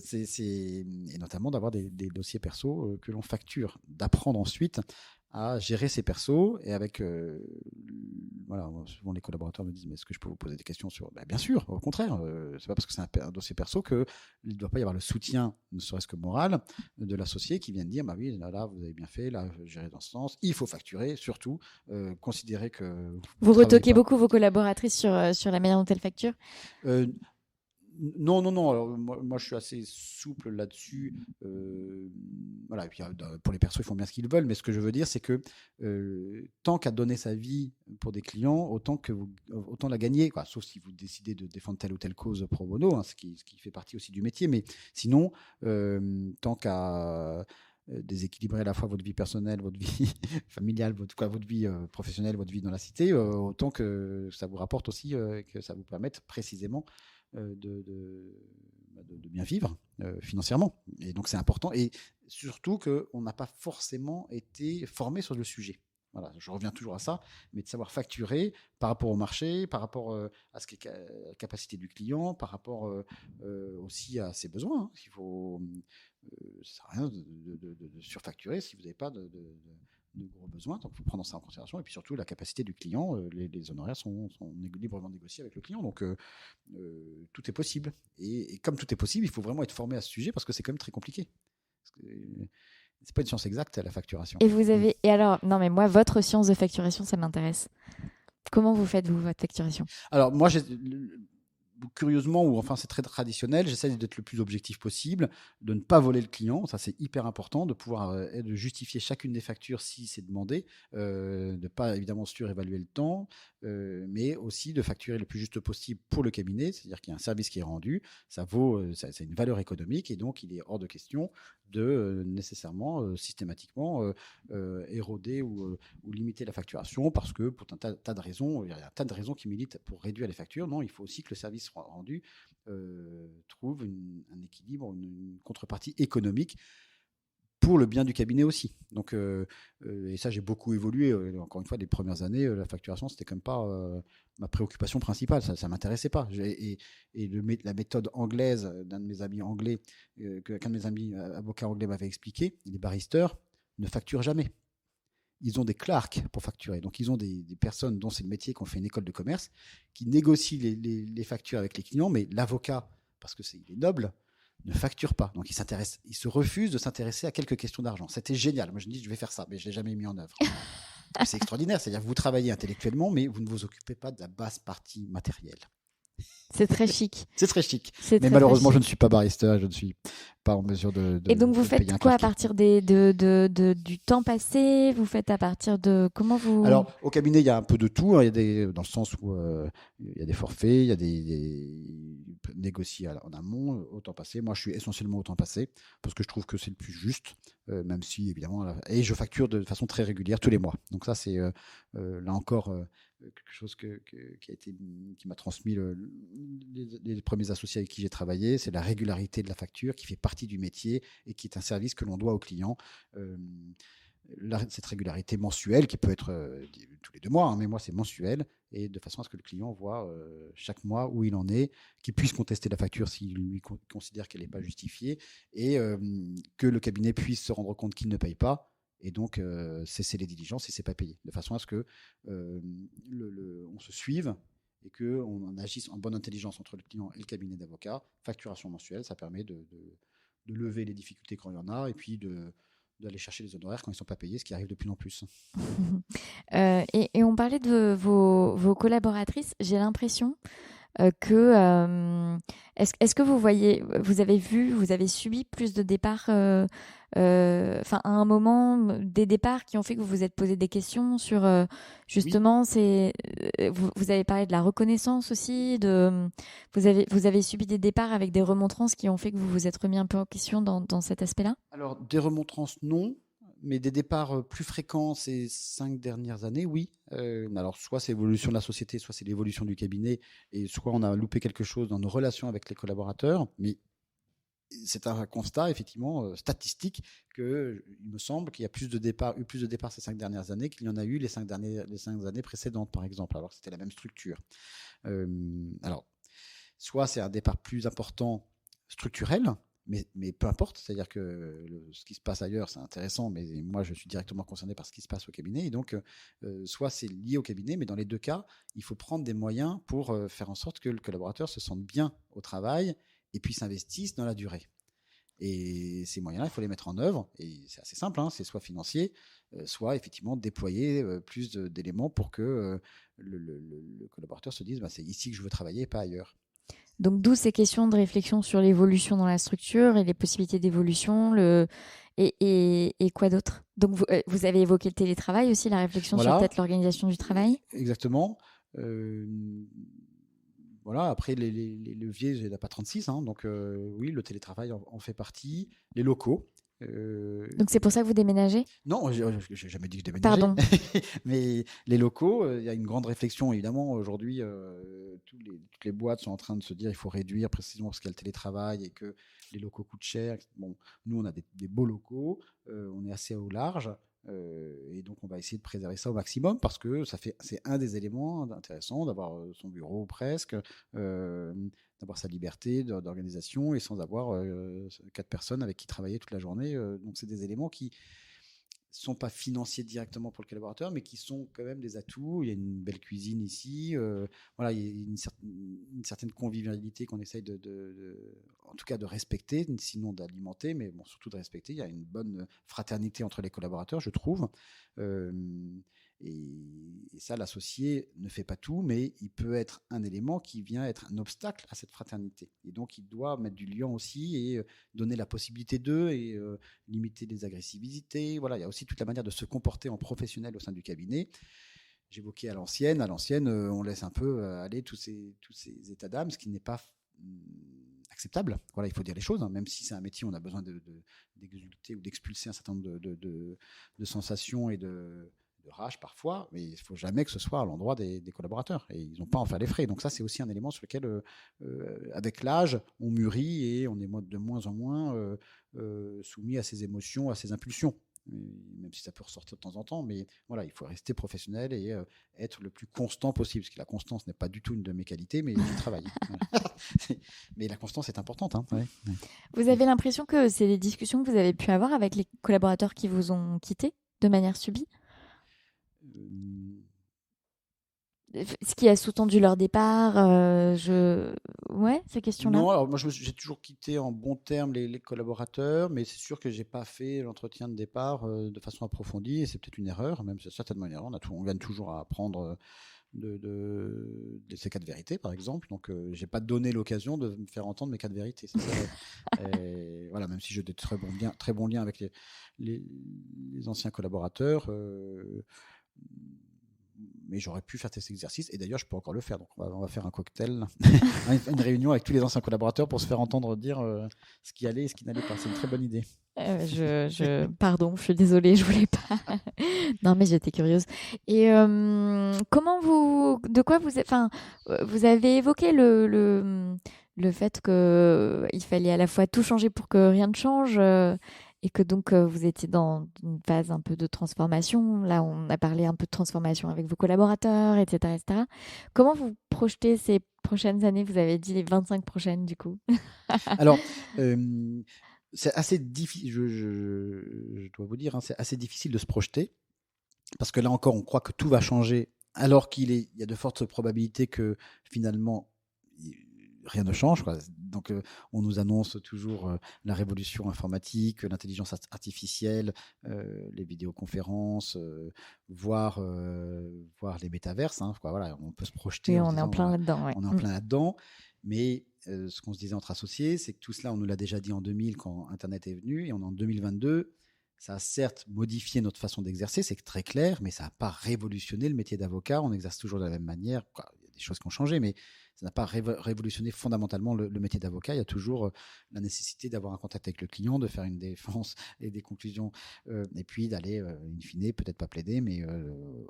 notamment d'avoir des dossiers perso que l'on facture, d'apprendre ensuite à gérer ses persos et avec voilà, souvent les collaborateurs me disent mais est-ce que je peux vous poser des questions sur bien sûr, au contraire, c'est pas parce que c'est un dossier perso que il ne doit pas y avoir le soutien, ne serait-ce que moral, de l'associé qui vient de dire oui, là vous avez bien fait, là gérer dans ce sens, il faut facturer, surtout considérer que vous retoquez beaucoup vos collaboratrices sur la manière dont elles facturent. Non. Alors, moi, je suis assez souple là-dessus. Voilà. Et puis, pour les persos, ils font bien ce qu'ils veulent. Mais ce que je veux dire, c'est que tant qu'à donner sa vie pour des clients, autant la gagner, quoi. Sauf si vous décidez de défendre telle ou telle cause pro bono, hein, ce qui fait partie aussi du métier. Mais sinon, tant qu'à déséquilibrer à la fois votre vie personnelle, votre vie familiale, votre vie professionnelle, votre vie dans la cité, autant que ça vous rapporte aussi, que ça vous permette précisément de bien vivre financièrement. Et donc c'est important, et surtout qu'on n'a pas forcément été formé sur le sujet. Voilà, je reviens toujours à ça, mais de savoir facturer par rapport au marché, par rapport à ce qui est la capacité du client, par rapport aussi à ses besoins. Hein. Il faut, ça sert à rien de surfacturer si vous n'avez pas gros besoins. Donc, il faut prendre ça en considération. Et puis surtout, la capacité du client. Les honoraires sont librement négociés avec le client. Donc, tout est possible. Et comme tout est possible, il faut vraiment être formé à ce sujet parce que c'est quand même très compliqué. C'est pas une science exacte, la facturation. Et alors, non mais moi, votre science de facturation, ça m'intéresse. Comment vous faites, vous, votre facturation? Alors, moi, curieusement, ou enfin c'est très traditionnel, j'essaie d'être le plus objectif possible, de ne pas voler le client, ça c'est hyper important, de pouvoir de justifier chacune des factures si c'est demandé, de ne pas évidemment surévaluer le temps, mais aussi de facturer le plus juste possible pour le cabinet, c'est-à-dire qu'il y a un service qui est rendu, ça vaut, c'est une valeur économique et donc il est hors de question de nécessairement systématiquement éroder ou limiter la facturation parce que pour un tas de raisons, il y a un tas de raisons qui militent pour réduire les factures. Non, il faut aussi que le service rendu trouve un équilibre, une contrepartie économique pour le bien du cabinet aussi. Donc, et ça, j'ai beaucoup évolué. Encore une fois, les premières années, la facturation, c'était quand même pas ma préoccupation principale. Ça m'intéressait pas. La méthode anglaise d'un de mes amis anglais, qu'un de mes amis avocats anglais m'avait expliqué, les baristers ne facturent jamais. Ils ont des clerks pour facturer. Donc, ils ont des personnes dont c'est le métier, qui ont fait une école de commerce, qui négocient les factures avec les clients, mais l'avocat, parce que il est noble, ne facture pas. Donc, il se refuse de s'intéresser à quelques questions d'argent. C'était génial. Moi, je me dis, je vais faire ça, mais je ne l'ai jamais mis en œuvre. C'est extraordinaire. C'est-à-dire que vous travaillez intellectuellement, mais vous ne vous occupez pas de la basse partie matérielle. C'est très chic. C'est très chic. C'est mais très, malheureusement, très je ne suis pas barista, je ne suis pas en mesure de Et donc, vous de payer faites un quoi à clerc. partir du temps passé? Vous faites à partir de... Comment vous... Alors, au cabinet, il y a un peu de tout. Il y a dans le sens où il y a des forfaits, il y a des négociés en amont, au temps passé. Moi, je suis essentiellement au temps passé parce que je trouve que c'est le plus juste, même si, évidemment... Et je facture de façon très régulière tous les mois. Donc ça, c'est là encore... quelque chose qui m'a transmis les premiers associés avec qui j'ai travaillé, c'est la régularité de la facture qui fait partie du métier et qui est un service que l'on doit aux clients. Cette régularité mensuelle qui peut être tous les 2 mois, hein, mais moi c'est mensuel, et de façon à ce que le client voit chaque mois où il en est, qu'il puisse contester la facture s'il lui considère qu'elle n'est pas justifiée, et que le cabinet puisse se rendre compte qu'il ne paye pas, et donc cesser les diligences si c'est pas payé, de façon à ce que on se suive et qu'on agisse en bonne intelligence entre le client et le cabinet d'avocats. Facturation mensuelle, ça permet de lever les difficultés quand il y en a, et puis d'aller chercher les honoraires quand ils ne sont pas payés, ce qui arrive de plus en plus. Et on parlait de vos collaboratrices. J'ai l'impression que... est-ce que vous avez subi plus de départs, à un moment, des départs qui ont fait que vous vous êtes posé des questions sur, justement, Oui. Vous avez parlé de la reconnaissance aussi, vous avez subi des départs avec des remontrances qui ont fait que vous vous êtes remis un peu en question dans cet aspect-là? Alors, des remontrances, non. Mais des départs plus fréquents ces 5 dernières années, oui. Alors, soit c'est l'évolution de la société, soit c'est l'évolution du cabinet, et soit on a loupé quelque chose dans nos relations avec les collaborateurs. Mais c'est un constat, effectivement, statistique, qu'il me semble qu'il y a eu plus de départs ces 5 dernières années qu'il y en a eu les 5 années précédentes, par exemple, alors que c'était la même structure. Alors, soit c'est un départ plus important structurel, mais peu importe, c'est-à-dire que ce qui se passe ailleurs, c'est intéressant, mais moi, je suis directement concerné par ce qui se passe au cabinet. Et donc, soit c'est lié au cabinet, mais dans les 2 cas, il faut prendre des moyens pour faire en sorte que le collaborateur se sente bien au travail et puis s'investisse dans la durée. Et ces moyens-là, il faut les mettre en œuvre. Et c'est assez simple, hein, c'est soit financier, soit effectivement déployer plus d'éléments pour que le collaborateur se dise c'est ici que je veux travailler et pas ailleurs. Donc, d'où ces questions de réflexion sur l'évolution dans la structure et les possibilités d'évolution, et quoi d'autre? Donc, vous avez évoqué le télétravail aussi, la réflexion sur peut-être l'organisation du travail. Exactement. Voilà, après, les leviers, il n'y en a pas 36, hein, donc oui, le télétravail en fait partie. Les locaux. Donc, c'est pour ça que vous déménagez? Non, je n'ai jamais dit que je déménageais. Pardon. Mais les locaux, il y a une grande réflexion, évidemment. Aujourd'hui, toutes les boîtes sont en train de se dire qu'il faut réduire précisément parce qu'il y a le télétravail et que les locaux coûtent cher. Bon, nous, on a des beaux locaux, on est assez au large. Et donc, on va essayer de préserver ça au maximum parce que c'est un des éléments intéressants d'avoir son bureau presque, d'avoir sa liberté d'organisation et sans avoir 4 personnes avec qui travailler toute la journée. Donc, c'est des éléments qui sont pas financiers directement pour le collaborateur, mais qui sont quand même des atouts. Il y a une belle cuisine ici, voilà, il y a une certaine convivialité qu'on essaye en tout cas de respecter, sinon d'alimenter, mais bon, surtout de respecter. Il y a une bonne fraternité entre les collaborateurs, je trouve. Euh, et ça, l'associé ne fait pas tout, mais il peut être un élément qui vient être un obstacle à cette fraternité. Et donc, il doit mettre du lien aussi et donner la possibilité d'eux et limiter les agressivités. Voilà, il y a aussi toute la manière de se comporter en professionnel au sein du cabinet. J'évoquais à l'ancienne, on laisse un peu aller tous ces états d'âme, ce qui n'est pas acceptable. Voilà, il faut dire les choses. Même si c'est un métier, on a besoin d'exulter ou d'expulser un certain nombre de sensations et de rage parfois, mais il ne faut jamais que ce soit à l'endroit des collaborateurs. Et ils n'ont pas à en faire les frais. Donc ça, c'est aussi un élément sur lequel, avec l'âge, on mûrit et on est de moins en moins soumis à ses émotions, à ses impulsions. Même si ça peut ressortir de temps en temps, mais voilà, il faut rester professionnel et être le plus constant possible, parce que la constance n'est pas du tout une de mes qualités, mais je travaille. Mais la constance est importante. Hein. Ouais. Vous avez l'impression que c'est des discussions que vous avez pu avoir avec les collaborateurs qui vous ont quitté de manière subie ? Ce qui a sous-tendu leur départ, ouais, ces questions-là. Non, alors moi j'ai toujours quitté en bons termes les collaborateurs, mais c'est sûr que j'ai pas fait l'entretien de départ de façon approfondie, et c'est peut-être une erreur, même c'est certainement une erreur. On gagne toujours à apprendre de ces cas de vérité, par exemple. Donc, j'ai pas donné l'occasion de me faire entendre mes cas de vérité. Voilà, même si j'ai de très bons liens avec les anciens collaborateurs. Mais j'aurais pu faire cet exercice, et d'ailleurs je peux encore le faire. Donc on va faire un cocktail, une réunion avec tous les anciens collaborateurs pour se faire entendre dire ce qui allait et ce qui n'allait pas. C'est une très bonne idée. Pardon, je suis désolée, je voulais pas. Non, mais j'étais curieuse. Et vous avez évoqué le fait qu'il fallait à la fois tout changer pour que rien ne change. Et que donc vous étiez dans une phase un peu de transformation. Là, on a parlé un peu de transformation avec vos collaborateurs, etc., etc. Comment vous projetez ces prochaines années ? Vous avez dit les 25 prochaines, du coup. Alors, c'est assez difficile, je dois vous dire, hein, c'est assez difficile de se projeter, parce que là encore, on croit que tout va changer, alors il y a de fortes probabilités que finalement, rien ne change, quoi. Donc, on nous annonce toujours la révolution informatique, l'intelligence artificielle, les vidéoconférences, voire les métaverses. Hein. Voilà, on peut se projeter. Oui, on est en plein là-dedans. Ouais. On est en plein là-dedans. Mais ce qu'on se disait entre associés, c'est que tout cela, on nous l'a déjà dit en 2000 quand Internet est venu, et on est en 2022. Ça a certes modifié notre façon d'exercer, c'est très clair, mais ça n'a pas révolutionné le métier d'avocat. On exerce toujours de la même manière. Il y a des choses qui ont changé, mais ça n'a pas révolutionné fondamentalement le métier d'avocat. Il y a toujours la nécessité d'avoir un contact avec le client, de faire une défense et des conclusions, et puis d'aller, in fine, peut-être pas plaider, mais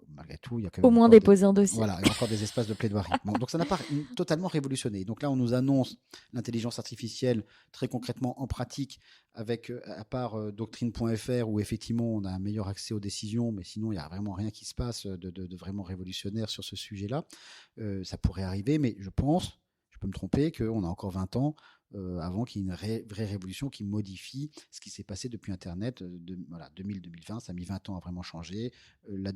malgré tout, il y a quand même au moins déposer un dossier. Voilà, il y a encore des espaces de plaidoirie. Bon, donc ça n'a pas totalement révolutionné. Donc là, on nous annonce l'intelligence artificielle très concrètement en pratique, avec, à part doctrine.fr, où effectivement on a un meilleur accès aux décisions, mais sinon il n'y a vraiment rien qui se passe de vraiment révolutionnaire sur ce sujet-là. Ça pourrait arriver, mais je pense, je peux me tromper, qu'on a encore 20 ans avant qu'il y ait une vraie révolution qui modifie ce qui s'est passé depuis Internet. 2000-2020, ça a mis 20 ans à vraiment changer. La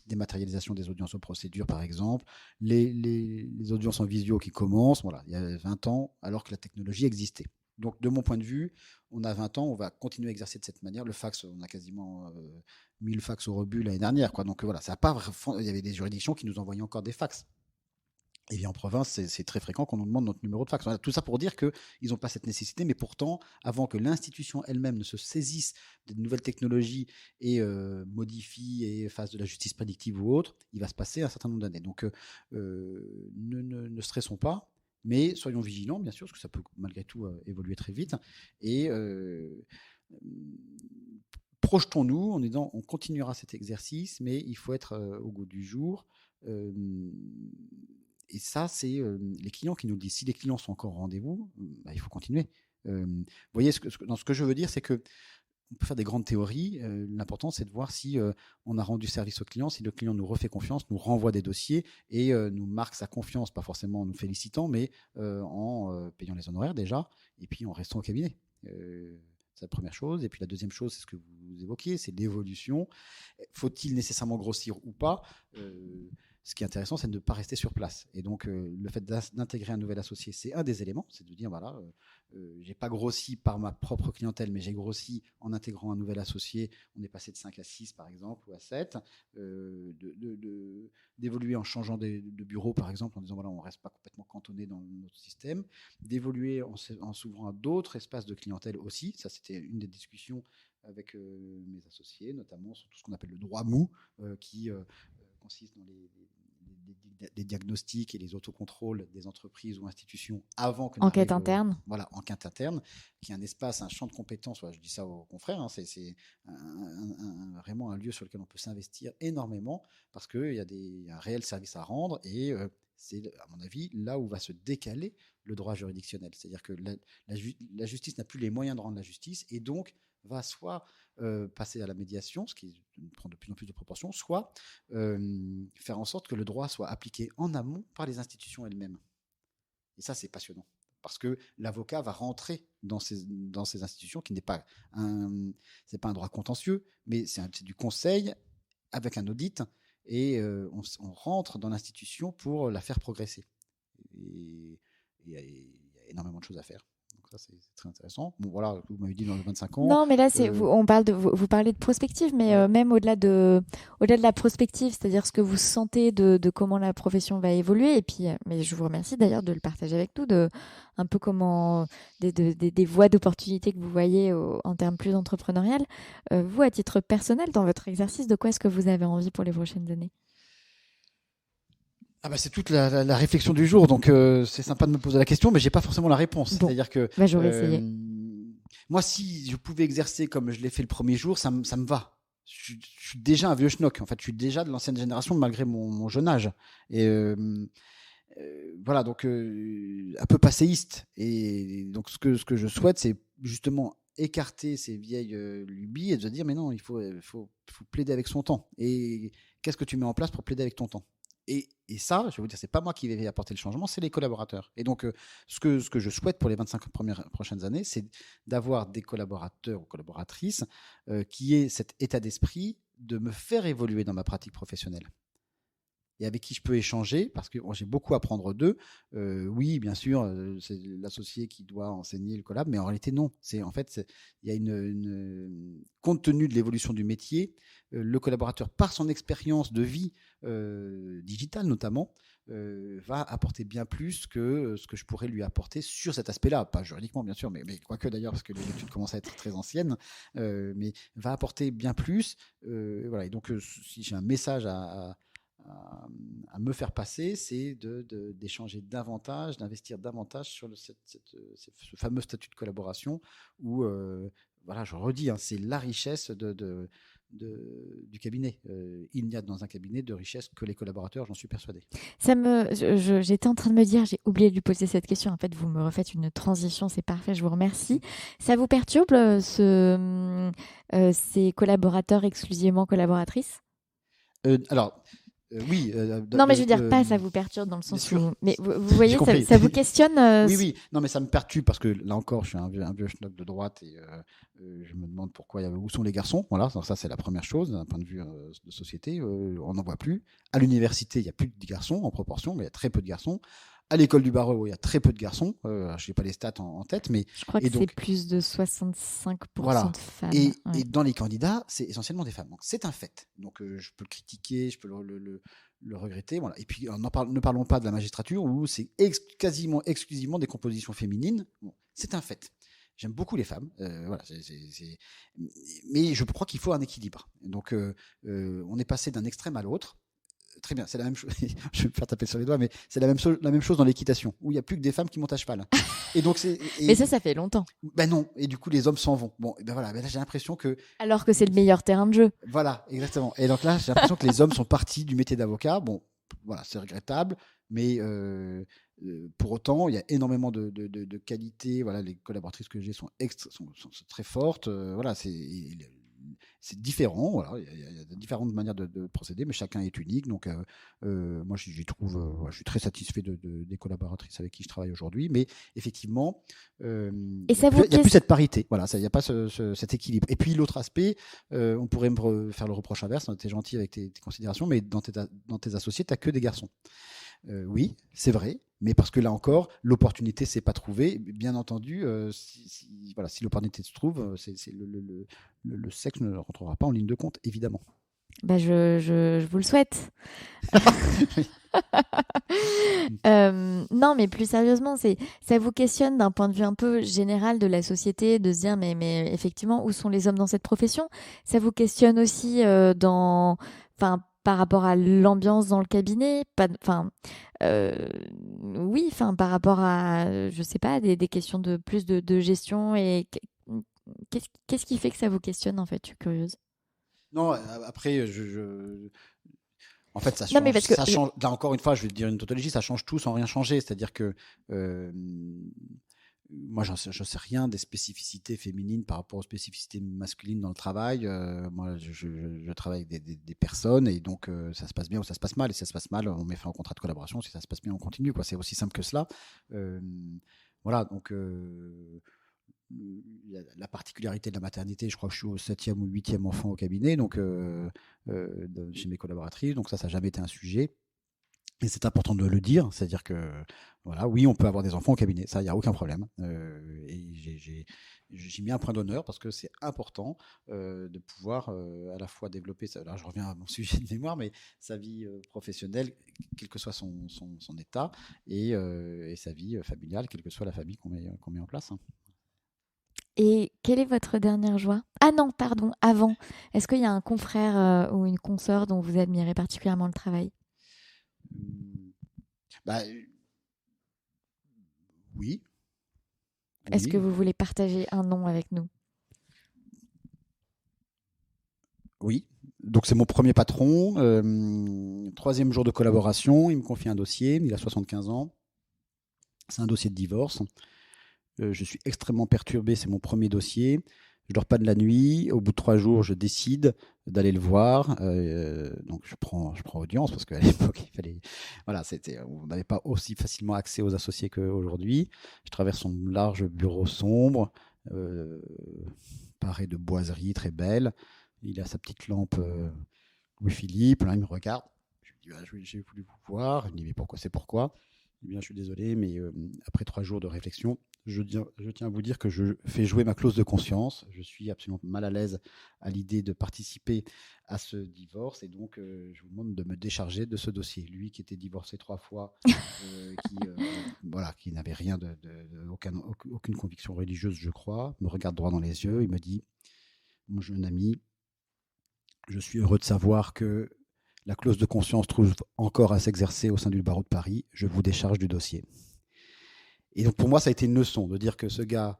dématérialisation des audiences aux procédures, par exemple, les audiences en visio qui commencent, voilà, il y a 20 ans, alors que la technologie existait. Donc, de mon point de vue, on a 20 ans, on va continuer à exercer de cette manière. Le fax, on a quasiment 1000 fax au rebut l'année dernière, quoi. Donc, voilà, ça a pas, il y avait des juridictions qui nous envoyaient encore des fax. Et bien en province, c'est très fréquent qu'on nous demande notre numéro de fax. Voilà, tout ça pour dire qu'ils n'ont pas cette nécessité, mais pourtant, avant que l'institution elle-même ne se saisisse des nouvelles technologies et modifie et fasse de la justice prédictive ou autre, il va se passer un certain nombre d'années. Donc, ne stressons pas. Mais soyons vigilants, bien sûr, parce que ça peut malgré tout évoluer très vite. Et projetons-nous en disant on continuera cet exercice, mais il faut être au goût du jour. Et ça, c'est les clients qui nous le disent. Si les clients sont encore au rendez-vous, il faut continuer. Vous voyez, ce que je veux dire, c'est que on peut faire des grandes théories. L'important, c'est de voir si on a rendu service au client, si le client nous refait confiance, nous renvoie des dossiers et nous marque sa confiance, pas forcément en nous félicitant, mais en payant les honoraires déjà, et puis en restant au cabinet. C'est la première chose. Et puis la deuxième chose, c'est ce que vous vous évoquiez, c'est l'évolution. Faut-il nécessairement grossir ou pas? Ce qui est intéressant, c'est de ne pas rester sur place. Et donc, le fait d'intégrer un nouvel associé, c'est un des éléments. C'est de dire, voilà, j'ai pas grossi par ma propre clientèle, mais j'ai grossi en intégrant un nouvel associé. On est passé de 5 à 6, par exemple, ou à 7. D'évoluer en changeant de bureau, par exemple, en disant, voilà, on ne reste pas complètement cantonné dans notre système. D'évoluer en s'ouvrant à d'autres espaces de clientèle aussi. Ça, c'était une des discussions avec mes associés, notamment sur tout ce qu'on appelle le droit mou, qui consiste dans les diagnostics et les autocontrôles des entreprises ou institutions avant que enquête interne. Voilà, enquête interne, qui est un espace, un champ de compétences. Je dis ça aux confrères, hein, c'est vraiment un lieu sur lequel on peut s'investir énormément parce qu'il y a un réel service à rendre et c'est, à mon avis, là où va se décaler le droit juridictionnel. C'est-à-dire que la justice n'a plus les moyens de rendre la justice et donc va soit passer à la médiation, ce qui prend de plus en plus de proportions, soit faire en sorte que le droit soit appliqué en amont par les institutions elles-mêmes. Et ça, c'est passionnant. Parce que l'avocat va rentrer dans ces institutions qui n'est pas c'est pas un droit contentieux, mais c'est du conseil avec un audit et on rentre dans l'institution pour la faire progresser. Et il y a énormément de choses à faire. Donc ça, c'est très intéressant. Bon, voilà, vous m'avez dit dans les 25 ans. Non, mais là, on parle vous parlez de prospective, mais même au-delà de la prospective, c'est-à-dire ce que vous sentez de comment la profession va évoluer. Et puis, mais je vous remercie d'ailleurs de le partager avec nous, un peu comment des voies d'opportunité que vous voyez en termes plus entrepreneurial. Vous, à titre personnel, dans votre exercice, de quoi est-ce que vous avez envie pour les prochaines années? C'est toute la réflexion du jour, donc c'est sympa de me poser la question, mais j'ai pas forcément la réponse. Bon, c'est-à-dire que j'aurais essayé. Moi, si je pouvais exercer comme je l'ai fait le premier jour, ça me va. Je suis déjà un vieux schnock. En fait, je suis déjà de l'ancienne génération malgré mon jeune âge. Et voilà, donc un peu passéiste. Et donc ce que je souhaite, c'est justement écarter ces vieilles lubies et de se dire mais non, il faut plaider avec son temps. Et qu'est-ce que tu mets en place pour plaider avec ton temps? Et ça, je vais vous dire, c'est pas moi qui vais apporter le changement, c'est les collaborateurs. Et donc, ce que je souhaite pour les 25 prochaines années, c'est d'avoir des collaborateurs ou collaboratrices qui aient cet état d'esprit de me faire évoluer dans ma pratique professionnelle. Et avec qui je peux échanger, parce que j'ai beaucoup à apprendre d'eux. Oui, bien sûr, c'est l'associé qui doit enseigner le collab, mais en réalité, non. Il y a compte tenu de l'évolution du métier, le collaborateur, par son expérience de vie digitale notamment, va apporter bien plus que ce que je pourrais lui apporter sur cet aspect-là. Pas juridiquement, bien sûr, mais quoique d'ailleurs, parce que les études commencent à être très anciennes, mais va apporter bien plus. Voilà. Et donc, si j'ai un message à me faire passer, c'est d'échanger davantage, d'investir davantage sur ce fameux statut de collaboration où, voilà, je redis, hein, c'est la richesse du cabinet. Il n'y a dans un cabinet de richesse que les collaborateurs, j'en suis persuadé. J'étais en train de me dire, j'ai oublié de lui poser cette question. En fait, vous me refaites une transition, c'est parfait, je vous remercie. Ça vous perturbe ces collaborateurs exclusivement collaboratrices? Alors, oui. Non, mais je veux dire, pas ça vous perturbe dans le sens où. Mais vous voyez, ça vous questionne Oui. Non, mais ça me perturbe parce que là encore, je suis un vieux schnock de droite et je me demande où sont les garçons. Voilà, donc ça, c'est la première chose d'un point de vue de société. On n'en voit plus. À l'université, il n'y a plus de garçons en proportion, mais il y a très peu de garçons. À l'école du barreau, il y a très peu de garçons. Je n'ai pas les stats en tête, mais je crois que c'est plus de 65% voilà. de femmes. Et dans les candidats, c'est essentiellement des femmes. Donc c'est un fait. Donc je peux le critiquer, je peux le regretter. Voilà. Et puis ne parlons pas de la magistrature où c'est quasiment exclusivement des compositions féminines. Bon, c'est un fait. J'aime beaucoup les femmes, voilà, mais je crois qu'il faut un équilibre. Donc on est passé d'un extrême à l'autre. Très bien, c'est la même chose. Je vais me faire taper sur les doigts, mais c'est la même chose dans l'équitation, où il n'y a plus que des femmes qui montent à cheval. Et donc mais ça fait longtemps. Ben non, et du coup les hommes s'en vont. Bon, ben voilà, là j'ai l'impression que. Alors que c'est le meilleur terrain de jeu. Voilà, exactement. Et donc là, j'ai l'impression que les hommes sont partis du métier d'avocat. Bon, voilà, c'est regrettable, mais pour autant, il y a énormément de qualités. Voilà, les collaboratrices que j'ai sont très fortes. Voilà, c'est différent. Voilà, il y a différentes manières de procéder, mais chacun est unique. Donc, moi, j'y trouve, je suis très satisfait des collaboratrices avec qui je travaille aujourd'hui. Mais effectivement, Et il ça n'y vous a plus cette parité. Voilà, il n'y a pas cet équilibre. Et puis, l'autre aspect, on pourrait me faire le reproche inverse. Tu es gentil avec tes considérations, mais dans tes associés, tu n'as que des garçons. Oui, c'est vrai, mais parce que là encore, l'opportunité s'est pas trouvée. Bien entendu, si l'opportunité se trouve, le sexe ne rentrera pas en ligne de compte, évidemment. Bah, je vous le souhaite. Non, mais plus sérieusement, ça vous questionne d'un point de vue un peu général de la société, de se dire, mais effectivement, où sont les hommes dans cette profession? Ça vous questionne aussi enfin, par rapport à l'ambiance dans le cabinet, oui, enfin, par rapport à, je sais pas, des questions de plus de gestion et qu'est-ce qui fait que ça vous questionne en fait? Je suis curieuse. Non, après, en fait, Non, mais parce que ça change. Là encore une fois, je vais te dire une tautologie, ça change tout sans rien changer. C'est-à-dire que moi, je ne sais rien des spécificités féminines par rapport aux spécificités masculines dans le travail. Moi, je travaille avec des personnes et donc ça se passe bien ou ça se passe mal. Et si ça se passe mal, on met fin au contrat de collaboration. Si ça se passe bien, on continue, quoi. C'est aussi simple que cela. Voilà, donc la particularité de la maternité, je crois que je suis au 7e ou 8e enfant au cabinet, donc chez mes collaboratrices, donc ça n'a jamais été un sujet. Et c'est important de le dire, c'est-à-dire que voilà, oui, on peut avoir des enfants au cabinet, ça, il n'y a aucun problème. Et j'ai mis un point d'honneur parce que c'est important de pouvoir à la fois développer, là je reviens à mon sujet de mémoire, mais sa vie professionnelle, quel que soit son état, et sa vie familiale, quelle que soit la famille qu'on met en place. Et quelle est votre dernière joie? Ah non, pardon, avant. Est-ce qu'il y a un confrère ou une consoeur dont vous admirez particulièrement le travail? Bah, oui. Est-ce que vous voulez partager un nom avec nous? Oui. Donc c'est mon premier patron. 3e jour de collaboration, il me confie un dossier, il a 75 ans. C'est un dossier de divorce. Je suis extrêmement perturbé, c'est mon premier dossier. Je dors pas de la nuit. Au bout de 3 jours, je décide d'aller le voir. Donc je prends audience parce qu'à l'époque, il fallait, voilà, on n'avait pas aussi facilement accès aux associés qu'aujourd'hui. Je traverse son large bureau sombre, paré de boiseries très belles. Il a sa petite lampe Louis-Philippe. Là, il me regarde. Je lui dis, ah, j'ai voulu vous voir. Il me dit, mais pourquoi? C'est pourquoi? Eh bien, je suis désolé, mais après 3 jours de réflexion, je tiens à vous dire que je fais jouer ma clause de conscience. Je suis absolument mal à l'aise à l'idée de participer à ce divorce et donc je vous demande de me décharger de ce dossier. Lui qui était divorcé 3 fois, qui n'avait rien aucune conviction religieuse, je crois, me regarde droit dans les yeux. Il me dit, mon jeune ami, je suis heureux de savoir que la clause de conscience trouve encore à s'exercer au sein du barreau de Paris. Je vous décharge du dossier. Et donc pour moi, ça a été une leçon de dire que ce gars,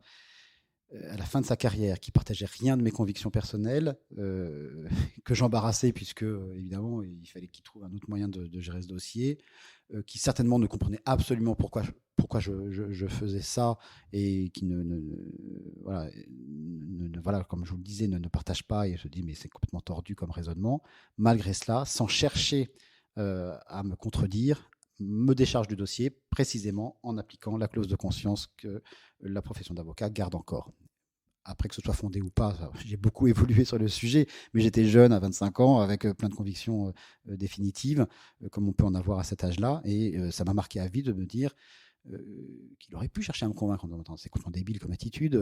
à la fin de sa carrière, qui partageait rien de mes convictions personnelles, que j'embarrassais puisque évidemment il fallait qu'il trouve un autre moyen de gérer ce dossier, qui certainement ne comprenait absolument pourquoi je faisais ça et qui voilà, comme je vous le disais, ne partage pas et se dit mais c'est complètement tordu comme raisonnement. Malgré cela, sans chercher à me contredire, me décharge du dossier précisément en appliquant la clause de conscience que la profession d'avocat garde encore. Après que ce soit fondé ou pas, j'ai beaucoup évolué sur le sujet, mais j'étais jeune à 25 ans avec plein de convictions définitives, comme on peut en avoir à cet âge-là, et ça m'a marqué à vie de me dire qu'il aurait pu chercher à me convaincre en disant c'est complètement débile comme attitude,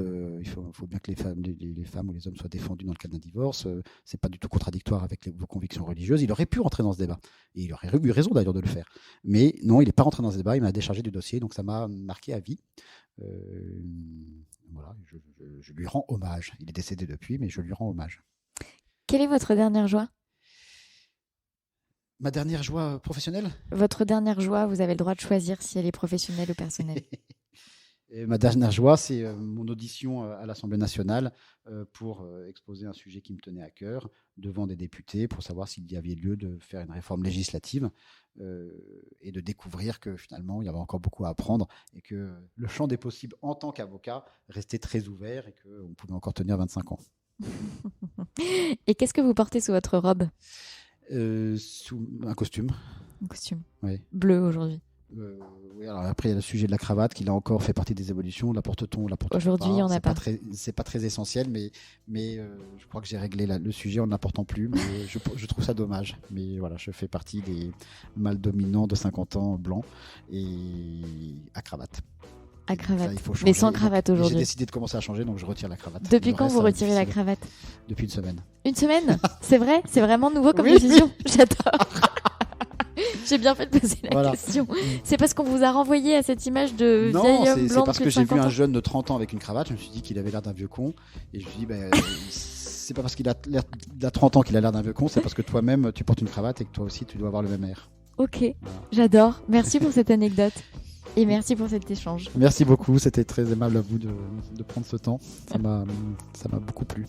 il faut bien que les femmes ou les hommes soient défendus dans le cadre d'un divorce, c'est pas du tout contradictoire avec vos convictions religieuses. Il aurait pu rentrer dans ce débat et il aurait eu raison d'ailleurs de le faire, mais non, il n'est pas rentré dans ce débat, il m'a déchargé du dossier, donc ça m'a marqué à vie. Voilà, je lui rends hommage. Il est décédé depuis, mais je lui rends hommage. Quelle est votre dernière joie? Ma dernière joie professionnelle? Votre dernière joie, vous avez le droit de choisir si elle est professionnelle ou personnelle. Et ma dernière joie, c'est mon audition à l'Assemblée nationale pour exposer un sujet qui me tenait à cœur devant des députés pour savoir s'il y avait lieu de faire une réforme législative et de découvrir que finalement, il y avait encore beaucoup à apprendre et que le champ des possibles en tant qu'avocat restait très ouvert et qu'on pouvait encore tenir 25 ans. Et qu'est-ce que vous portez sous votre robe? Sous un costume. Un costume Oui. bleu aujourd'hui. Oui, alors après, il y a le sujet de la cravate qui, là encore, fait partie des évolutions. La porte-t-on, la porte-t-on Aujourd'hui, pas. il y en a pas. C'est pas très essentiel, mais je crois que j'ai réglé le sujet en n'apportant plus. Mais je trouve ça dommage. Mais voilà, je fais partie des mâles dominants de 50 ans blancs et à cravate. À cravate. Ça, il faut Mais changer. sans cravate Donc, aujourd'hui. J'ai décidé de commencer à changer, donc je retire la cravate. Depuis Le quand reste, vous ça va être retirez la difficile. cravate? Depuis une semaine. Une semaine? C'est vrai? C'est vraiment nouveau comme Oui. décision? J'adore. J'ai bien fait de poser la Voilà. question. C'est parce qu'on vous a renvoyé à cette image de Non, vieil homme c'est blanc de parce plus que de j'ai vu 50 un ans. jeune de 30 ans avec une cravate. Je me suis dit qu'il avait l'air d'un vieux con. Et je me suis dit, c'est pas parce qu'il a 30 ans qu'il a l'air d'un vieux con, c'est parce que toi-même tu portes une cravate et que toi aussi tu dois avoir le même air. Ok, j'adore. Merci pour cette anecdote. Et merci pour cet échange. Merci beaucoup, c'était très aimable à vous de prendre ce temps. Ça m'a beaucoup plu.